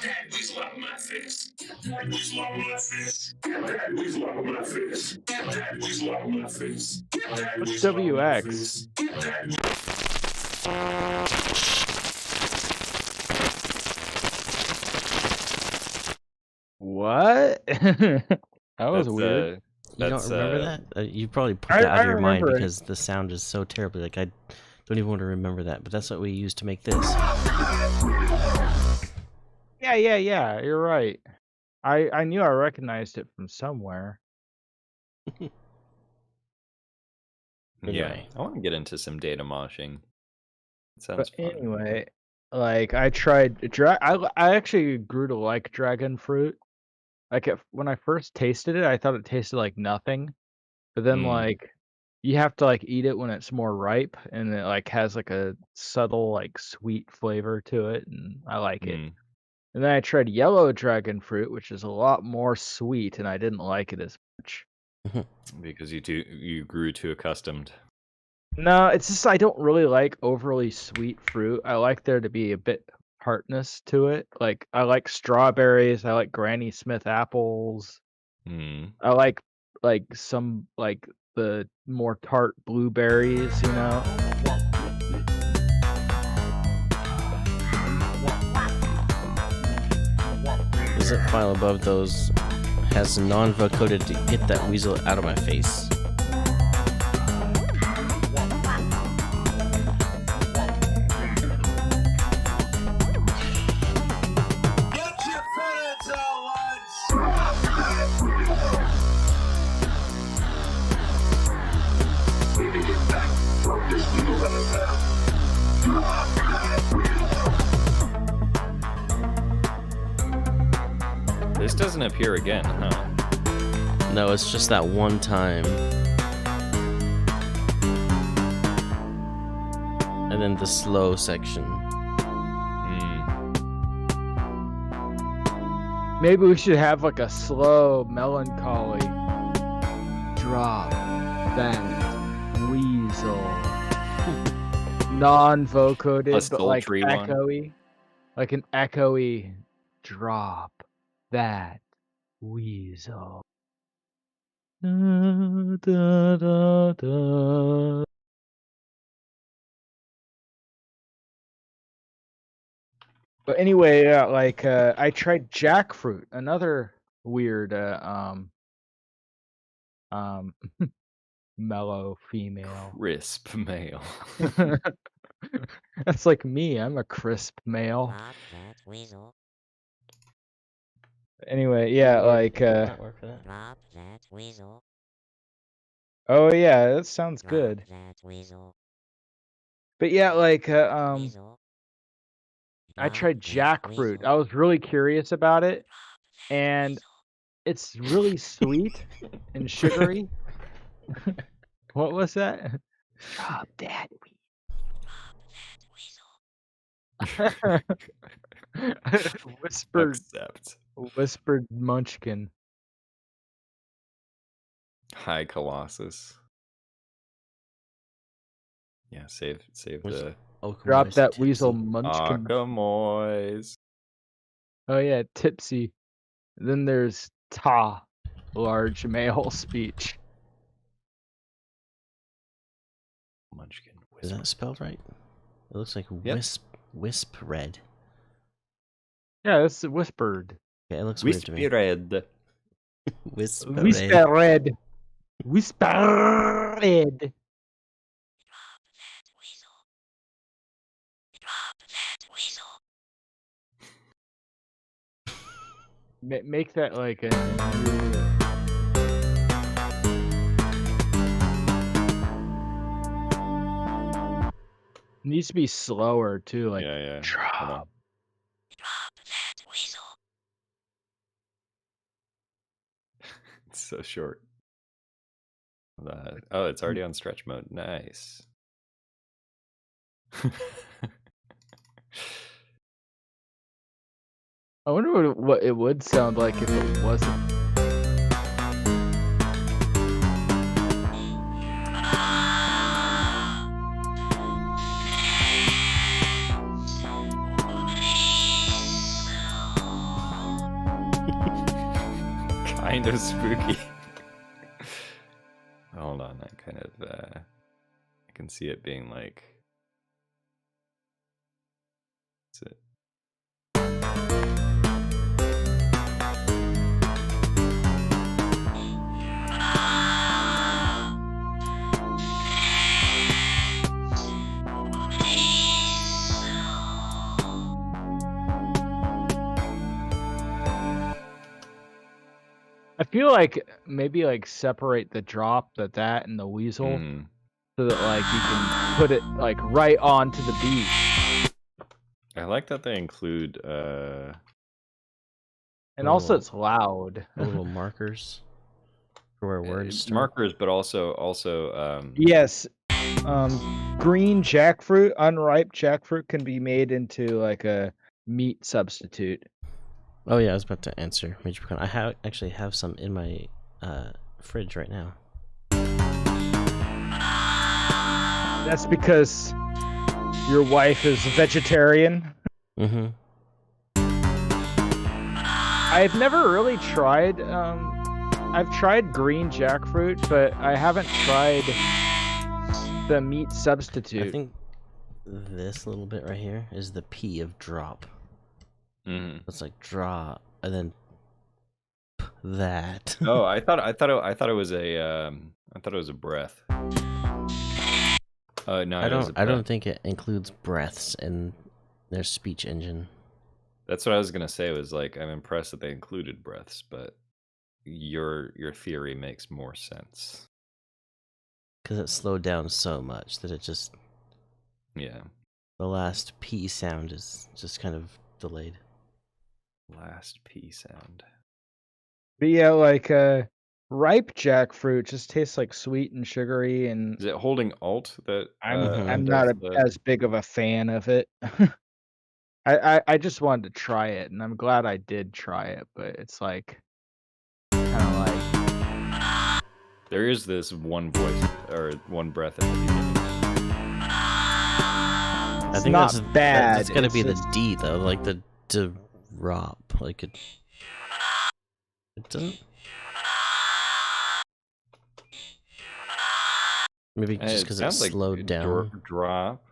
that weasel out of my face. Get that weasel out of my face. Get that weasel out of my face. Get that weasel out of my face. Get that What's weasel out of my WX? face. Get that What? That was That's weird. You don't that's remember that? You probably put I that out of your mind remember it. because the sound is so terribly. Like, I don't even want to remember that, but that's what we used to make this. Yeah. You're right. I knew I recognized it from somewhere. Yeah, Anyway. I want to get into some data moshing. It sounds But fun. anyway, like I tried I actually grew to like dragon fruit. Like when I first tasted it, I thought it tasted like nothing. But then like you have to like eat it when it's more ripe and it like has like a subtle like sweet flavor to it and I like it. And then I tried yellow dragon fruit, which is a lot more sweet and I didn't like it as much. Because you grew too accustomed. No, it's just I don't really like overly sweet fruit. I like there to be a bit tartness to it. Like I like strawberries, I like Granny Smith apples. I like some like the more tart blueberries, you know. The zip file above those has non-vocoded to get that weasel out of my face. This doesn't appear again, huh? No, it's just that one time. And then the slow section. Maybe we should have like a slow melancholy drop that weasel. Non-vocoded, but like echoey. Like an echoey drop that weasel. Da, da, da. But anyway, like I tried jackfruit, another weird mellow female. Crisp male. That's like me. I'm a crisp male. Anyway, yeah, like oh yeah, that sounds good. But yeah, like I tried jackfruit. I was really curious about it, and it's really sweet and sugary. What was that? Drop that whispered Munchkin. Hi, Colossus. Yeah, save the. Drop that weasel Munchkin. Akamoys. Oh yeah, tipsy. Then there's Ta, large male speech. Munchkin. Is that spelled right? It looks like Yep. wisp. Wisp red. Yeah, it's whispered. Yeah, it looks weird to me. Whispered. Wisp red. Whisper red. Whisper red. Make that like a. Needs to be slower too, like Yeah. Hold on. It's so short. Oh, it's already on stretch mode. Nice. I wonder what it would sound like if it wasn't. Kind of spooky. Hold on, I kind of I can see it being like. That's it. I feel like maybe like separate the drop, that and the weasel, so that like you can put it like right onto the beat. I like that they include And also it's loud. Little markers for where words start. markers, but also Yes. Green jackfruit, unripe jackfruit can be made into like a meat substitute. Oh yeah, I was about to answer Major Pecan. I actually have some in my fridge right now. That's because your wife is a vegetarian. Mm-hmm. I've never really tried. I've tried green jackfruit, but I haven't tried the meat substitute. I think this little bit right here is the P of drop. It's like drop and then that. Oh, I thought it was a breath. No, I don't think it includes breaths in their speech engine. That's what I was gonna say. Was like, I'm impressed that they included breaths, but your theory makes more sense. Because it slowed down so much that it just the last P sound is just kind of delayed. Last P sound. But yeah, like ripe jackfruit just tastes like sweet and sugary, and Is it holding Alt that? I'm not as big of a fan of it. I just wanted to try it, and I'm glad I did try it. But it's like kind of like there is this one voice or one breath at the beginning. I think not that's bad. That's gonna be just... the D though, like the drop, like it doesn't. Maybe just because it's like slowed down. Drop.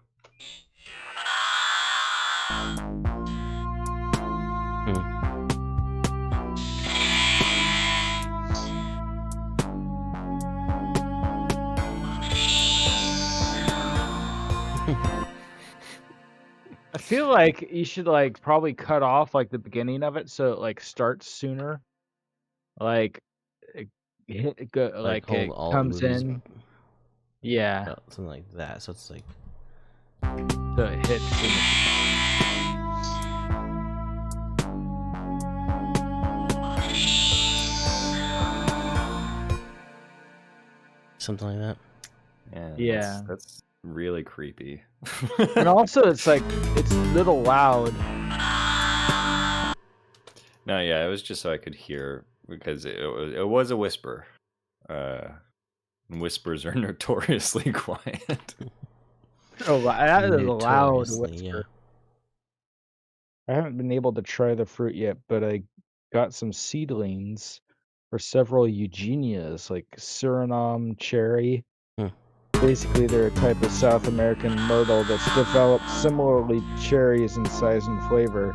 I feel like you should like probably cut off like the beginning of it so it like starts sooner. Like it comes in. Yeah. Something like that. So it's like so it hits something like that. Yeah. That's really creepy. And also it's like it's a little loud. No, yeah, it was just so I could hear because it was a whisper. Whispers are notoriously quiet. Oh, that is a loud whisper. Yeah. I haven't been able to try the fruit yet, but I got some seedlings for several Eugenias, like Suriname cherry. Basically, they're a type of South American myrtle that's developed similarly to cherries in size and flavor.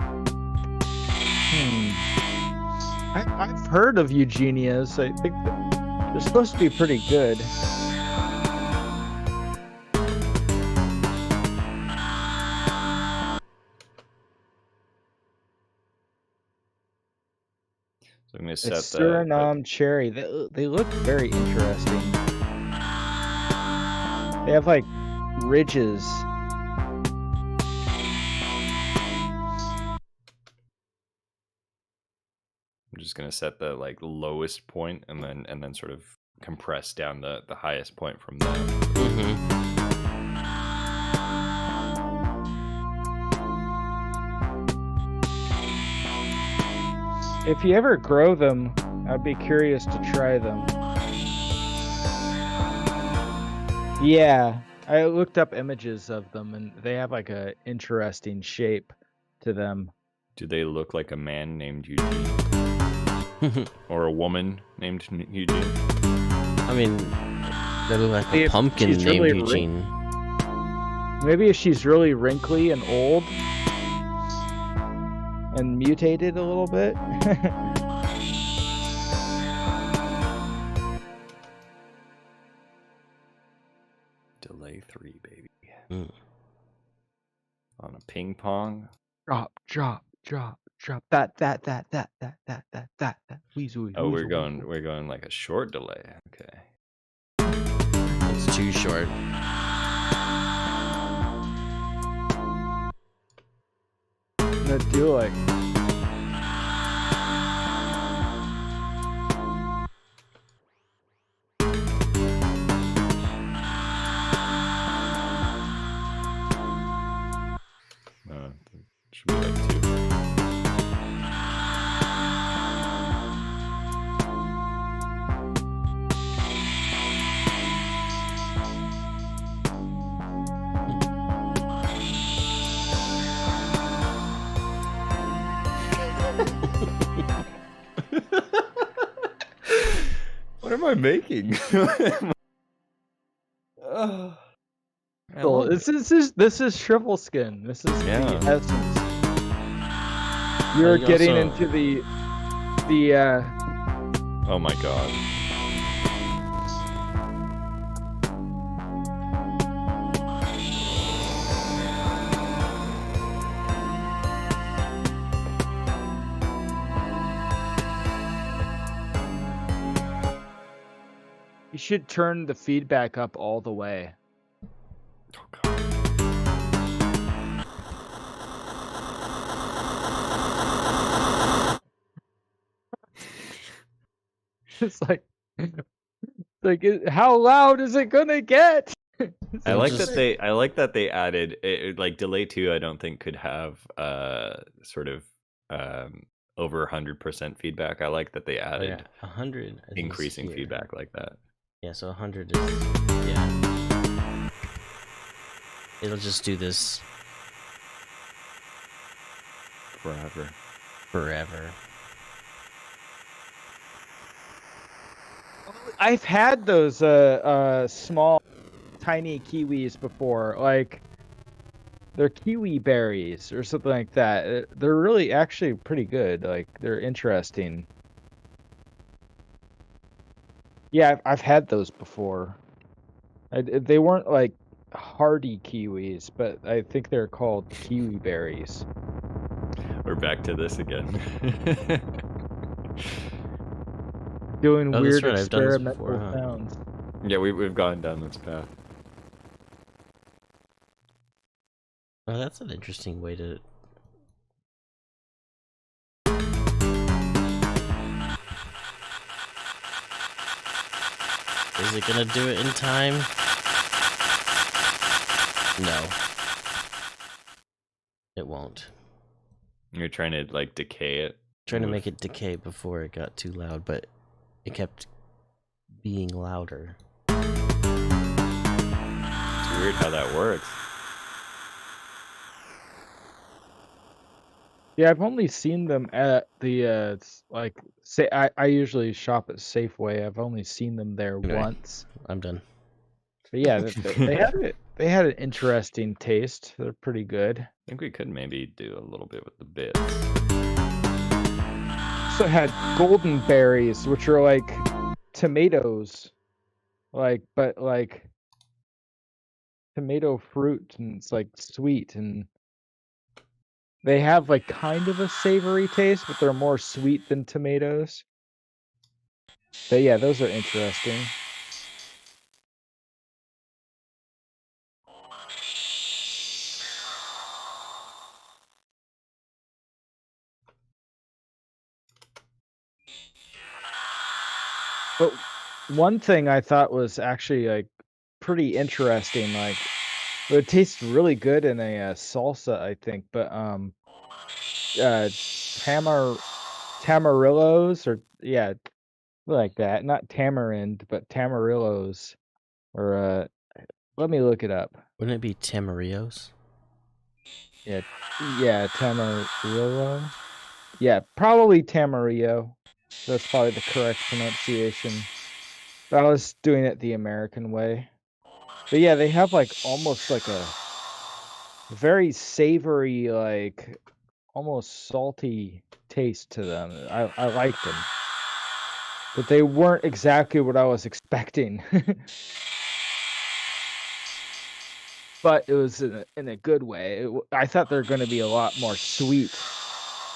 I've heard of Eugenias. I think they're supposed to be pretty good. So I'm gonna A set Suriname cherry. They look very interesting. They have like ridges. I'm just gonna set the like lowest point and then sort of compress down the highest point from there. If you ever grow them, I'd be curious to try them. Yeah, I looked up images of them and they have like a interesting shape to them. Do they look like a man named Eugene? Or a woman named Eugene? I mean, they look like a pumpkin named really Eugene. Maybe if she's really wrinkly and old and mutated a little bit. Delay 3, baby. Mm. On a ping pong. Drop. That. Weasel. Oh, we're going like a short delay. Okay. It's too short. Let's do it. Should be like 2. What am I making? Well, this is shrivel skin. This is the essence. You're getting into the Oh my god. You should turn the feedback up all the way. Oh god. It's like how loud is it gonna get? I like that they added it, like delay 2. I don't think could have sort of over 100% feedback. I like that they added 100 increasing feedback like that. Yeah, so 100 is It'll just do this forever. I've had those small tiny kiwis before, like they're kiwi berries or something like that. They're really actually pretty good. Like they're interesting. Yeah, I've had those before. They weren't like hardy kiwis, but I think they're called kiwi berries. We're back to this again. Doing weird right, experimental before, huh? sounds. Yeah, we've gone down this path. Oh, that's an interesting way to... Is it gonna do it in time? No. It won't. You're trying to like decay it. Trying to make it decay before it got too loud, but it kept being louder. It's weird how that works. Yeah, I've only seen them at the like say I usually shop at Safeway. I've only seen them there Okay. once. I'm done. But yeah, they had an interesting taste. They're pretty good. I think we could maybe do a little bit with the bits. Also had golden berries, which are like tomatoes, but like tomato fruit, and it's like sweet, and they have like kind of a savory taste, but they're more sweet than tomatoes. But yeah, those are interesting. But one thing I thought was actually like pretty interesting, like it tastes really good in a salsa, I think. But tamarillos, or yeah, like that. Not tamarind, but tamarillos. Or let me look it up. Wouldn't it be Tamarillos? Yeah, tamarillo. Yeah, probably tamarillo. That's probably the correct pronunciation. But I was doing it the American way. But yeah, they have like almost like a very savory, like almost salty taste to them. I liked them, but they weren't exactly what I was expecting. But it was in a good way. I thought they're going to be a lot more sweet,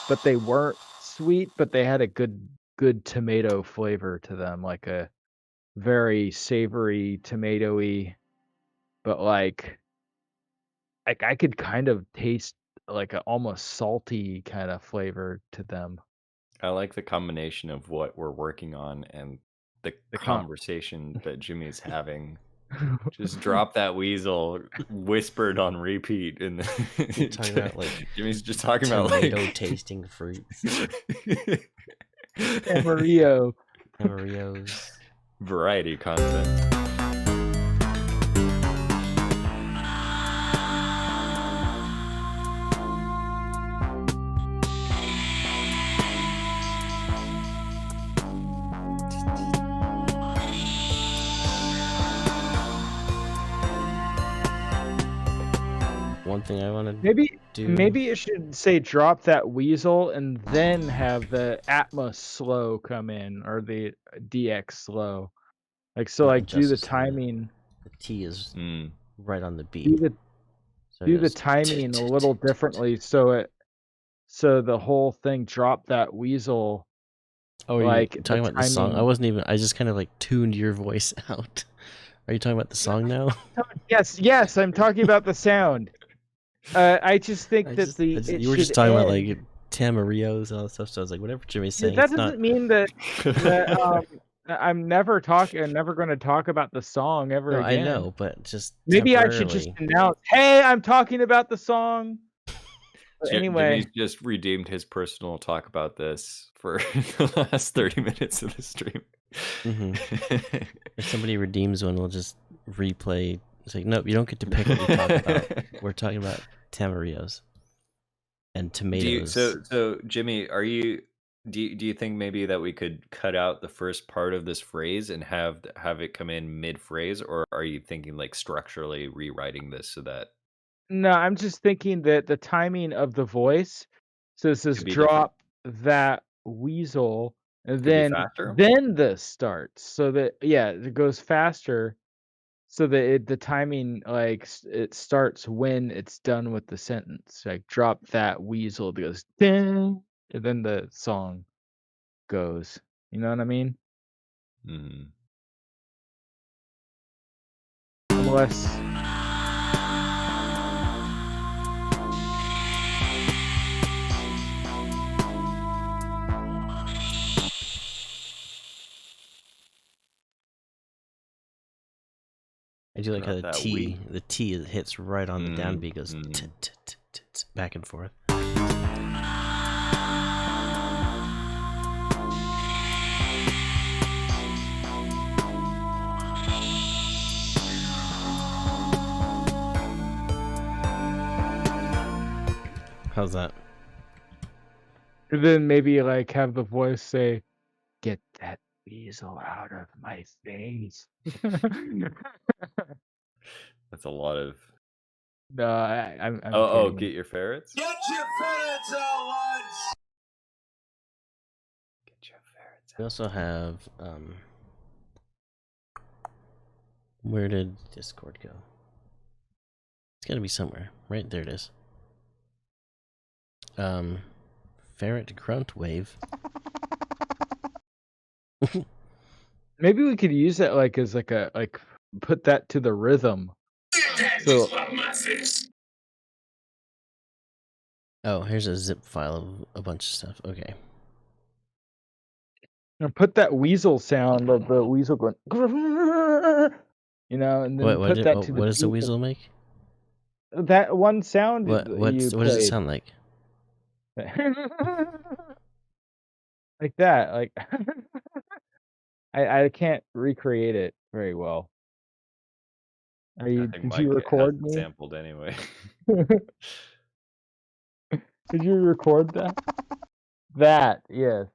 but they weren't sweet. But they had a good tomato flavor to them, like a very savory, tomatoey, but like I could kind of taste like a almost salty kind of flavor to them. I like the combination of what we're working on and the conversation that Jimmy's having. Just drop that weasel whispered on repeat, and talking about like Jimmy's just talking about tomato like tasting fruits. Amarillo. Amarillos. Variety content. One thing I want to Maybe it should say drop that weasel and then have the Atmos slow come in, or the DX slow. Like so, like do the timing. The T is right on the beat. Do the timing a little differently, so the whole thing drop that weasel. Oh, like talking about the song? I wasn't even. I just kind of like tuned your voice out. Are you talking about the song now? Yes, I'm talking about the sound. I just think you were just talking about like tamarillos and all that stuff. So I was like, whatever Jimmy's saying. That doesn't mean that I'm never going to talk about the song ever again. I know, but just maybe I should just announce, "Hey, I'm talking about the song." Anyway, Jimmy's just redeemed his personal talk about this for the last 30 minutes of the stream. Mm-hmm. If somebody redeems one, we'll just replay. It's like, nope, you don't get to pick what we talk about. We're talking about tamarillos and tomatoes. So Jimmy, do you think maybe that we could cut out the first part of this phrase and have it come in mid phrase, or are you thinking like structurally rewriting this so that? No, I'm just thinking that the timing of the voice. So it says drop that weasel, and then this starts. So that it goes faster. So that the timing, like it starts when it's done with the sentence. Like drop that weasel, it goes ding, and then the song goes. You know what I mean? Mm-hmm. Unless. I do like how the T hits right on the downbeat, goes back and forth. How's that? And then maybe like have the voice say, "Get that weasel out of my face." That's a lot of. No, I'm Oh, kidding. get your ferrets. Get your ferrets out lunch! Get your ferrets. We also have where did Discord go? It's gotta be somewhere, right? There it is. Ferret grunt wave. Maybe we could use that like as like a put that to the rhythm. So Oh, here's a zip file of a bunch of stuff. Okay. and put that weasel sound of the weasel going, you know, and then What put that to the does the beat weasel make? of that one sound What you what does it played. sound like? Like that, like I can't recreate it very well. I think Did you Mike has record it me? sampled anyway. Did you record that? That, yes.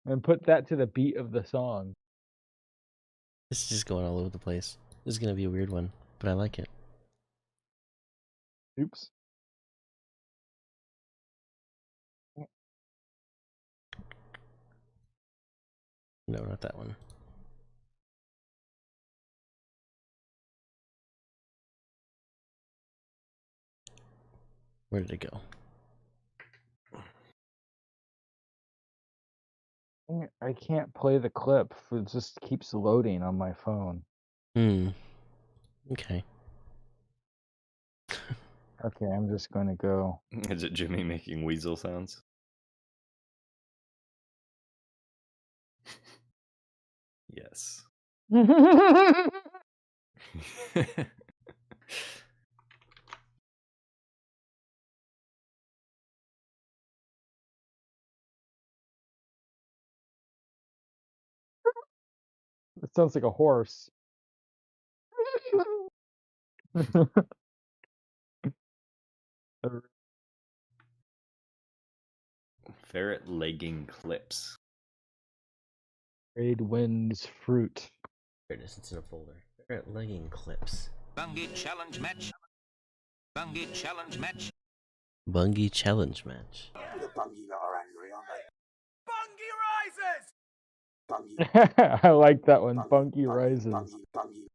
And put that to the beat of the song. This is just going all over the place. This is gonna be a weird one, but I like it. Oops. No, not that one. Where did it go? I can't play the clip. It just keeps loading on my phone. Okay. Okay, I'm just going to go. Is it Jimmy making weasel sounds? Yes. It sounds like a horse. Ferret legging clips. Trade wins fruit. There it is. It's in a folder. Ferret legging clips. Bungie challenge match. Bungie challenge match. Bungie challenge match. The Bungie lot are angry, aren't they? Bungie rises. Bungie. I like that one. Bungie rises. Bungie.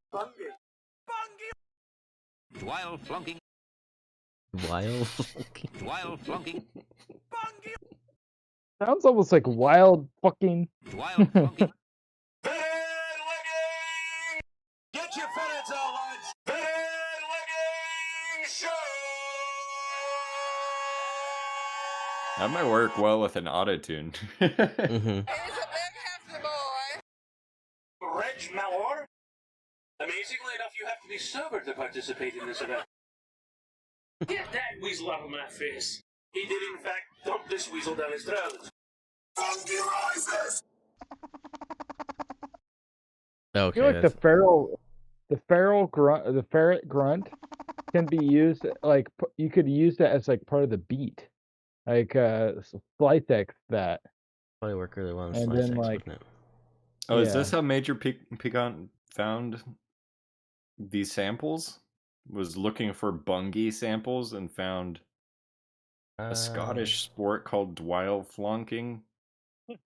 While flunking. While While flunking. Bungie. Sounds almost like wild fucking. While flunking. Get your ferrets out lunch! Show! That might work well with an auto-tune. Mm-hmm. Reg Malor? Amazingly enough, you have to be sober to participate in this event. Get that weasel out of my face. He did, in fact, dump this weasel down his throat. Funky rises! I Okay. feel like the ferret grunt can be used like you could use that as like part of the beat, like splice X that. Probably work really well in And Slice then, X, like- wouldn't it? Oh, is Yeah. this how Major Picant found these samples? Was looking for Bungie samples and found a Scottish sport called Dwyle flunking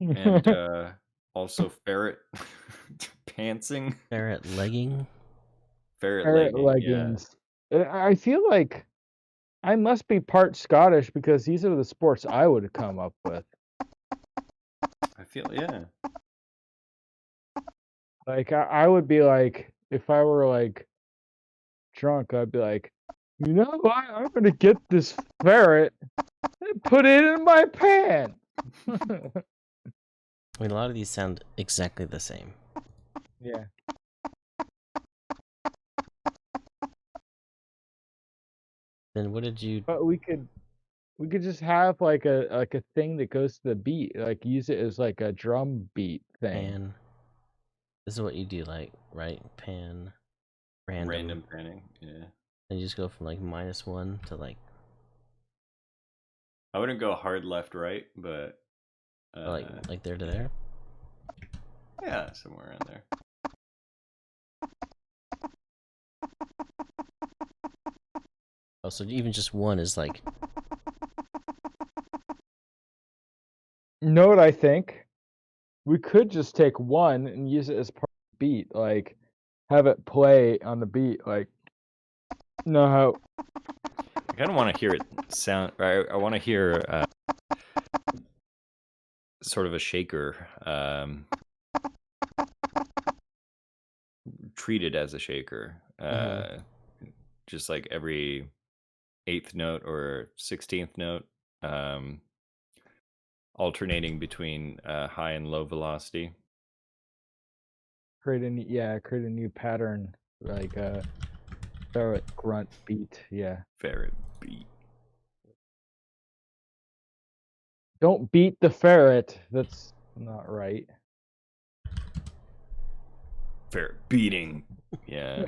and also ferret pantsing. Ferret legging. Ferret Ferret legging, yeah. leggings. I feel like I must be part Scottish because these are the sports I would come up with. I feel, yeah. Like I would be like, if I were like drunk, I'd be like, you know what? I'm gonna get this ferret and put it in my pants. I mean, a lot of these sound exactly the same. Yeah. Then what did you? But we could just have like a thing that goes to the beat, like use it as like a drum beat thing. Pan. This is what you do, like, right? Pan. Random panning, yeah. And you just go from like -1 to like I wouldn't go hard left right, but like there to there. yeah, somewhere around there. Oh, so even just one is like... You know what I think? We could just take one and use it as part of the beat, like have it play on the beat, like know how. I kind of want to hear it sound. I want to hear sort of a shaker, treated as a shaker, just like every 8th note or 16th note, alternating between high and low velocity. Create a new pattern, like a ferret grunt beat. Yeah. Ferret beat. Don't beat the ferret. That's not right. Ferret beating. Yeah.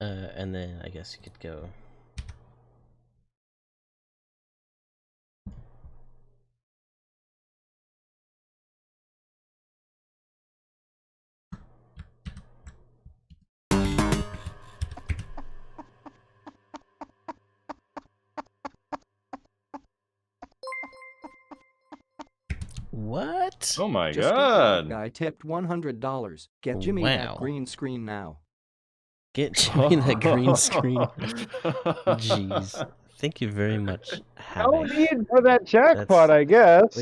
And then I guess you could go... What? Oh my Just god. guy tipped $100. Get Jimmy that Wow. green screen now. Get Jimmy that green screen. Jeez. Thank you very much, No Havoc. need for that jackpot, I guess.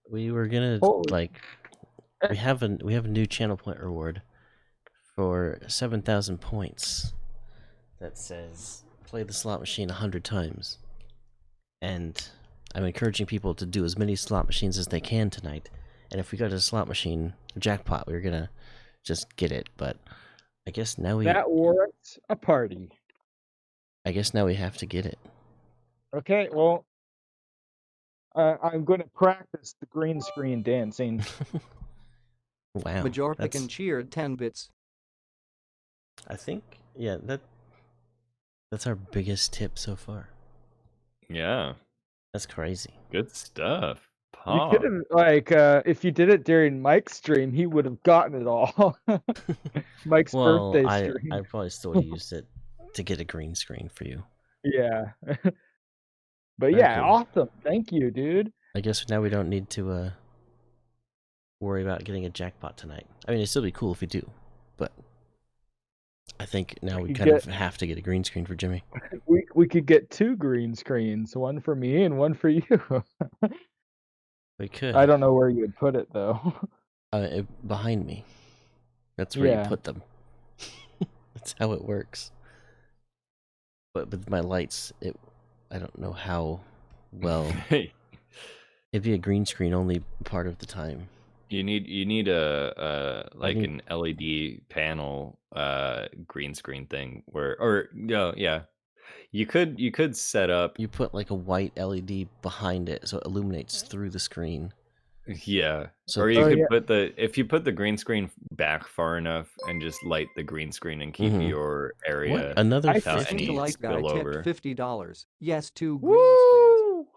We were gonna like we have a new channel point reward for 7,000 points that says play the slot machine 100 times, and I'm encouraging people to do as many slot machines as they can tonight. And if we got a slot machine jackpot, we were gonna just get it. But I guess now that warrants a party. I guess now we have to get it. Okay, well, I'm going to practice the green screen dancing. Wow. Majorpic and cheered 10 bits. I think, yeah, that's our biggest tip so far. Yeah. That's crazy. Good stuff. You could have, like, if you did it during Mike's stream, he would have gotten it all. Mike's birthday stream. I probably still would have used it to get a green screen for you. Yeah. But Very yeah, cool. awesome. Thank you, dude. I guess now we don't need to worry about getting a jackpot tonight. I mean, it'd still be cool if we do, but I think now we kind of have to get a green screen for Jimmy. We could get 2 green screens, one for me and one for you. We could. I don't know where you would put it though. Behind me. That's where you put them. That's how it works. But with my lights, I don't know how well. It'd be a green screen only part of the time. You need a an LED panel green screen thing yeah. You could set up. You put like a white LED behind it so it illuminates through the screen. Yeah. So, or you could if you put the green screen back far enough and just light the green screen and keep your area another without any spillover. $50. Yes, 2 green screens.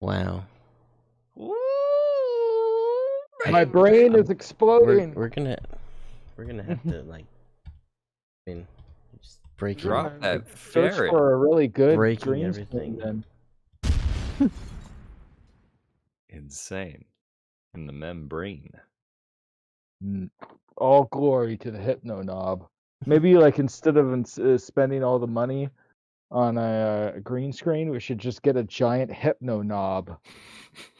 Wow. My brain is exploding. We're gonna have to like, I mean, just breaking. Drop that search ferret. for a really good breaking green everything. Screen, then. Insane. In the membrane. All glory to the Hypno Knob. Maybe like instead of spending all the money on a green screen, we should just get a giant Hypno Knob.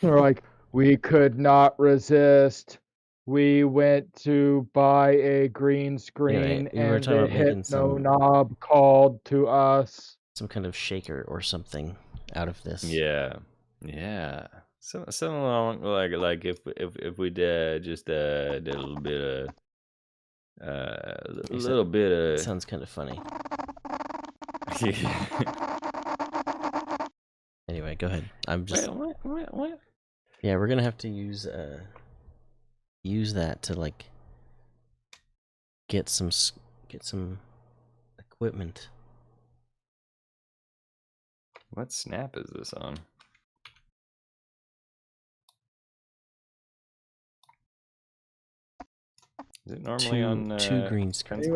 Or like, we could not resist. We went to buy a green screen and the Hypno Knob called to us. Some kind of shaker or something out of this. Yeah. Yeah. Something along like if we did just did a little bit of sounds kind of funny. Anyway, go ahead. I'm just what? Yeah, we're gonna have to use that to like get some equipment. What snap is this on? Is it normally on 2 green screens?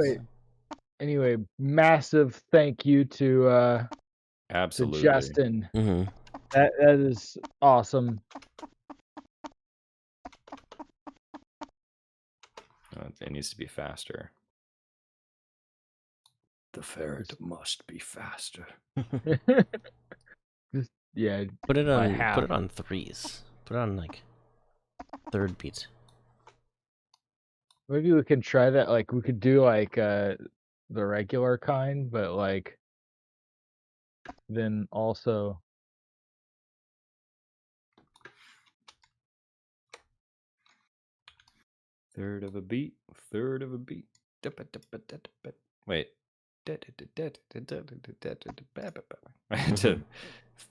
Anyway, massive thank you to Absolutely. Justin. Mm-hmm. That is awesome. It needs to be faster. The ferret must be faster. Just, yeah, Put it by on. half. Put it on threes. Put it on like third beat. Maybe we can try that. Like we could do like the regular kind, but like then also Third of a beat. Third of a beat. Wait. I had to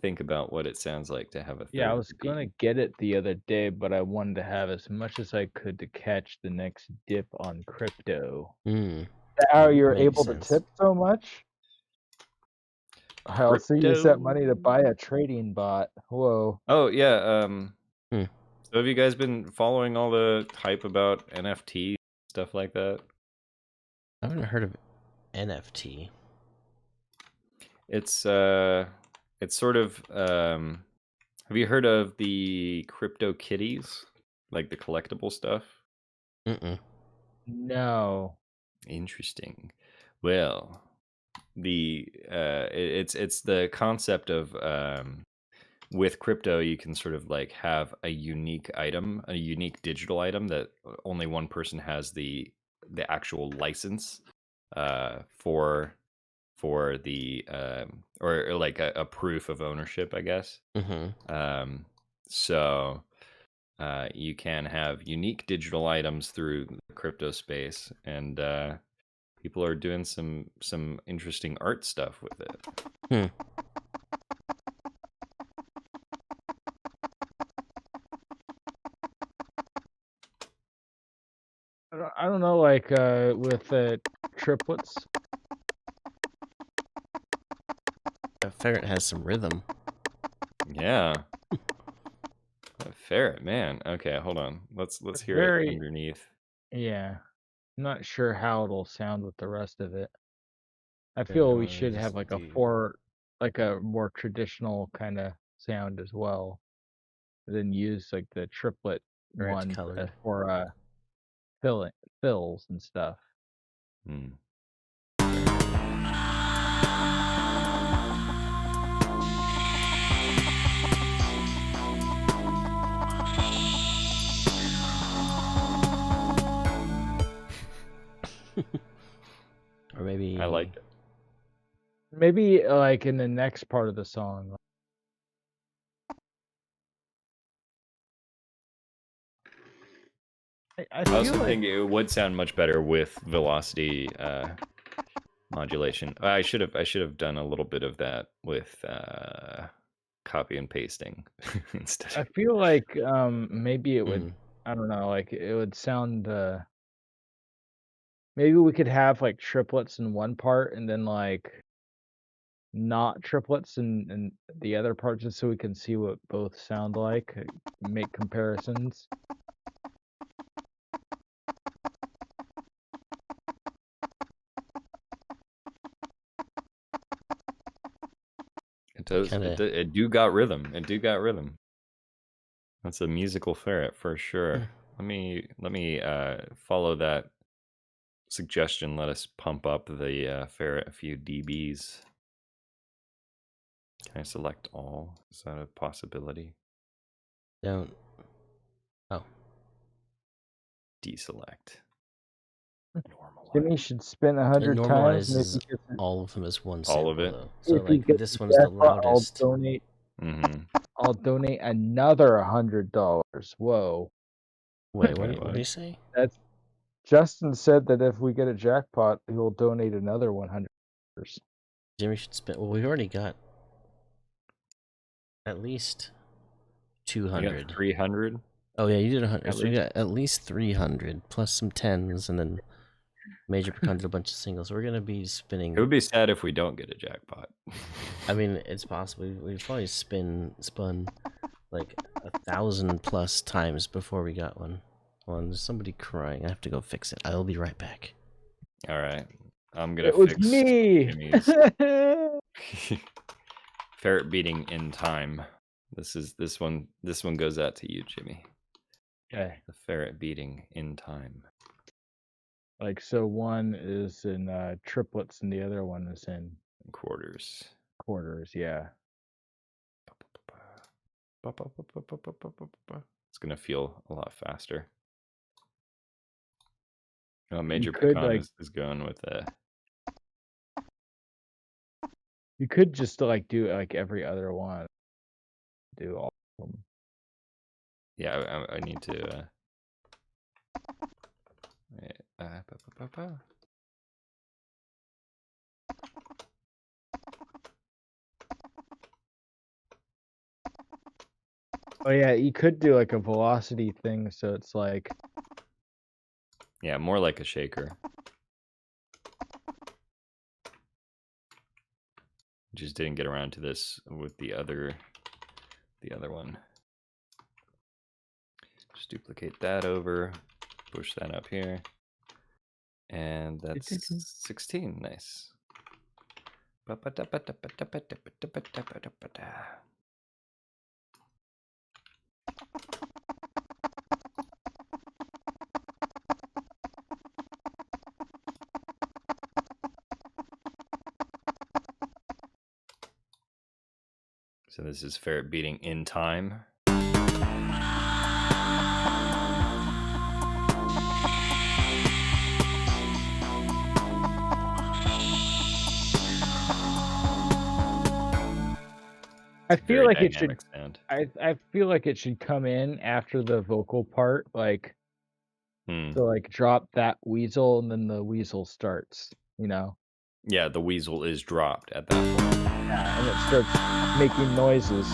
think about what it sounds like to have a third. yeah, I of was a beat. gonna get it the other day, but I wanted to have as much as I could to catch the next dip on crypto. Mm. How you're Makes able sense. to tip so much? I'll see you sent money to buy a trading bot. Whoa. Oh yeah. Hmm. So have you guys been following all the hype about NFT stuff like that? I haven't heard of NFT. It's sort of have you heard of the crypto kitties, like the collectible stuff? Mm-mm. No. Interesting. Well, it's the concept of with crypto you can sort of like have a unique item, a unique digital item that only one person has the actual license for the or like a proof of ownership, I guess. Mm-hmm. So you can have unique digital items through the crypto space, and people are doing some interesting art stuff with it. Hmm. I don't know, like with triplets. A ferret has some rhythm. Yeah. A ferret, man. Okay, hold on. Let's hear Very- it underneath. Yeah. I'm not sure how it'll sound with the rest of it. I Yeah, feel we no, should have like a more traditional kind of sound as well. Then use like the triplet Or it's one colored. for fills and stuff. Hmm. Or maybe I like it. Maybe like in the next part of the song. I I feel also like think it would sound much better with velocity modulation. I should have done a little bit of that with copy and pasting instead. I feel like maybe it would Mm. I don't know, like it would sound maybe we could have like triplets in one part and then like not triplets in the other part just so we can see what both sound like, make comparisons. It does. Kinda- It do got rhythm. It do got rhythm. That's a musical ferret for sure. Let me follow that suggestion. Let us pump up the ferret a few dBs. Can I select all? Is that a possibility? Don't. Oh. Deselect. Jimmy should spin It 100 times. And if normalizes he gets all of them as one All of sample, it? though. So if he like gets this the one's the jackpot, loudest. I'll donate another $100. Whoa. Wait, what Okay, did he say? That's Justin said that if we get a jackpot, he'll donate another $100. Jimmy should spend. Well, we already got at least You got 200. 300. Oh yeah, you did 100. At So we least. got at least 300 plus some tens, and then Major conjured a bunch of singles. We're gonna be spinning. It would be sad if we don't get a jackpot. I mean, it's possible. We've probably spun like 1,000+ times before we got one. Well, there's somebody crying. I have to go fix it. I'll be right back. All right. I'm gonna It was fix me. Jimmy's ferret beating in time. This one goes out to you, Jimmy. Okay. The ferret beating in time. Like, so one is in triplets and the other one is in Quarters. quarters. Yeah. It's gonna feel a lot faster. Oh, You Major could Pecan like is going with you could just like do it like every other one. Do all of them. yeah. I need to. Oh yeah, you could do like a velocity thing, so it's like Yeah, more like a shaker. Just didn't get around to this with the other one. Just duplicate that over, push that up here, and that's 16. Nice. So this is ferret beating in time. I feel Very like it should. dynamic sound. I feel like it should come in after the vocal part, like so like drop that weasel and then the weasel starts. You know. Yeah, the weasel is dropped at that point. Yeah, and it starts making noises.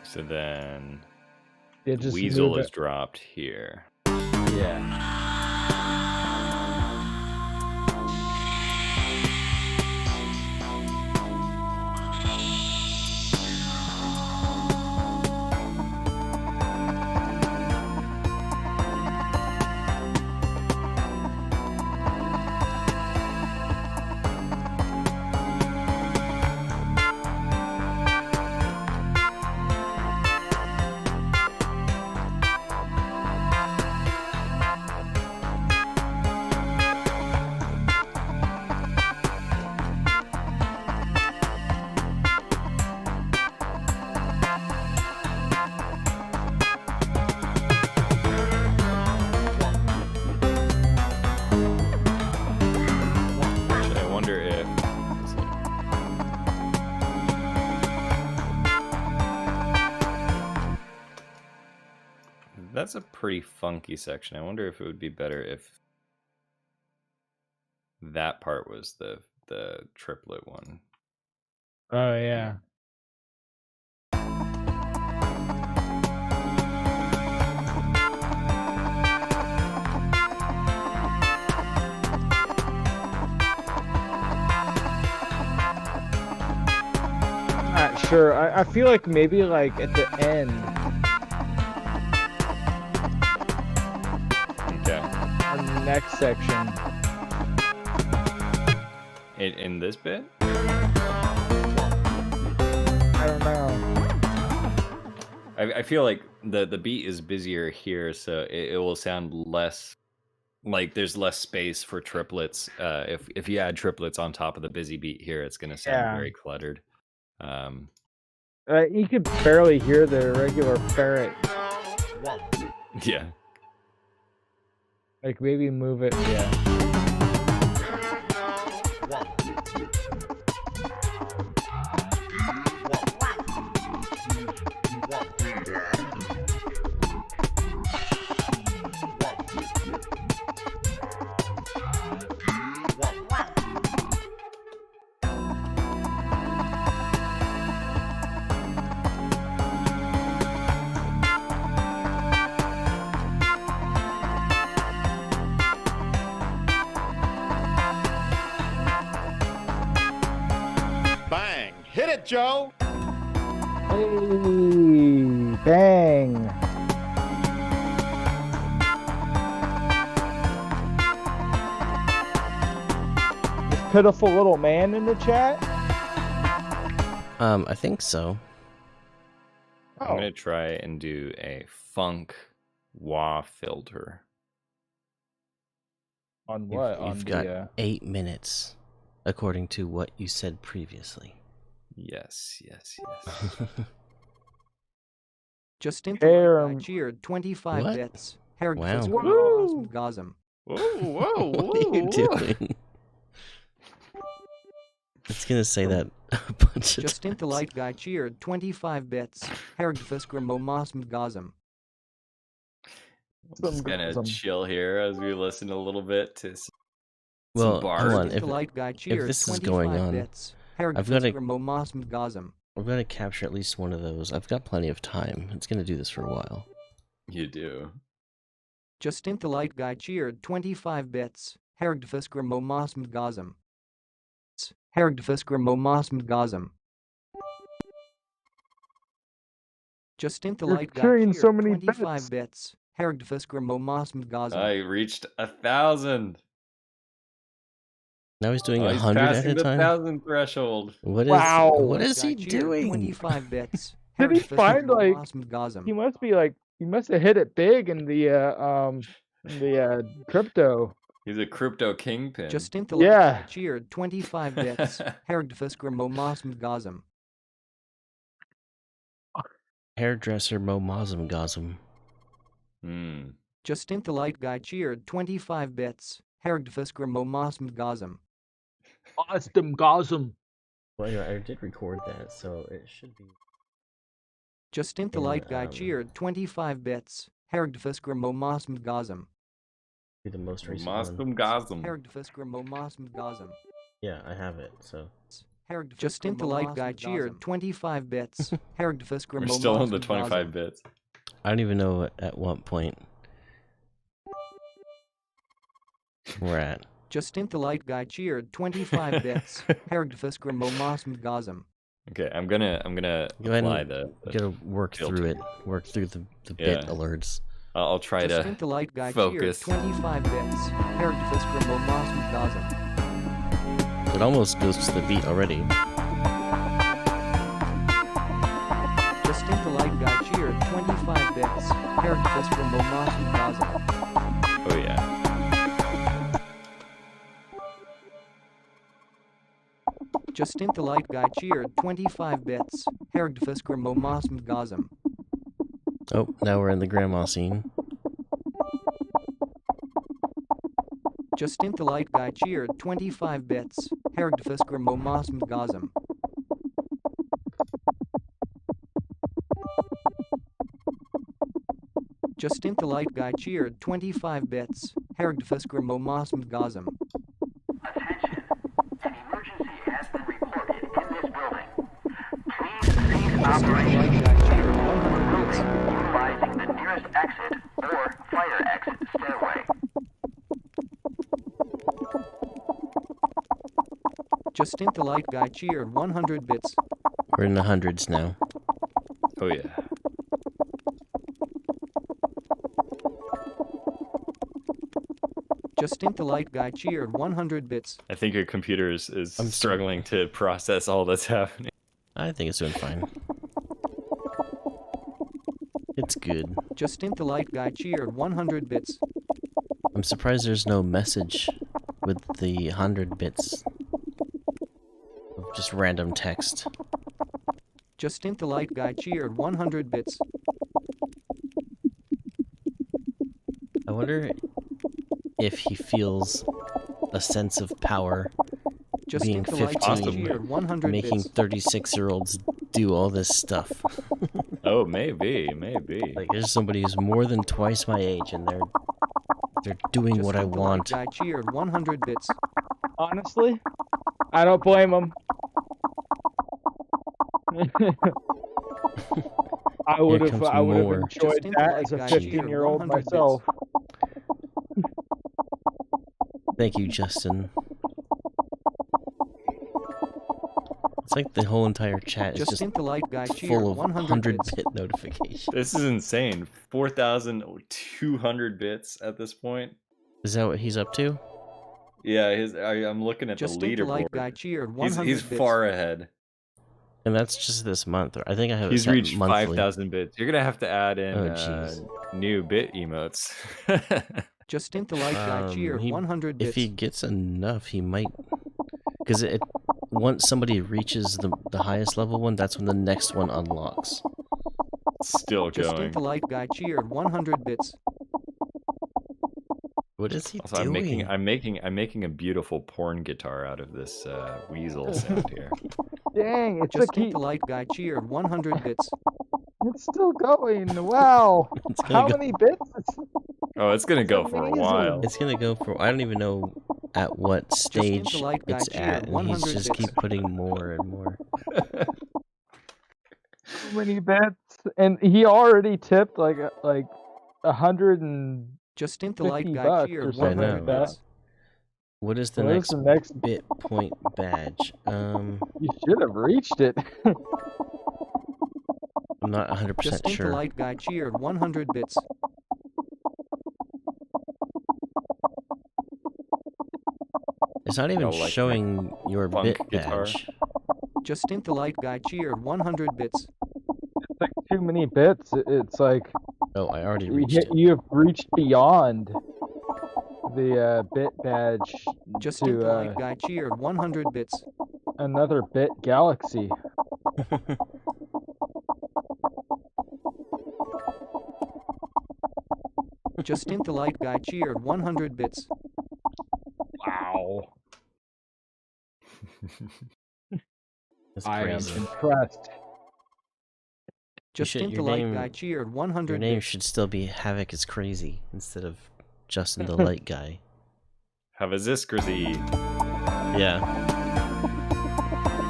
So then Yeah, the just weasel move is it. dropped here. Yeah. Actually, I wonder if that's a pretty funky section. I wonder if it would be better if that part was the triplet one. Oh yeah. I'm not sure. I feel like maybe like at the end. Okay. On the next section. In this bit? I don't know. I feel like the beat is busier here, so it will sound less like there's less space for triplets. If you add triplets on top of the busy beat here, it's gonna sound very cluttered. You could barely hear the regular ferret. Yeah. Like maybe move it. Yeah. Bang! Hit it, Joe! Hey, bang. This pitiful little man in the chat? I think so. I'm gonna try and do a funk wah filter. On what? You've got 8 minutes, according to what you said previously. Yes. Justin Hair- cheered 25 What? bits. Herg Wow. Gazum. Whoa! What are you doing? It's gonna say that a bunch of Justin the times. Light Guy cheered 25 bits. Herg Gazum. I'm just gonna chill here as we listen a little bit to some Well, bars. hold on. Justin the Light Guy cheered this is going 25 on, bits. Herg I've gotta- Gazum. We're gonna capture at least one of those. I've got plenty of time. It's gonna do this for a while. You do. Justin the Light Guy cheered 25 bits. Herg Gazum. Herg Gazum. Justin the You're Light Guy cheering cheered so many 25 bits. Herg Gazum. I reached 1,000. Now he's doing Oh, he's 100 at passing a the time. 1,000 threshold. What is? Wow. What is he Guy cheered doing? 25 bits. Did he find, like, Gazum. He must have hit it big in the crypto. He's a crypto kingpin. Justin the Yeah. Light Guy cheered 25 bits. Herg Gazum. Hairdresser Momosm Hmm. Justin the Light Guy cheered 25 bits. Herg Gazum. Austin Gosm. Well, anyway, I did record that, so it should be. Justin the In, Light Guy cheered 25 bits. Herg Gazum. Be the most recent one. Mostum Gosm. Herg Gazum. Yeah, I have it. So Justin the Light Guy cheered 25 bits. Herg We're still on the 25 bits. I don't even know at what point we're at. Justin the Light Guy cheered 25 bits. Herg Gazum. Okay, I'm gonna Go ahead apply and the You gotta work filter. through it. Work through the bit Yeah. alerts. I'll try Justin to the Light Guy focus. cheered 25 bits. Herg Gazum. It almost goes to the beat already. Justin the Light Guy cheered 25 bits. Herg Gazum. Oh yeah. Justin the Light Guy cheered 25 bits. Herg Gazum. Oh, now we're in the grandma scene. Justin the Light Guy cheered 25 bits. Herg Gazum. Justin the Light Guy cheered 25 bits. Herg Gazum. Attention. An emergency has been reported in this building. Please cease operations Light Guy cheered in 100 the bits. building utilizing the nearest exit or fire exit stairway. Justin the Light Guy cheered 100 bits. We're in the hundreds now. Oh yeah. Justin the Light Guy cheered 100 bits. I think your computer is I'm struggling to process all that's happening. I think it's doing fine. It's good. Justin the Light Guy cheered 100 bits. I'm surprised there's no message with the 100 bits of just random text. Justin the Light Guy cheered 100 bits. I wonder if he feels a sense of power Justin being the Light Guy 15, cheered 100 making bits. 36-year-olds do all this stuff. Oh, maybe. Like, there's somebody who's more than twice my age, and they're doing what I Justin the want. Light Guy cheered 100 bits. Honestly, I don't blame him. I would have comes more. enjoyed Justin that Light as a Guy cheered 15-year-old 100 bits. myself. Thank you, Justin. It's like the whole entire chat is Just just think the light guy cheered full of 100 bits. 100-bit notifications. This is insane. 4,200 bits at this point. Is that what he's up to? Yeah, I'm looking at Just the think the light leaderboard. guy cheered 100 He's bits. far ahead. And that's just this month. I think I have it He's set reached monthly. 5,000 bits. You're gonna have to add in Oh, jeez. new bit emotes. Just think the light guy cheered 100 bits. If he gets enough, he might. Because once somebody reaches the highest level one, that's when the next one unlocks. Still Just going. think the light guy cheered 100 bits. What is he Also, doing? I'm making a beautiful porn guitar out of this weasel sound here. Dang, it's Just think the light guy cheered 100 bits. It's still going. Wow. It's gonna How go- many bits? Oh, it's gonna go for a amazing. while. It's gonna go for. I don't even know at what think the stage light guy it's cheered at, and he's 100 just bits. keep putting more and more. How many bits? And he already tipped like 100 and Just think the light 50 guy bucks cheered or something 100 like that. bits. What is the What is next the next? bit point badge? You should have reached it. I'm not 100% Just think the sure. light guy cheered 100 bits. It's not even like showing your funk bit guitar. badge. Just think the light guy cheered 100 bits. It's like too many bits. It's like Oh, I already reached it. you have reached beyond the bit badge Just think the to light guy cheered 100 bits. another bit galaxy. Just think the light guy cheered 100 bits. Wow. That's I am crazy. impressed. Just should- think the your light name- guy cheered Your 100 name bits. should still be Havoc is Crazy instead of Justin the Light Guy. Have a Ziskersy. Yeah.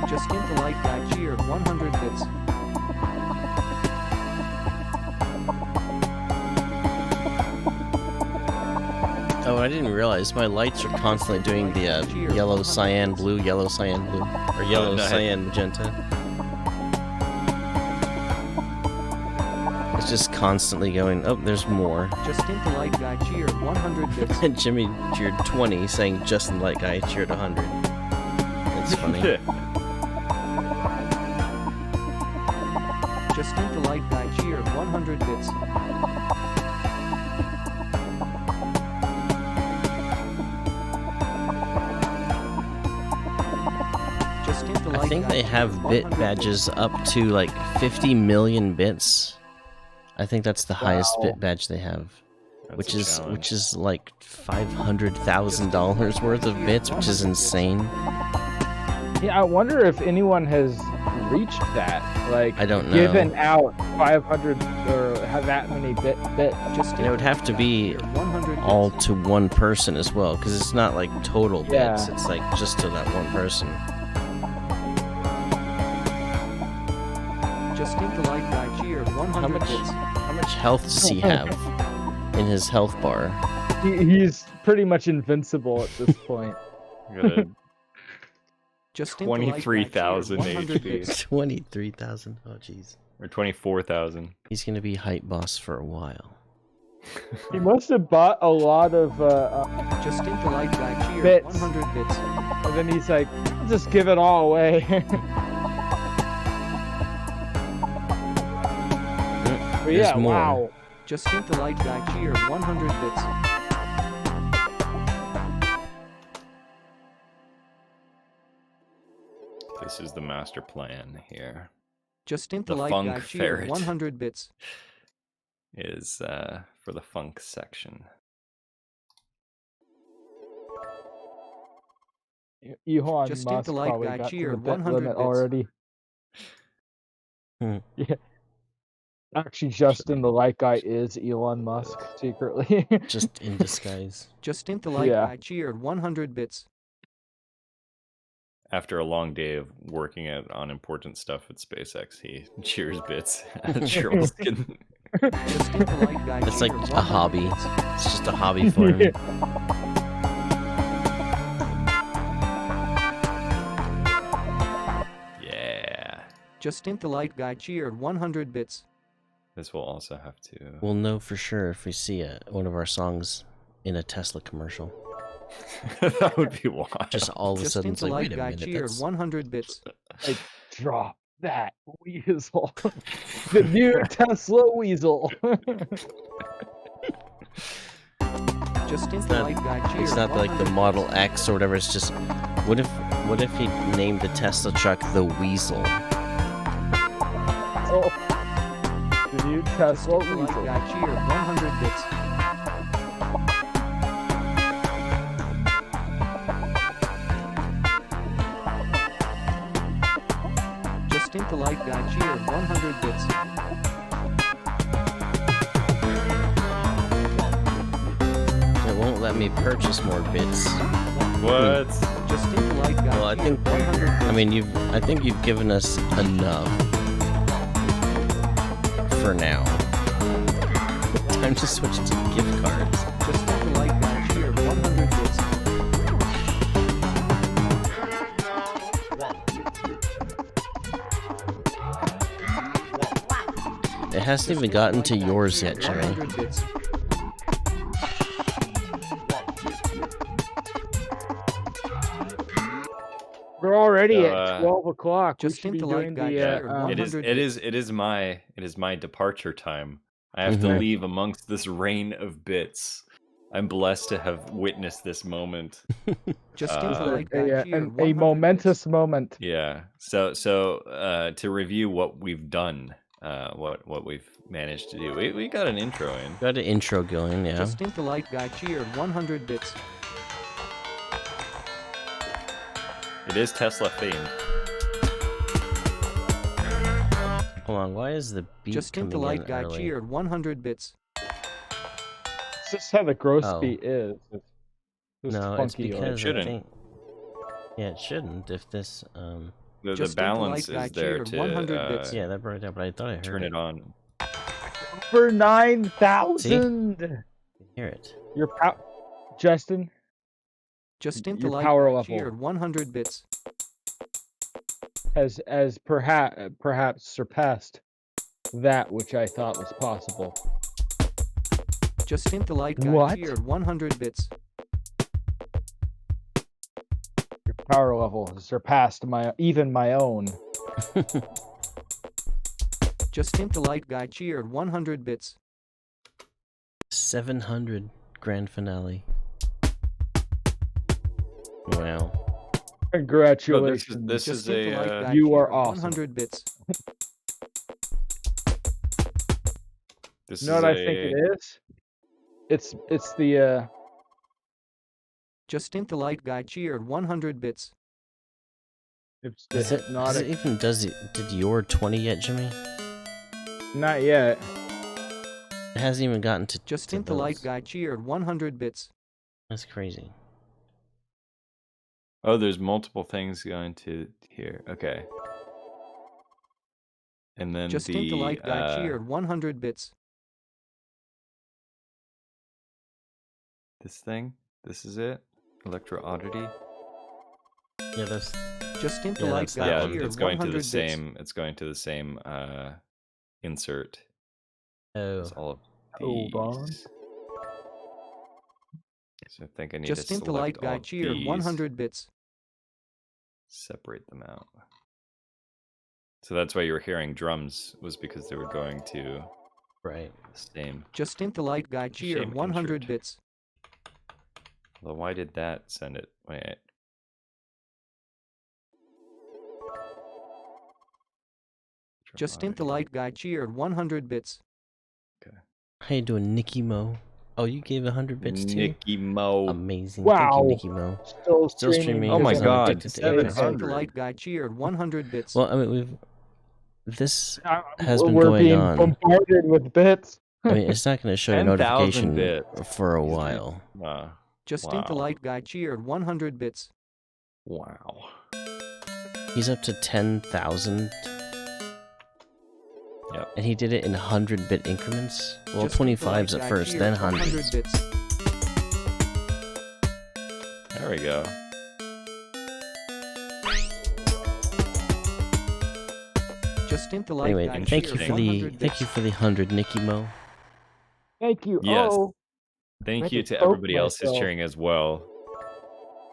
Just think the light guy cheered 100 bits. Oh, I didn't realize my lights are constantly doing the yellow, cyan, blue, or yellow, nice. cyan, magenta. It's just constantly going, oh, there's more. Just think the light guy cheered 100 bits. And Jimmy cheered 20, saying Justin Light Guy cheered 100. That's funny. Just think the light guy cheered 100 bits. Just think the light I think guy they cheered have bit 100 badges up to like 50 million bits. I think that's the highest Wow. bit badge they have. That's Which a is challenge. like $500,000 worth of bits, which is insane. Yeah, I wonder if anyone has reached that. Like, I don't know. given out 500 or have that many bits. Just And it would have to be 100 bits. all to one person as well, because it's not like total Yeah. bits. It's like just to that one person. Just think the light guy cheered 100 bits. How much health does he have in his health bar? He's pretty much invincible at this point. Got a Just think the light guy cheered 23,000 100 HP. bits. 23,000. Oh, jeez. Or 24,000. He's gonna be hype boss for a while. He must have bought a lot of, Just think the light guy cheered Bits. 100 bits. and then he's like, just give it all away. But There's yeah, more. wow. Just think the light guy cheered 100 bits. This is the master plan here. Just think the The light funk guy cheered ferret. 100 bits. Is for the funk section. Elon Just think Musk the light probably guy got to the cheered bit 100 limit bits. already. Hmm. Yeah. Actually, Justin the light guy is Elon Musk secretly. Just in disguise. Just think the light Yeah. guy cheered 100 bits. After a long day of working on important stuff at SpaceX, he cheers bits at Trolskin. Just think the light guy It's like cheered a 100 hobby. bits. It's just a hobby for him. Justin the Light Guy cheered 100 bits. This will also have to. We'll know for sure if we see one of our songs in a Tesla commercial. That would be wild. Just all of a sudden, Justin it's the like, Light wait a Guy minute, cheered that's... 100 bits. Like, drop that weasel. The new Tesla weasel. Justin the Light Guy cheered. It's not like the 100 Model bits. X or whatever. It's just, what if he named the Tesla truck the Weasel? Oh, the new Tesla Justin the Light weasel. Guy cheered 100 bits. Justin the Light Guy cheered 100 bits. It won't let me purchase more bits. What? Justin the Light Guy Well, I cheered think, 100 bits. I mean, I think you've given us enough for now. Time to switch to gift cards. Justin the Light Guy cheered 100 bits. It hasn't even gotten to yours yet, Jimmy. 100 bits. We're already So, at 12 o'clock. We Just should be into light doing guy the. cheer, It is my departure time. I have to Mhm. leave amongst this rain of bits. I'm blessed to have witnessed this moment. Just Uh, into light guy a, cheered a 100 momentous moment. Yeah. So to review what we've done, what we've managed to do. We got an intro in. Got an intro going, bits. yeah. Just into light guy cheered 100 bits. It is Tesla themed. Hold on, why is the beat Just into coming light in guy early? cheered 100 bits. It's just how the gross Oh. beat is. It's just No, it's funky. because I shouldn't. think... Yeah, it shouldn't if this... The Just into balance light guy is there cheered to 100 bits. Yeah, that brought it down, but I thought I heard turn it on. For 9,000. Hear it. Your Justin, Just into your light power guy level cheered 100 bits. has perhaps surpassed that which I thought was possible. Just into light guy What? cheered 100 bits. Your power level has surpassed even my own. Just into light guy cheered 100 bits. 700 grand finale. Wow. Congratulations. This Just is into light a guy you are cheered awesome. 100 bits. this You know is what I think it is? It's the Just into light guy cheered 100 bits. it's the Does it hypnotic. even did your 20 yet, Jimmy? Not yet. It hasn't even gotten to Just to into light those. guy cheered 100 bits. That's crazy. Oh, there's multiple things going to here. Okay. And then Just the into light guy cheered 100 bits. this thing. This is it. Electro Oddity. Yeah, that's Just into Yeah, light that's guy that Yeah, one. cheered it's going to 100 the bits. same. It's going to the same insert oh. as all of Hold on. these. So I think I need Just to into select light all guy of cheered these, 100 bits. separate them out. So that's why you were hearing drums, was because they were going to Right. the same. Just into light guy cheered Shame 100 insert. bits. Well, why did that send it? Wait. Just into light guy cheered 100 bits. How you doing, Nicky Mo? Oh, you gave 100 bits too? Nicky Mo. Amazing. Wow. Thank you, Nicky Mo. Still streaming. Oh my because I'm God, addicted to 700. Apex. Just into light guy cheered 100 bits. Well, I mean, this has been We're going being on. bombarded with bits. I mean, it's not going to show you a 10,000 notification bits. for a while. Just into wow. light guy cheered 100 bits. Wow. He's up to 10,000. Yep. And he did it in 100-bit increments? Well, Just into 25s light at guy first, cheered then 100 hundreds. bits. There we go. Just into light Anyway, guy thank you cheer for the 100 bits. 100, Nicky Mo. Thank you. Yes. Oh, Thank had you to to poke everybody else who's myself. cheering as well.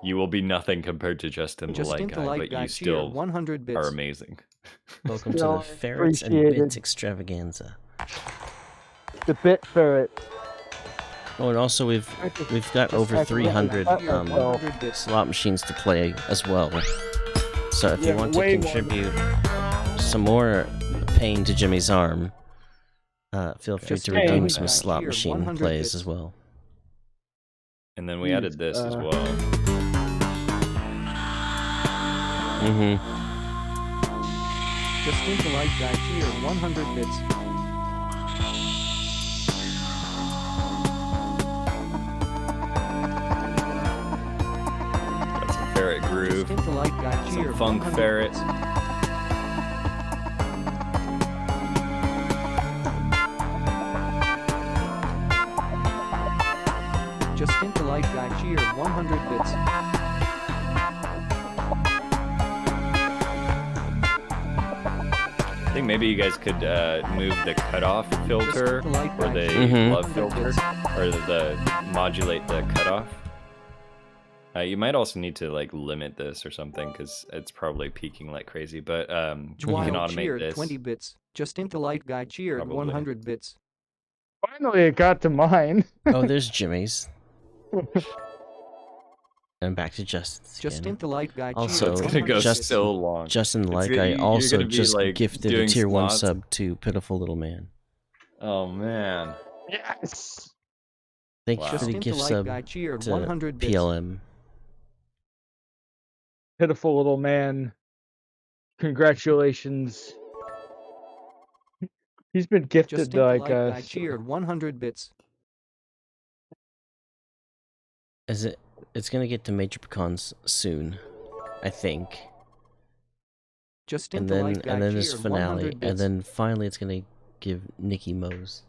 You will be nothing compared to Justin the Just Light into Guy, light but guy you cheer still 100 are bits. amazing. Welcome to Still the Ferrets and appreciated. Bits extravaganza. The bit ferret. Oh, and also we've got over 300 100 bits. slot machines to play as well. So if you Yeah, want to way more. contribute some more pain to Jimmy's arm, feel free Just to into redeem light some guy slot cheer machine 100 plays bits. as well. And then we added this as well. Mm-hmm. Just into light guy cheer 100 bits. Got some Ferret Groove, Just into light guy cheer some Funk 100 Ferret. bits. Just into light guy cheer 100 bits. I think maybe you guys could move the cutoff filter Just the light or guy the Mhm. love filter, or the modulate the cutoff. You might also need to like limit this or something because it's probably peaking like crazy. But you can Wild automate cheered this. 20 bits. Just into light guy cheered Probably. 100 bits. Finally, it got to mine. Oh, there's Jimmy's. And back to Justin's Just again. into light guy Also, cheered It's gonna go 100 bits. so long. Justin the It's Light gonna- Guy you're also gonna be, just like, gifted a doing tier 1 slots. sub to Pitiful Little Man. Oh man. Yes. Thank you Wow. for Just the into gift light sub guy cheered to 100 bits. PLM. Pitiful little man. Congratulations. He's been Just gifted into like light guy cheered 100 bits. It's gonna get to Major Pecans soon, I think. Just And into then light guy this cheered finale, 100 bits. and then finally it's gonna give Nicky Mo's.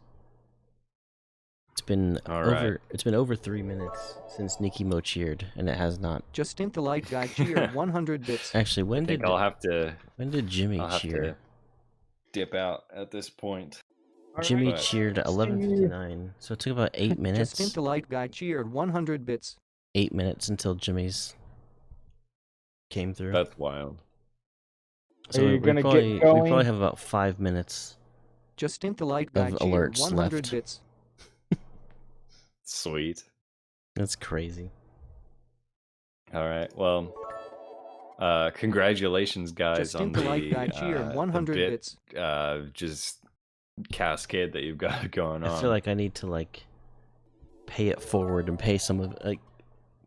It's been over 3 minutes since Nicky Mo cheered, and it has not. Just into light guy cheered 100 bits. Actually, I think I'll have to when did Jimmy I'll have cheer? to dip out at this point. Jimmy But- cheered at 11:59, so it took about 8 minutes. Just into light guy cheered 100 bits. 8 minutes until Jimmy's came through. That's wild. So Are you we gonna probably get going? we probably have about 5 minutes. Just into light guy Of cheered alerts 100 left. bits. Sweet. That's crazy. All right. Well, congratulations, guys, Just on into the light guy cheered the 100 bit, bits. just cascade that you've got going on. I feel like I need to like pay it forward and pay some of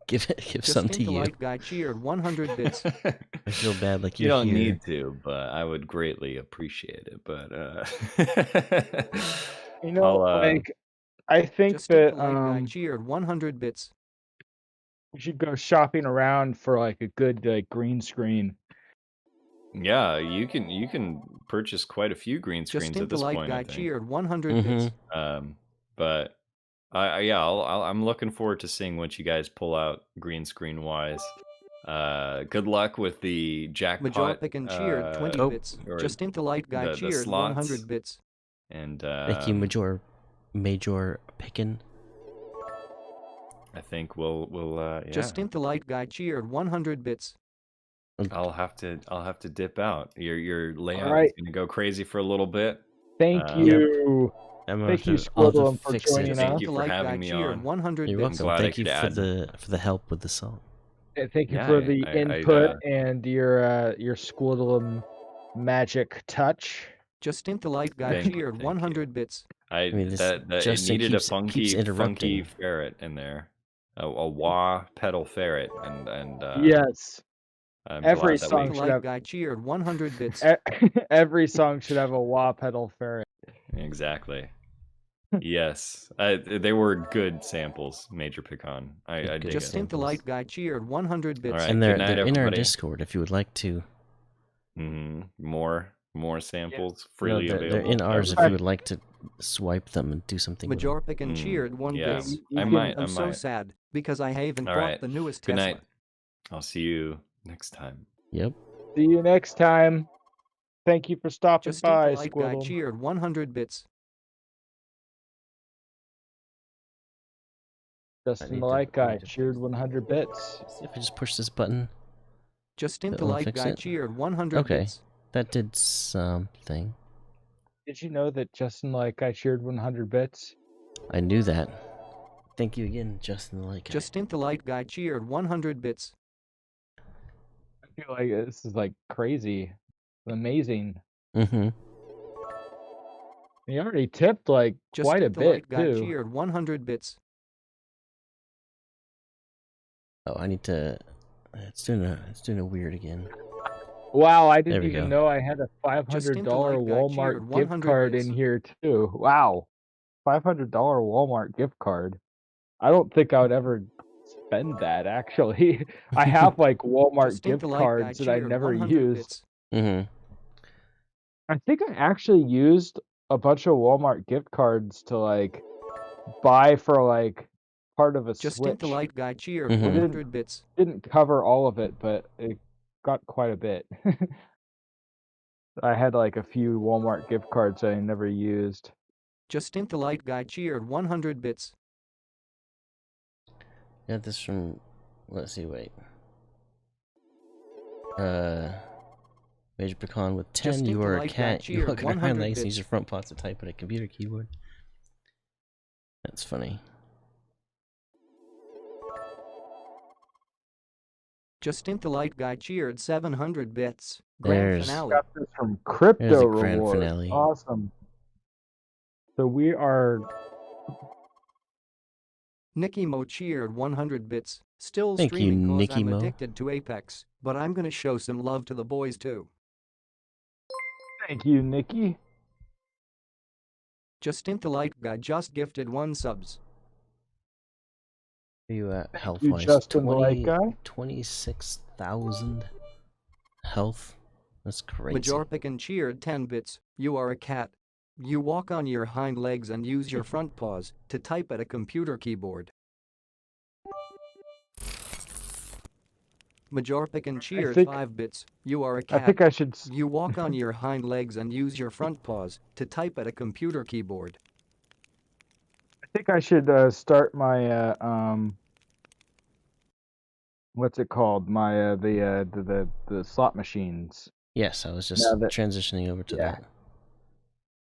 give Just some to into you. light guy cheered 100 bits. I feel bad like you you're don't here. need to, but I would greatly appreciate it. But You know, I'll, like I think Just that into light guy cheered 100 bits. we should go shopping around for like a good like green screen. yeah, you can purchase quite a few green Just screens at into this light point. I guy think. cheered 100 Mhm. bits. But I'm looking forward to seeing what you guys pull out green screen wise. Good luck with the jackpot. Majorpic and cheered 20 bits. or Just into light guy the cheered slots. 100 bits. And Thank you, Major Pickin. I think we'll yeah. Just into light guy cheered 100 bits. I'll have to dip out. Your layout Alright. is gonna go crazy for a little bit. Thank Yep. you. I'm Thank you, I'll have to SQUDLUM, for fix it. joining Thank us. you Into for light guy having me cheered on. 100 You're bits. welcome. glad I Thank you could for add- the help with the song. And thank you Yeah, for the I- input and your SQUDLUM magic touch. Just into light guy Thank you, cheered thank 100 bits. I mean, this that it Justin needed keeps a funky interrupting. ferret in there, a wah pedal ferret, and Yes. I'm Every glad that song we Into should light have guy cheered 100 bits. every song should have a wah pedal ferret. exactly. Yes, they were good samples, Major Pecan. I dig Just it. into light guy cheered 100 bits. All right, And they're good night, in our everybody. Discord if you would like to. More samples No, freely they're available. in to ours if everybody. you would like to swipe them and do something with them. Majorpic and cheered 1 yeah, bits. I might. I'm so sad because I haven't All bought right. the newest Good Tesla. night. I'll see you next time. Yep. See you next time. Thank you for stopping Justin the by, Light Guy SQUDLUM. cheered 100 bits. Justin need the to- Light I Guy need to cheered fix 100 bits. See if I just push this button. Justin the It'll Light fix Guy it. cheered 100 Okay. bits. That did something. Did you know that Justin the Light Guy cheered 100 bits? I knew that. Thank you again, Justin the Light Guy. Justin the Light Guy cheered 100 bits. I feel like this is like crazy. Amazing. Mm-hmm. He already tipped like quite a Justin the bit Light Guy too. cheered 100 bits. Oh, I need to. It's doing a weird again. Wow, I There didn't we even go. know I had a $500 Justin the Light Guy Walmart cheered gift 100 card bits. in here too. Wow. $500 Walmart gift card. I don't think I would ever spend that actually. I have like Walmart Justin gift the Light Guy cards that I cheered never 100 used. bits. Mm-hmm. I think I actually used a bunch of Walmart gift cards to like buy for like part of a Justin Switch. the Light Guy cheered Mhm. 100 bits. Didn't cover all of it, but it got quite a bit. I had like a few Walmart gift cards I never used. Justin the Light Guy cheered 100 bits. Got this from. Let's see. Wait. Major Pecan with 10. Justin You the are a Light Guy cat. You cheered walk around 100 legs and use bits. your front paws to type at a computer keyboard. That's funny. Justin the Light Guy cheered 700 bits. Grand There's- finale. Got this from Crypto There's a grand Rewards. finale. Awesome. So we are Nicky Mo cheered 100 bits. Still Thank you, streaming cause Nicky I'm Mo. addicted to Apex, but I'm gonna show some love to the boys too. thank you, Nikki. Justin the Light Guy just gifted 1 subs. Where you at You health-wise? Justin the Light Guy. 26,000 health. That's crazy. Majorpican cheered 10 bits. You are a cat. You walk on your hind legs and use your front paws to type at a computer keyboard. Majorpican cheered think- 5 bits. You are a I cat. think I should. You walk on your hind legs and use your front paws to type at a computer keyboard. I think I should start my what's it called? My the slot machines. Yes, I was just Now that- transitioning over to yeah. that.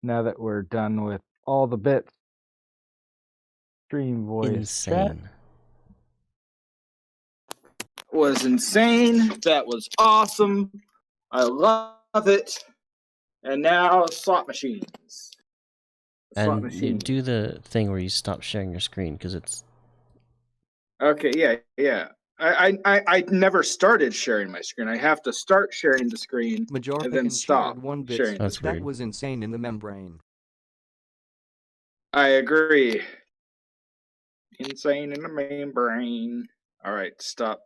Now that we're done with all the bits. Stream voice chat Insane. was insane. That was awesome. I love it. And now slot machines. Slot And you machines. do the thing where you stop sharing your screen because it's Okay, yeah. I never started sharing my screen. I have to start sharing the screen and then Majorpican stop cheered 1 bit. sharing. That's That weird. was insane in the membrane. I agree. Insane in the main brain. All right, stop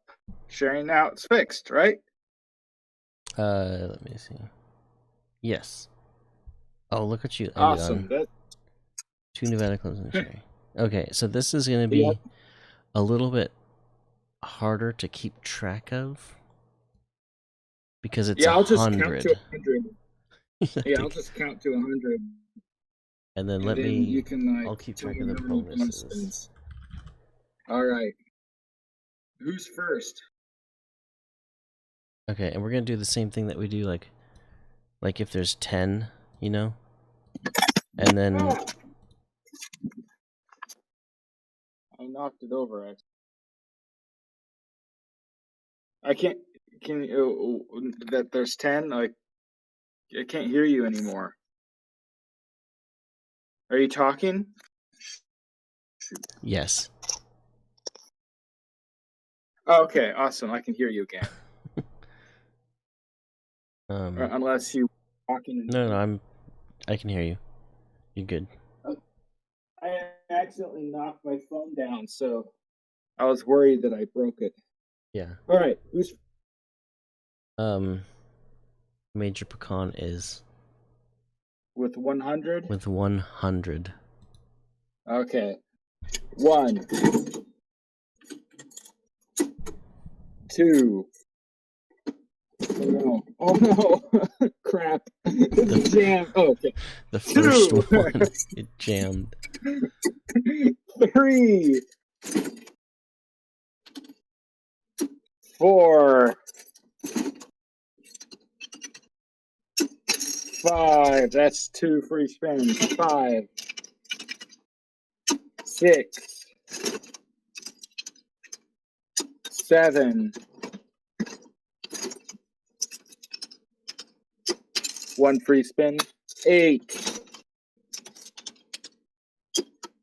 sharing now. It's fixed, right? let me see. Yes. Oh, look at you. Awesome. That, 2 Nevada clubs in the cherry. Okay, so this is gonna be Yep. a little bit harder to keep track of because it's yeah, I'll just count 100. to 100. Yeah, I'll just count to 100. And then And let then me. you can, like, I'll keep tell track me of the how many bonuses. bonuses. All right. Who's first? Okay, and we're gonna do the same thing that we do, like if there's 10, you know, and then I knocked it over. Actually. I can't. Can you? That there's 10. Like, I can't hear you anymore. Are you talking? yes. Oh, okay, awesome. I can hear you again. Unless you talking. No, I can hear you. You're good. I accidentally knocked my phone down, so I was worried that I broke it. Yeah. All right, who's Major Pecan is with 100? with 100. Okay. 1, 2. Oh no! Oh no! Crap! jam. Oh, okay. The first 2. one, it jammed. 3. 4. 5. That's 2 free spins. 5. 6. 7. 1 free spin. 8.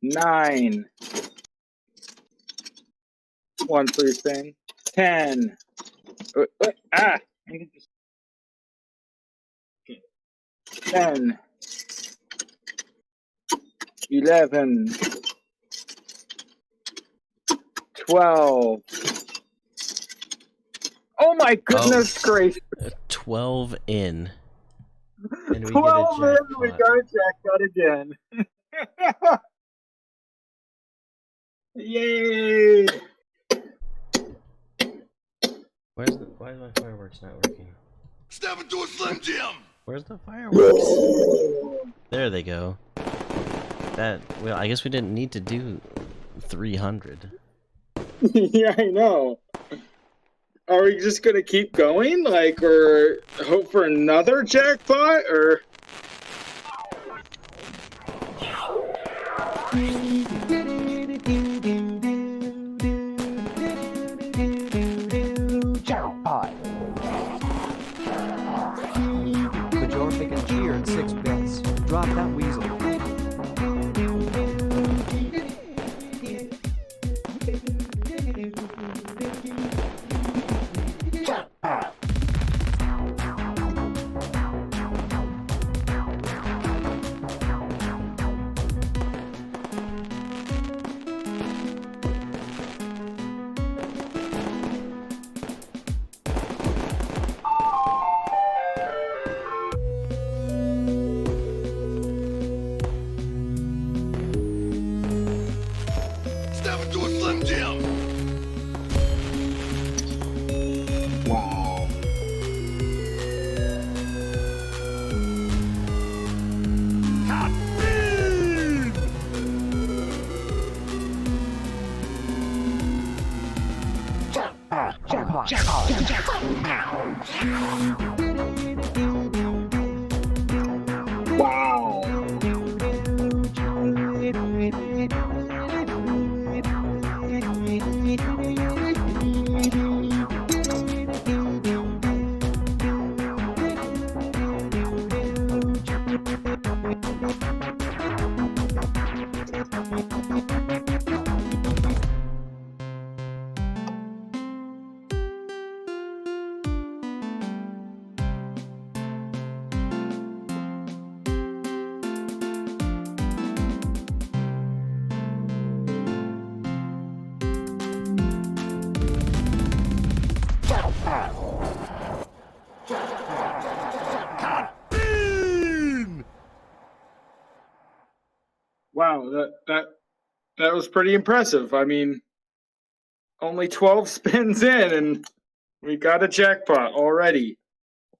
9. 1 free spin. 10. I need to 10. 11. 12. Oh my goodness gracious. 12 in. And we 12 get a in, we jackpot. got a jackpot again. Yay! Why is my fireworks not working? Step into a Slim Jim! Where's the fireworks? There they go. Well, I guess we didn't need to do 300. Yeah, I know. Are we just gonna keep going, like, or hope for another jackpot, or? Jackpot. Bajorphic and cheer at 6 bits. Drop that weasel. Step into a Slim Jim! Wow. Wow. Wow, that was pretty impressive. I mean, only 12 spins in and we got a jackpot already.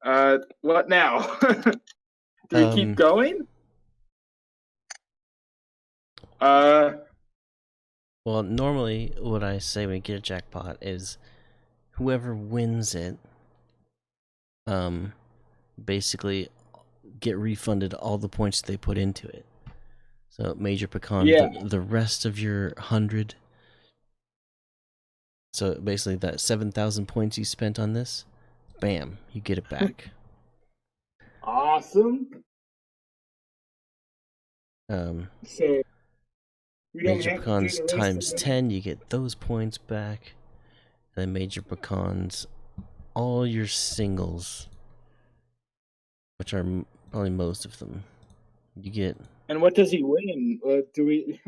What now? Do we keep going? Well, normally what I say when we get a jackpot is whoever wins it, basically get refunded all the points they put into it. So Major Pecan, the rest of your 100. So basically that 7,000 points you spent on this, bam, you get it back. Awesome. So we don't Major have to do Pecans the rest times of it? 10, you get those points back. And then Major Pecans, all your singles, which are probably most of them, you get. And what does he win? Do we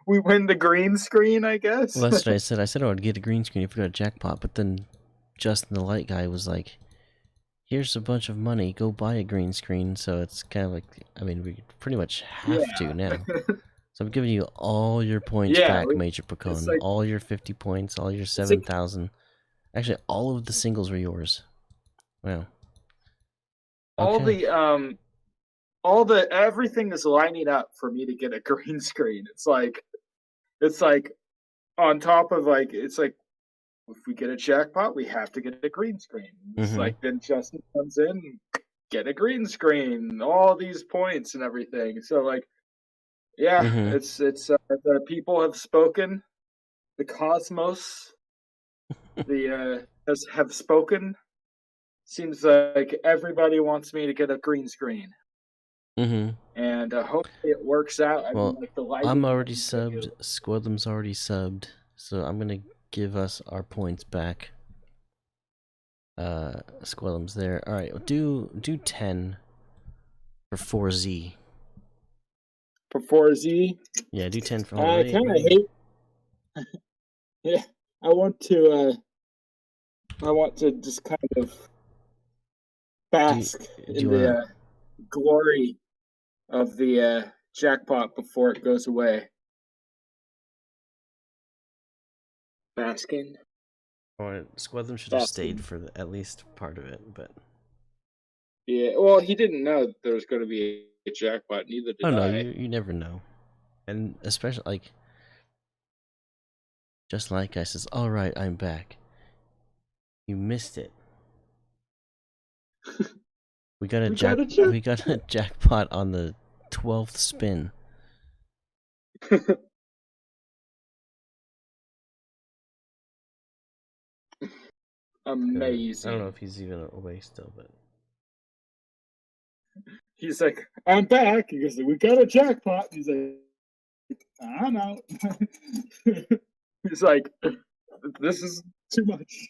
we win the green screen, I guess? Well, that's what I said. I said I would get a green screen if we got a jackpot, but then Justin the Light Guy was like, here's a bunch of money, go buy a green screen. So it's kind of like, I mean, we pretty much have to now. So I'm giving you all your points back, Major Pecan. Like, all your 50 points, all your 7,000. Like, actually, all of the singles were yours. Wow. All the everything is lining up for me to get a green screen. It's like on top of like it's like if we get a jackpot, we have to get a green screen. It's like then Justin comes in, get a green screen, all these points and everything. So like, yeah, it's the people have spoken, the cosmos, have spoken. Seems like everybody wants me to get a green screen. And hopefully it works out. I mean, like the I'm already subbed. SQUDLUM's already subbed, so I'm gonna give us our points back. SQUDLUM's there. All right, do 10 for 4Z. For 4Z. Yeah, do 10 for. I kind of hate. Yeah, I want to just kind of bask in the glory of the jackpot before it goes away. Basking. SQUDLUM should have stayed for at least part of it, but yeah. Well, he didn't know that there was going to be a jackpot. Neither did I. No, you never know, and especially like just like I says, all right, I'm back. You missed it. We got a jackpot on the 12th spin. Amazing. I don't know if he's even awake still, but he's like, I'm back. He goes, we got a jackpot. He's like, I'm out. He's like, this is too much.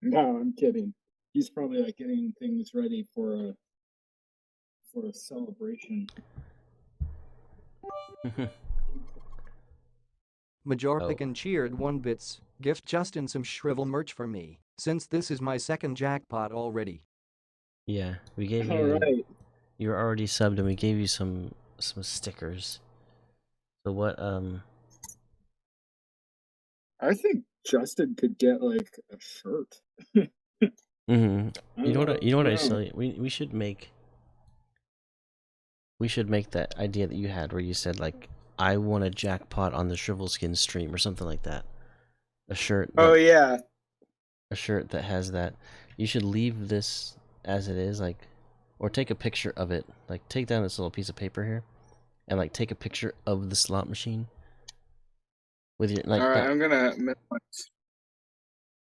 No, I'm kidding. He's probably like getting things ready for a celebration. Majorpican cheered 1 bits. Gift Justin some Shrivel merch for me, since this is my second jackpot already. Yeah, we gave you. Alright. You're already subbed, and we gave you some stickers. So what? I think Justin could get like a shirt. You know what I say? We should make. We should make that idea that you had, where you said like, "I want a jackpot on the Shrivel Skin stream" or something like that. A shirt. Oh yeah. A shirt that has that. You should leave this as it is, like, or take a picture of it. Like, take down this little piece of paper here, and like take a picture of the slot machine with your like. All right, I'm gonna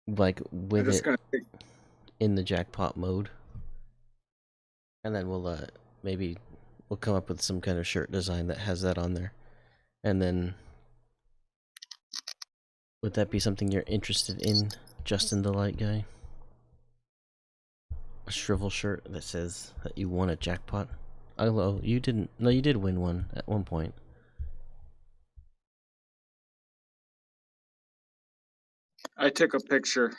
like with it in the jackpot mode, and then we'll maybe we'll come up with some kind of shirt design that has that on there, and then would that be something you're interested in, Justin the Light Guy? A Shrivel shirt that says that you won a jackpot. Oh, you didn't. No, you did win one at one point. I took a picture.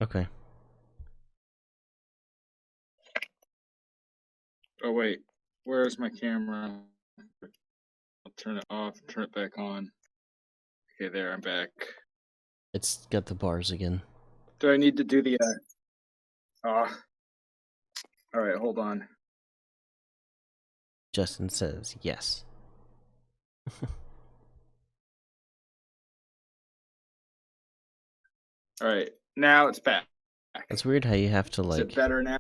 Okay. Oh wait, where's my camera? I'll turn it off, turn it back on. Okay, there, I'm back. It's got the bars again. Do I need to do the Alright, hold on. Justin says yes. Alright, now it's back. It's weird how you have to like. Is it better now?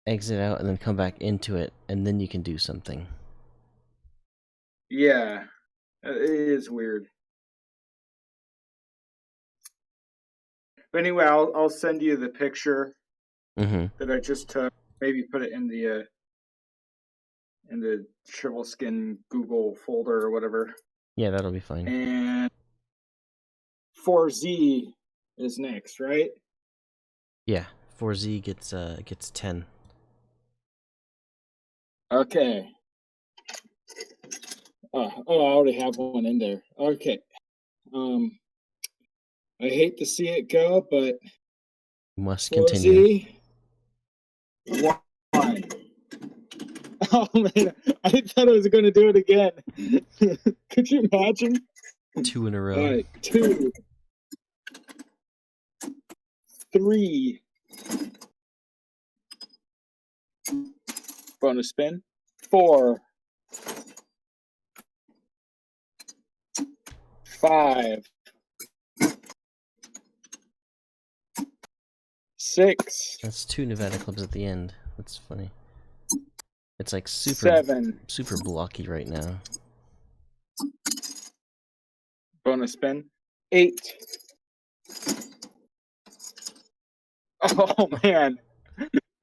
Exit out and then come back into it, and then you can do something. Yeah, it is weird. But anyway, I'll send you the picture that I just took. Maybe put it in the Shrivel Skin Google folder or whatever. Yeah, that'll be fine. And 4Z is next, right? Yeah, 4Z gets 10. Okay. I already have one in there. Okay. I hate to see it go, but must continue. 4Z, 1. Oh man, I thought I was going to do it again. Could you imagine? 2 in a row. All right, 2, 3, Bonus spin. 4. 5. 6. That's 2 Nevada clubs at the end. That's funny. It's like super 7. super blocky right now. Bonus spin. 8. Oh man.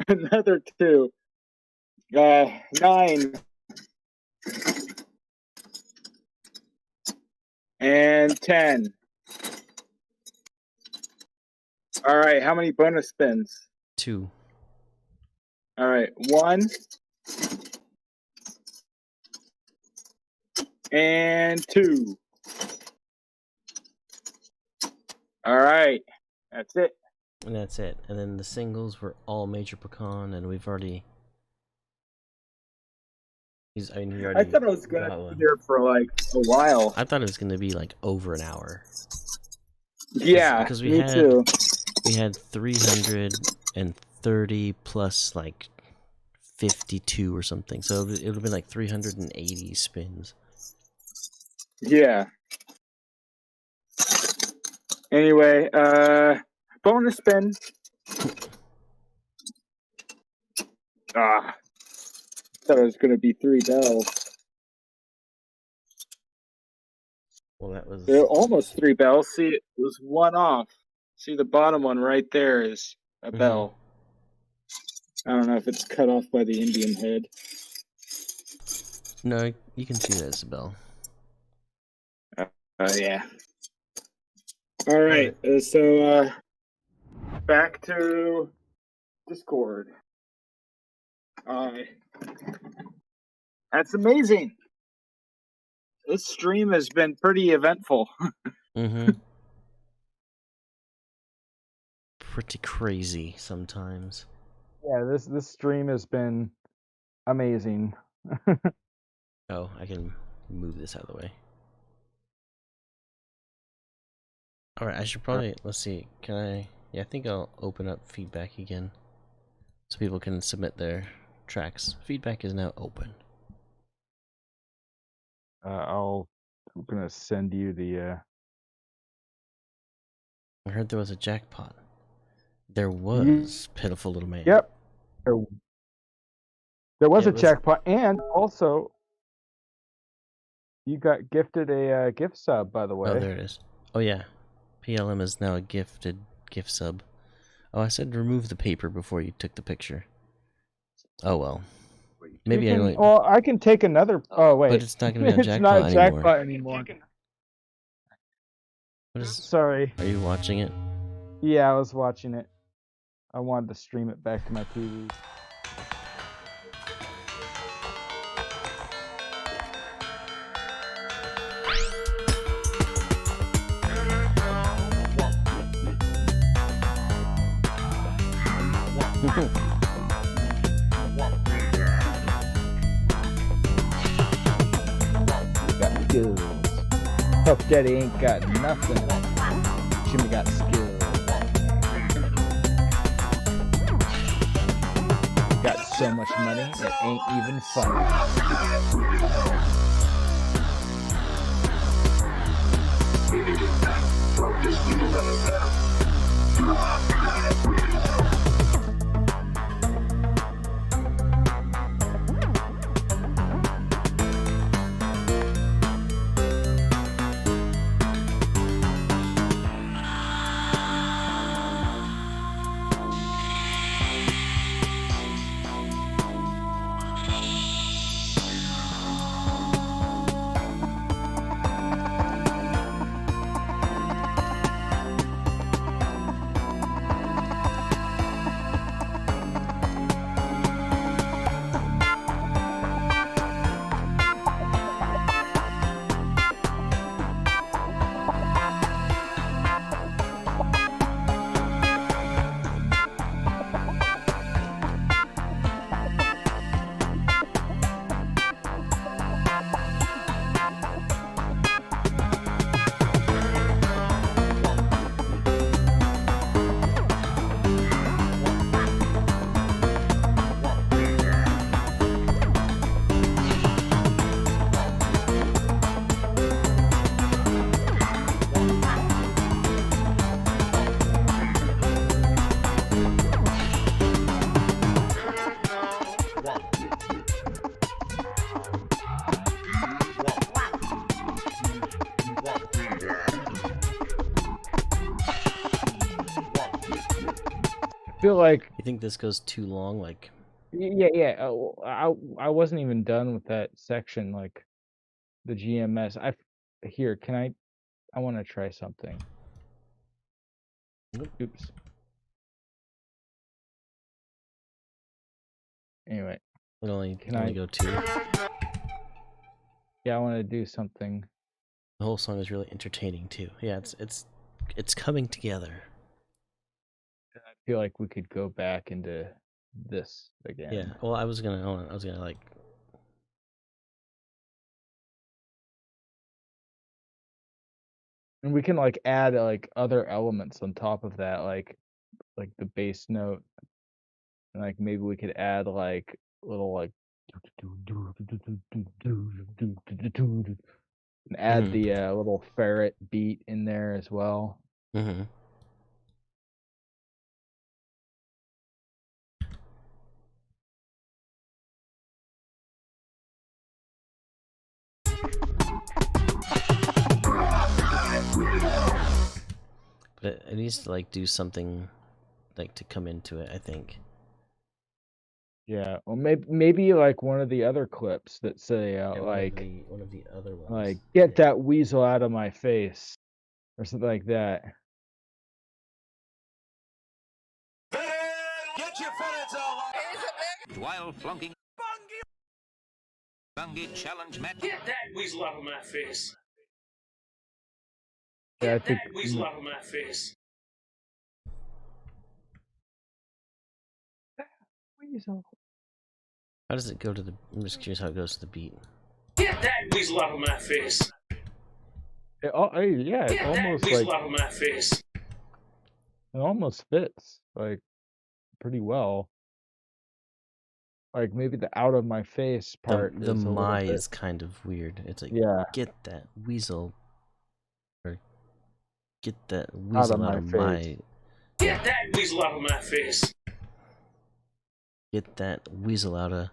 Another 2. 9. And 10. All right, how many bonus spins? 2. All right, 1. And 2. All right, that's it. And that's it. And then the singles were all major pecan, and we've already. He already. I thought I was gonna be there for like a while. I thought it was gonna be like over an hour. Yeah, because me too. We had 330 plus like 52 or something, so it would have been like 380 spins. Yeah. Anyway, bonus spin. Thought it was gonna be 3 bells. Well, that was. They're almost 3 bells. See, it was 1 off. See, the bottom one right there is a bell. I don't know if it's cut off by the Indian head. No, you can see that as a bell. Yeah. All right. So, back to Discord. That's amazing. This stream has been pretty eventful. Pretty crazy sometimes. Yeah, this stream has been amazing. Oh, I can move this out of the way. Alright, I should probably, let's see, can I, yeah, I think I'll open up feedback again, so people can submit their tracks. Feedback is now open. I'm gonna send you the, I heard there was a jackpot. There was, pitiful little man. Yep. There was a jackpot, and also, you got gifted a gift sub, by the way. Oh, there it is. Oh, yeah. PLM is now a gifted gift sub. Oh, I said remove the paper before you took the picture. Oh, well. Maybe I like. Well, I can take another. Oh, wait. But it's not going to be on It's not jackpot anymore. Sorry. Are you watching it? Yeah, I was watching it. I wanted to stream it back to my TV. Got skills. Puff Daddy ain't got nothing. Jimmy got skills. Got so much money, it ain't even feel like You think this goes too long? Like, yeah. I wasn't even done with that section. Like the GMS. Here. Can I want to try something. Oops. Anyway, it only can only I go 2. Yeah, I want to do something. The whole song is really entertaining too. Yeah, it's coming together. I feel like we could go back into this again. Yeah. Well, I was gonna like. And we can like add like other elements on top of that, like the bass note, and like maybe we could add like little like and add the little ferret beat in there as well. Mm-hmm. But it needs to like do something like to come into it, I think. Yeah, or maybe like one of the other clips that say like one of the other ones. Like get that weasel out of my face, or something like that. Get your fillets all while flunking Bungie challenge match. Get that weasel out of my face. Yeah, I Get think that weasel out of my face. Weasel. How does it go to the? I'm just curious how it goes to the beat. Get that weasel out of my face. Yeah, it's Get almost that weasel like out of my face. it almost fits like pretty well. Like maybe the out of my face part The is a little my bit. is kind of weird. It's like get that weasel, or get that weasel out of my. Get that weasel out of my face. Get that weasel out of.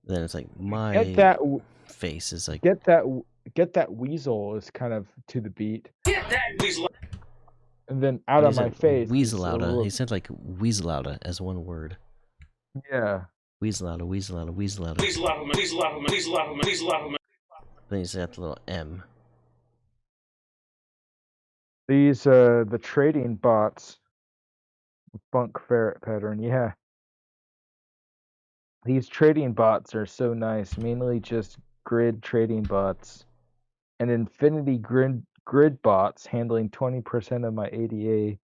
Then it's like my Get that face is like get that weasel is kind of to the beat. Get that weasel. And then out of my face. Weasel outa. He said like weasel outa as one word. Yeah. Weasel outa, weasel outa, weasel outa. Weasel out of my, weasel out of my, weasel out of my, weasel out of my. Then he's got the little M. These the trading bots. Bunk ferret pattern, yeah. These trading bots are so nice, mainly just grid trading bots. And infinity grid bots handling 20% of my ADA.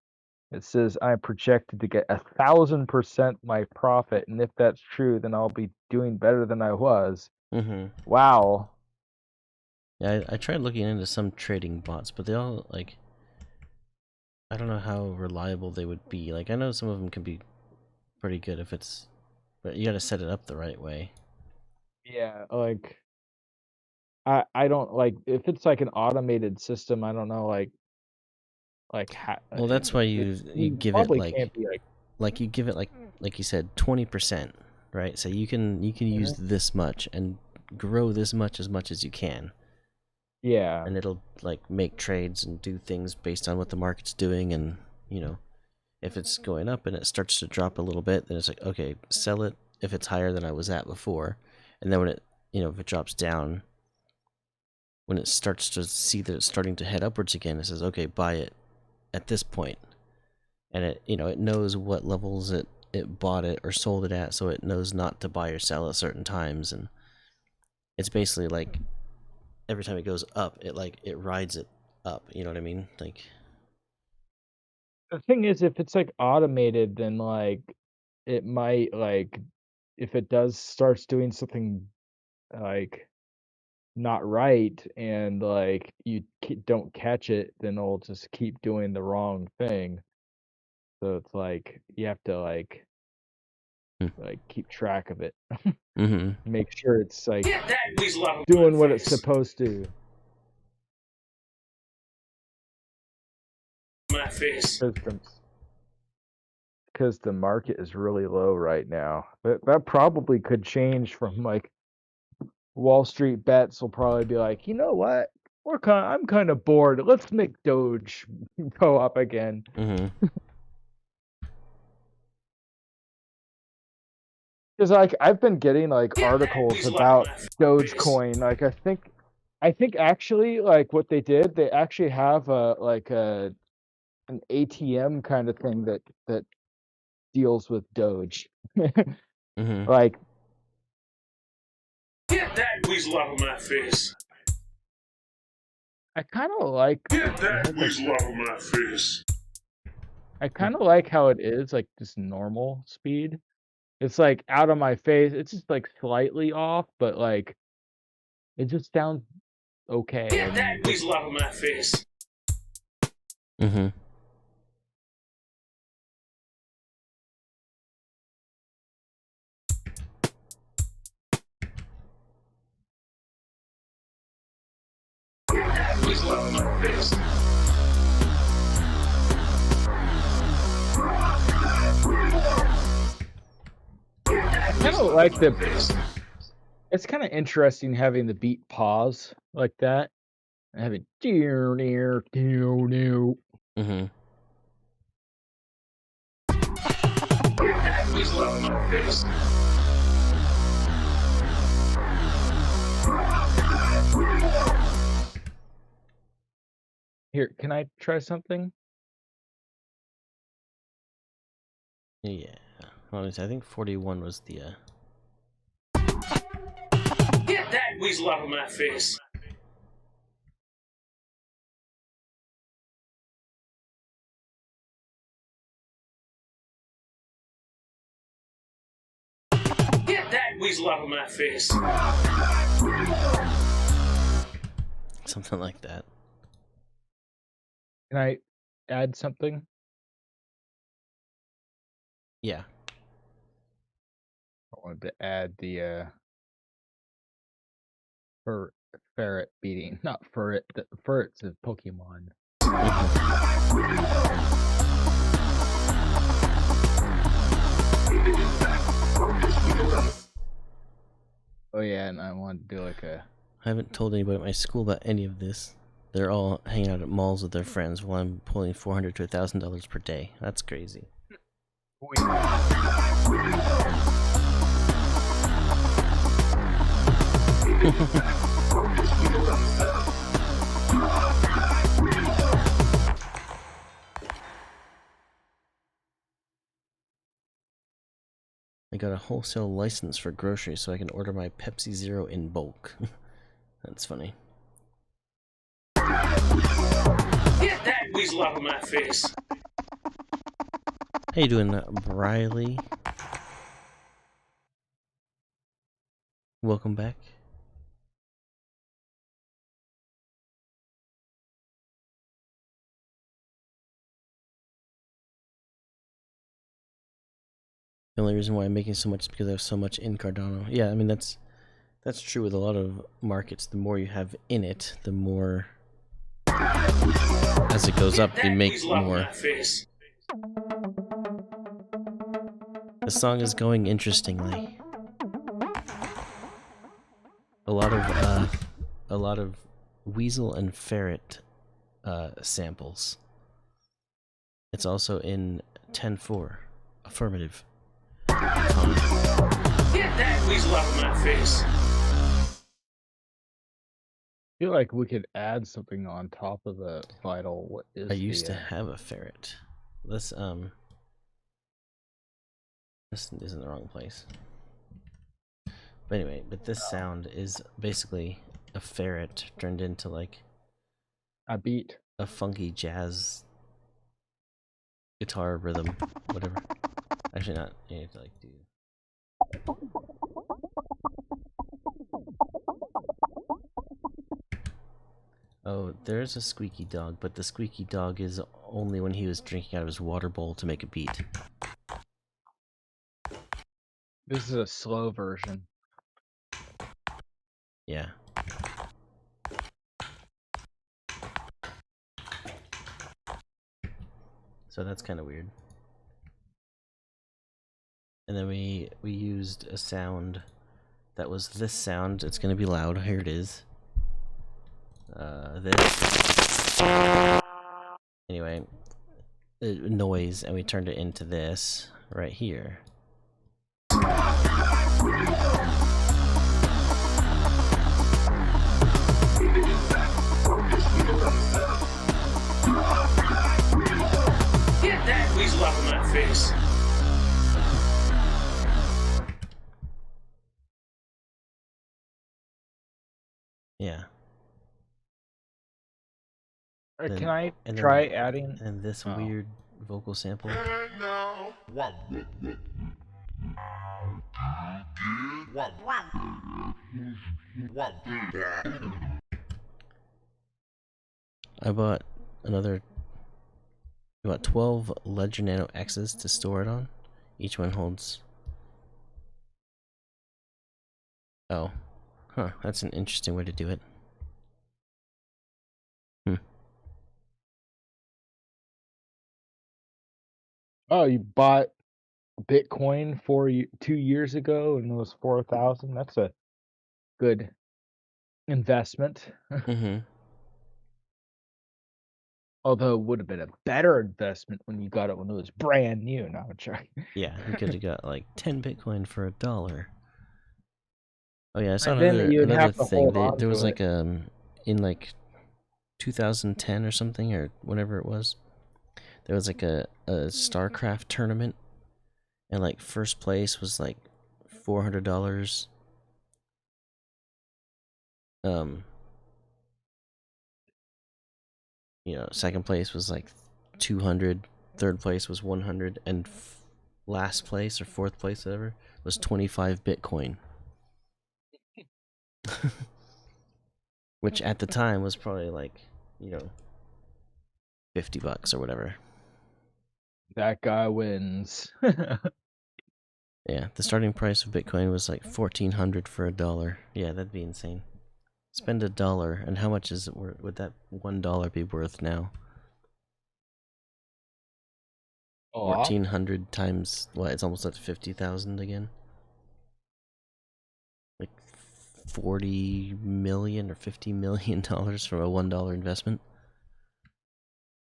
It says I'm projected to get 1,000% my profit, and if that's true, then I'll be doing better than I was. Mm-hmm. Wow. Yeah, I tried looking into some trading bots, but they all like I don't know how reliable they would be. Like I know some of them can be pretty good if it's, but you got to set it up the right way. Yeah, like I don't like if it's like an automated system. I don't know, like well, that's why you give it like you give it like you said 20%, right? So you can use this much and grow this much as you can. Yeah. And it'll like make trades and do things based on what the market's doing, and you know, if it's going up and it starts to drop a little bit, then it's like okay, sell it if it's higher than I was at before, and then when it if it drops down, when it starts to see that it's starting to head upwards again, it says okay, buy it at this point, and it it knows what levels it bought it or sold it at, so it knows not to buy or sell at certain times, and it's basically like every time it goes up, it rides it up. You know what I mean? Like the thing is, if it's like automated, then like it might like if it starts doing something like not right and like you don't catch it, then it'll just keep doing the wrong thing. So it's like you have to like keep track of it. Make sure it's like doing what it's supposed to. My face. Because the market is really low right now. That probably could change from like Wall Street bets will probably be like, you know what? I'm kind of bored. Let's make Doge go up again. Because like I've been getting like articles about Dogecoin. Like I think actually like what they did, they actually have an ATM kind of thing that deals with Doge. Like Get that weasel out of my face. I kind of like Get that weasel out of my face. I kind of like how it is like just normal speed. It's like out of my face. It's just like slightly off, but like it just sounds okay. Get that weasel out of my face. Get that weasel out of my face. I kind of like it's kind of interesting having the beat pause like that. And having dear near new. Get that weasel out of my face. Here, can I try something? Yeah. I think 41 was the Get that weasel out of my face. Get that weasel out of my face. something like that. Can I add something? Yeah. I wanted to add the ferret beating. Not ferret. The ferret's a Pokemon. Oh yeah, and I wanted to do like a... I haven't told anybody at my school about any of this. They're all hanging out at malls with their friends while I'm pulling $400 to $1,000 per day. That's crazy. I got a wholesale license for groceries so I can order my Pepsi Zero in bulk. That's funny. Get that weasel out of my face. How you doing, Briley? Welcome back. The only reason why I'm making so much is because I have so much in Cardano. Yeah, I mean that's true with a lot of markets. The more you have in it, the more as it goes up, you make more. The song is going interestingly. A lot of weasel and ferret samples. It's also in 10.4. Affirmative. Get that weasel out of my face. I feel like we could add something on top of the vital. What is I used to have a ferret. This isn't the wrong place. But anyway, but this sound is basically a ferret turned into like a beat, a funky jazz guitar rhythm, whatever. Actually, not. You need to like do. Oh, there's a squeaky dog, but the squeaky dog is only when he was drinking out of his water bowl to make a beat. This is a slow version. Yeah. So that's kind of weird. And then we used a sound that was this sound. It's gonna be loud. Here it is. This. Anyway, noise, and we turned it into this right here. Yeah. Can I and try then, adding? And this weird vocal sample. I bought about 12 Ledger Nano X's to store it on. Each one holds... Oh. Huh, that's an interesting way to do it. Oh, you bought Bitcoin 2 years ago and it was 4,000. That's a good investment. Mm-hmm. Although it would have been a better investment when you got it when it was brand new. Now I'm trying. Yeah, you could have got like 10 Bitcoin for $1. Oh yeah, I saw And then you'd another have to thing. hold on There was to like in like 2010 or something, or whenever it was, there was like a StarCraft tournament, and like first place was like $400. Second place was like 200, third place was 100, and last place or fourth place, whatever, was 25 Bitcoin. Which at the time was probably like, $50 or whatever. That guy wins. Yeah, the starting price of Bitcoin was like $1,400 for $1. Yeah, that'd be insane. Spend $1, and how much is it worth? Would that $1 be worth now? 1,400 times what? It's almost at 50,000 again. Like 40 million or $50 million from a $1 investment.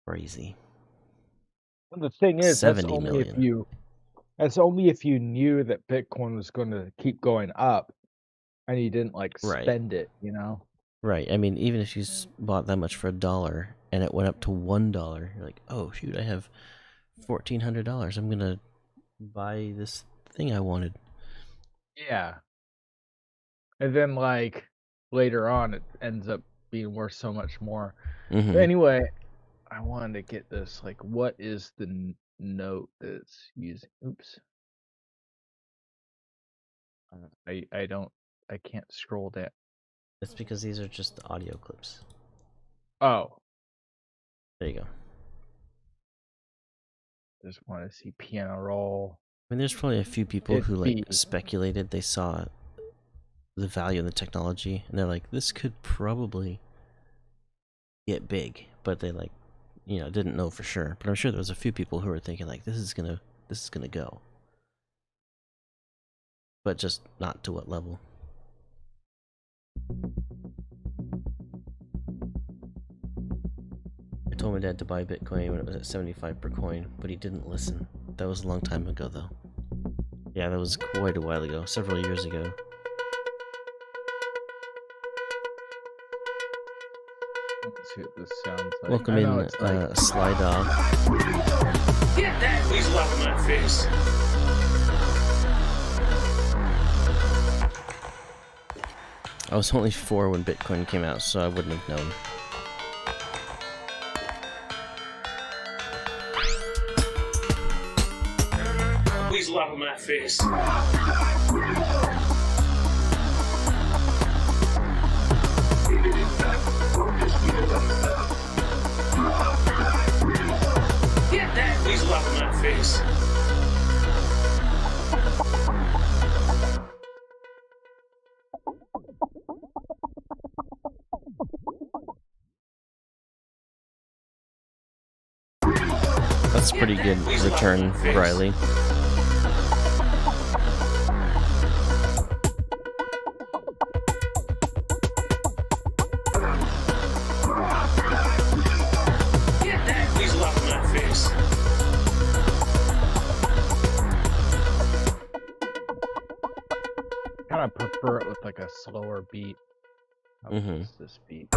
Crazy. Well, the thing is, that's only if you knew that Bitcoin was going to keep going up, and you didn't spend it. Right. I mean, even if you bought that much for $1 and it went up to $1, you're like, oh shoot, I have $1,400. I'm gonna buy this thing I wanted. Yeah. And then later on, it ends up being worth so much more. Mm-hmm. But anyway, I wanted to get this. What is the note that it's using? Oops. I can't scroll down. It's because these are just the audio clips. Oh. There you go. Just want to see piano roll. I mean, there's probably a few people who speculated they saw the value in the technology, and they're like, this could probably get big, but they didn't know for sure. But I'm sure there was a few people who were thinking like, this is gonna go, but just not to what level. I told my dad to buy Bitcoin when it was at 75 per coin, but he didn't listen. That was a long time ago, though. Yeah, that was quite a while ago, several years ago. Let's see what this sounds like. Welcome in, Sly Dog. Get that weasel out of my face. I was only 4 when Bitcoin came out, so I wouldn't have known. Weasel out of my face. Get that weasel out of my face. That's a pretty good return, Riley. Get that weasel out of my face. Kind of prefer it with a slower beat. How is this beat?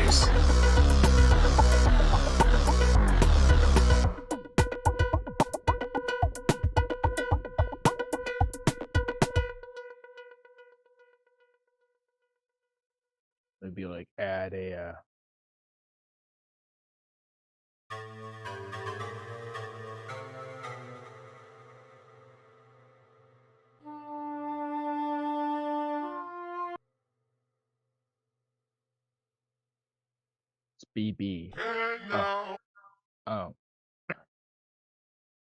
face. It'd be like add a it's BB. Oh.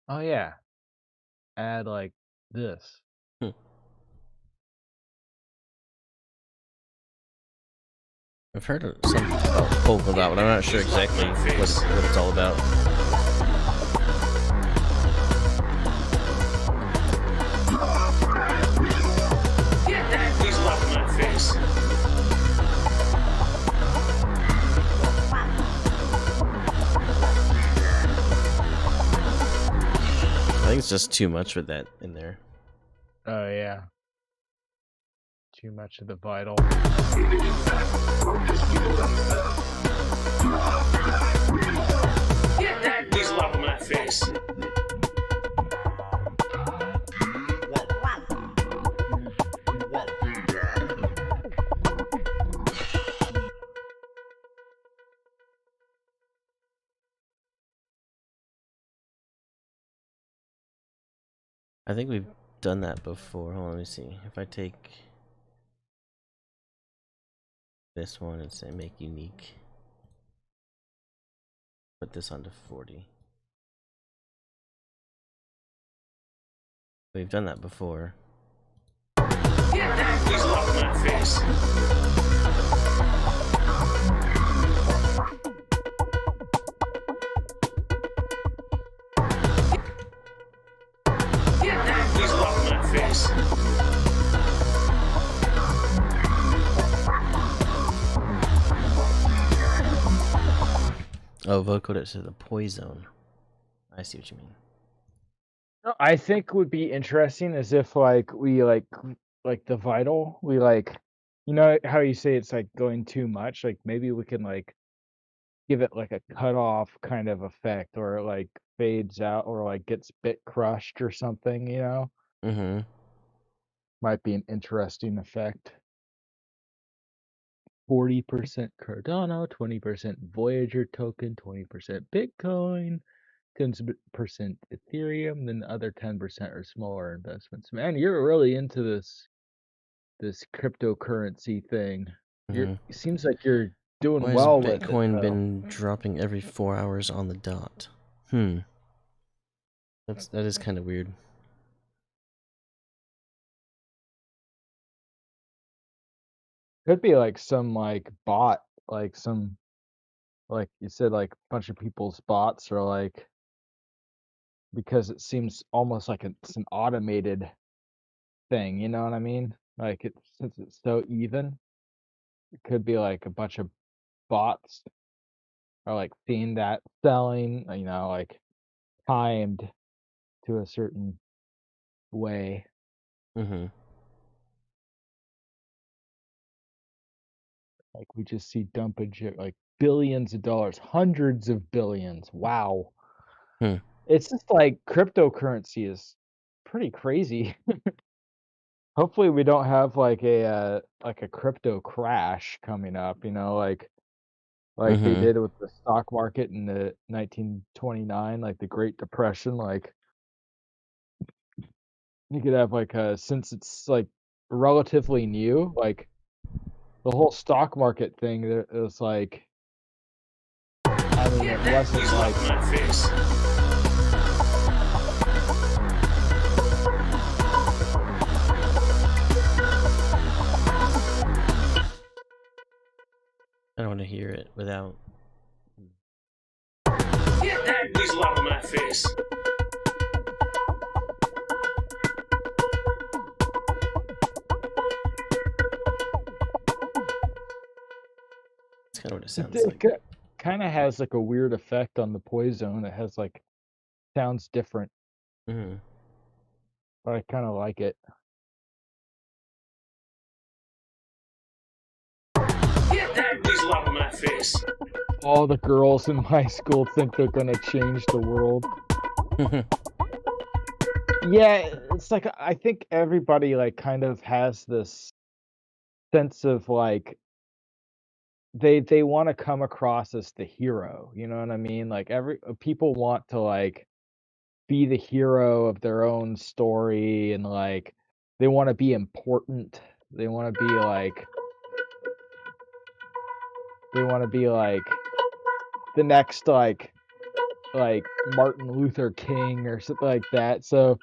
Oh yeah. Add like this. I've heard of something about polka dot, but I'm not sure exactly what it's all about. Please love my face. I think it's just too much with that in there. Oh yeah. Too much of the vital. Please love my face. I think we've done that before. Hold on, let me see. If I take this one and say make unique, put this onto 40. We've done that before. Please love my face. Please love my face. Oh, vote it to the poison. I see what you mean. I think would be interesting is if like we like the vital, we like, you know how you say it's like going too much, like maybe we can like give it like a cutoff kind of effect, or it like fades out, or like gets bit crushed or something, you know? Mm-hmm. Might be an interesting effect. 40% Cardano, 20% Voyager token, 20% Bitcoin, 10% Ethereum, then the other 10% are smaller investments. Man, you're really into this cryptocurrency thing. It seems like you're doing Why has well with it. Bitcoin been dropping every 4 hours on the dot? That is kind of weird. Could be like some like bot, like some, like you said, like a bunch of people's bots, or like, because it seems almost like it's an automated thing, you know what I mean? Like since it's so even, it could be like a bunch of bots are like seeing that selling, you know, like timed to a certain way. Mm-hmm. Like we just see dumpage at like billions of dollars, hundreds of billions. Wow. It's just like cryptocurrency is pretty crazy. Hopefully we don't have like a crypto crash coming up, you know, like they did with the stock market in the 1929, like the Great Depression. Like you could have like since it's like relatively new, like the whole stock market thing, it was like, I mean, it wasn't like my face. I don't want to hear it without. Please love my face. That's kind of what it sounds like. It kind of has like a weird effect on the poison. It has like, sounds different. Mm-hmm. But I kind of like it. Please love my face. All the girls in my school think they're gonna change the world. Yeah, it's like I think everybody like kind of has this sense of like they want to come across as the hero, you know what I mean? Like every people want to like be the hero of their own story and like they want to be important. They want to be like the next like Martin Luther King or something like that. So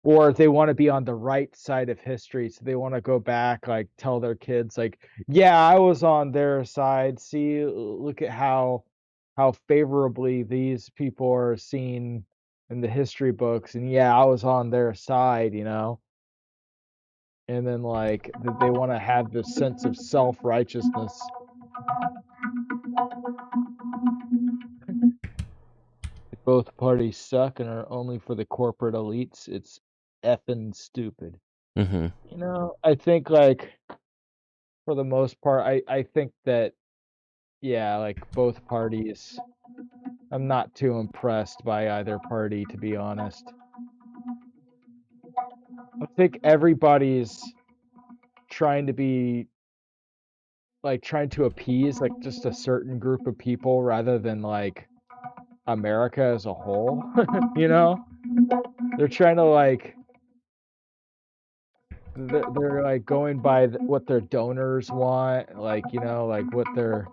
or they want to be on the right side of history, so they want to go back like tell their kids like, "Yeah, I was on their side. See, look at how favorably these people are seen in the history books and yeah, I was on their side, you know?" And then like they want to have this sense of self-righteousness. Both parties suck and are only for the corporate elites. It's effing stupid. Mm-hmm. You know, I think like for the most part, I think that yeah, like both parties. I'm not too impressed by either party, to be honest. I think everybody's trying to be like trying to appease like just a certain group of people rather than like America as a whole. You know, they're trying to like they're like going by what their donors want, like you know, like what their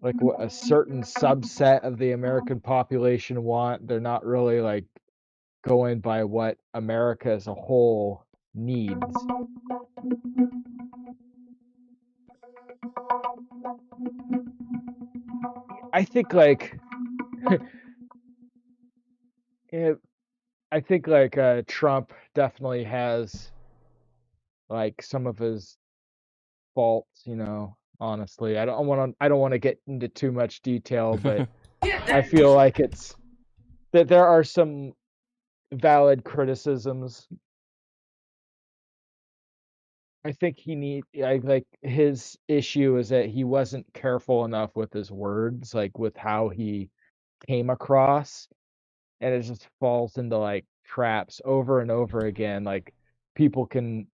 like what a certain subset of the American population want. They're not really like going by what America as a whole needs. I think like I think like Trump definitely has like some of his faults, you know, honestly. I don't want to get into too much detail, but I feel like it's that there are some valid criticisms. I think like his issue is that he wasn't careful enough with his words, like with how he came across, and it just falls into like traps over and over again. Like people can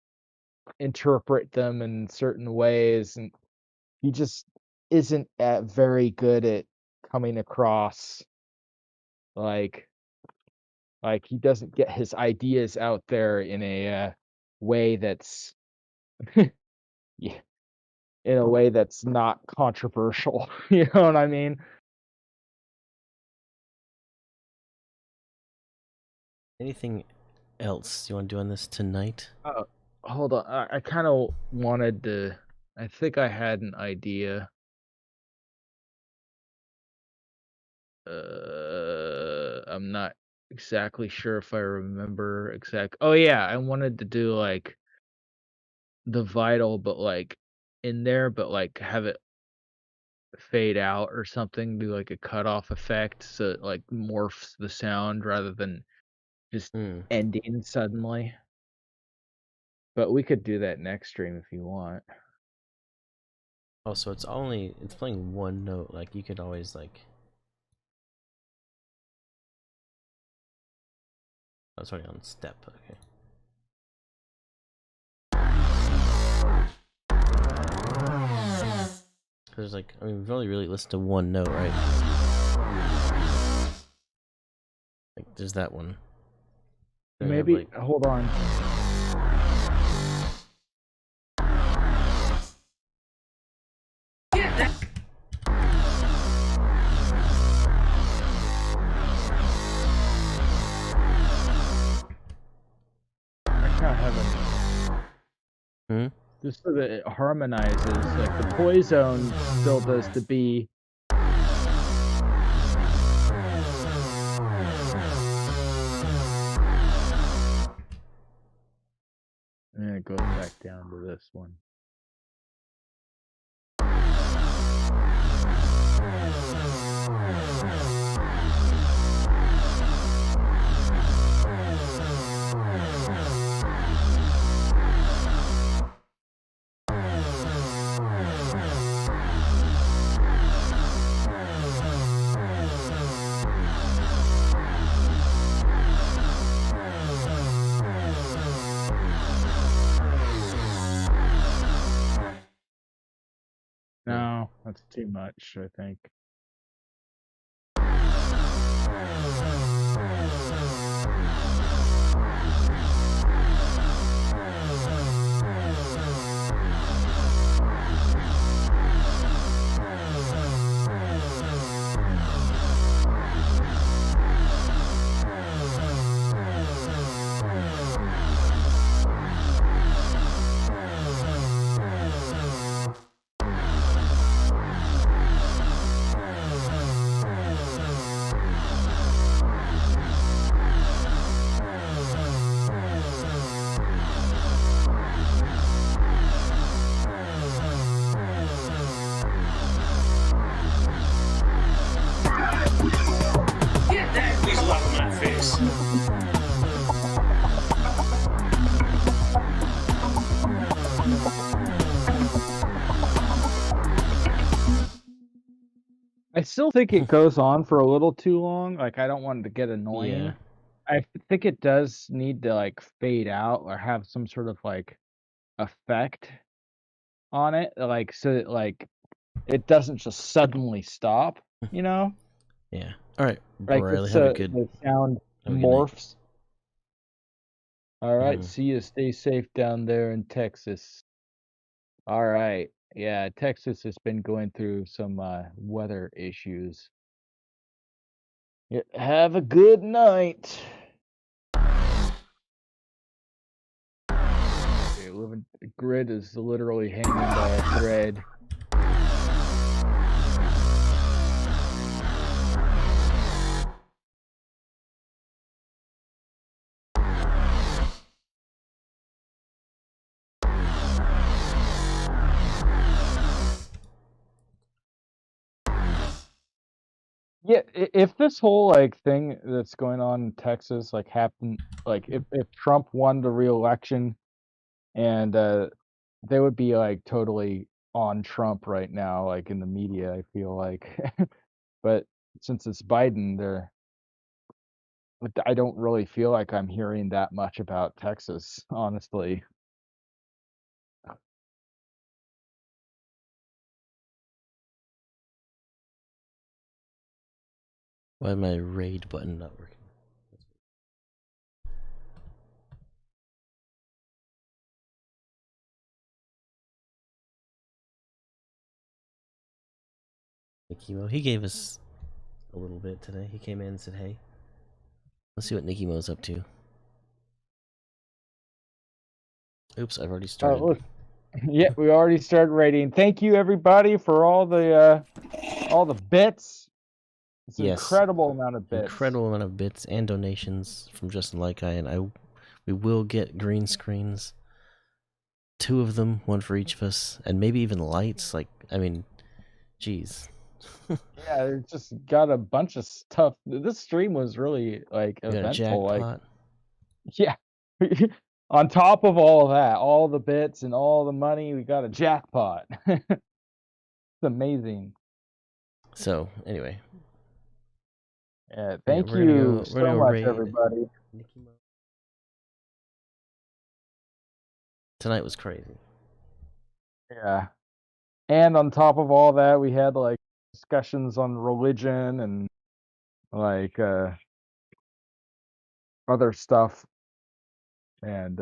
interpret them in certain ways, and he just isn't very good at coming across like he doesn't get his ideas out there in a way that's yeah, in a way that's not controversial. You know what I mean? Anything else you want to do on this tonight? Hold on. I kind of wanted to. I think I had an idea. I'm not exactly sure if I remember exact. Oh yeah, I wanted to do like the vital, but like in there, but like have it fade out or something. Do like a cutoff effect so it like morphs the sound rather than just ending suddenly. But we could do that next stream if you want. Oh, so it's playing one note. Like you could always like. Oh, it's already on step. Okay. Because like I mean we've only really listened to one note, right? Like there's that one. Then we have, Maybe like, hold on. Just so that it harmonizes, like the Poison still does the B. And it goes back down to this one. No, that's too much, I think. Get that weasel off my face. I still think it goes on for a little too long. Like, I don't want it to get annoying. Yeah. I think it does need to, like, fade out or have some sort of, like, effect on it, like, so that, like, it doesn't just suddenly stop, you know? Yeah. All right, Like, Briley, it's, have a good the sound have a good night. morphs. Alright, Mhm. see you, stay safe down there in Texas. Alright, yeah, Texas has been going through some, weather issues. Yeah, have a good night. Okay, living the grid is literally hanging by a thread. Yeah, if this whole like thing that's going on in Texas like happened, like if Trump won the re-election, and they would be like totally on Trump right now, like in the media, I feel like. But since it's Biden, I don't really feel like I'm hearing that much about Texas, honestly. Why is my raid button not working? Nicky Mo, he gave us a little bit today. He came in and said, "Hey, let's see what Nicky Mo's up to." Oops, I've already started. Look, yeah, we already started rating. Thank you everybody for all the bits. It's an Yes, incredible amount of bits. incredible amount of bits and donations from Justin Lykai, and we will get green screens. 2 of them, one for each of us, and maybe even lights. Like, I mean, jeez. Yeah, it just got a bunch of stuff. This stream was really like We got a eventful. Like, jackpot. yeah, on top of all of that, all the bits and all the money, we got a jackpot. It's amazing. So anyway, Yeah, yeah, thank we're gonna you go. We're so gonna go much, raid everybody. Nicky Mo. Tonight was crazy. Yeah, and on top of all that, we had like discussions on religion and like other stuff, and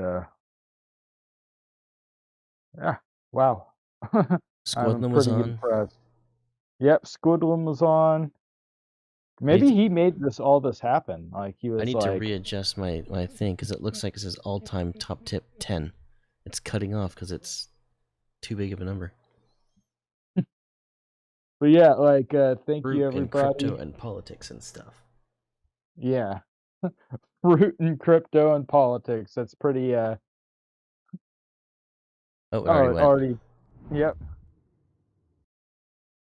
yeah, wow, I'm SQUDLUM was pretty on. impressed. Yep, SQUDLUM was on. Maybe he made all this happen. Like he was I need like, to readjust my thing because it looks like it says all-time top tip 10. It's cutting off because it's too big of a number. but yeah, like thank you Fruit and crypto everybody. and politics and stuff. Yeah, fruit and crypto and politics. That's pretty. Oh, it already went. Yep.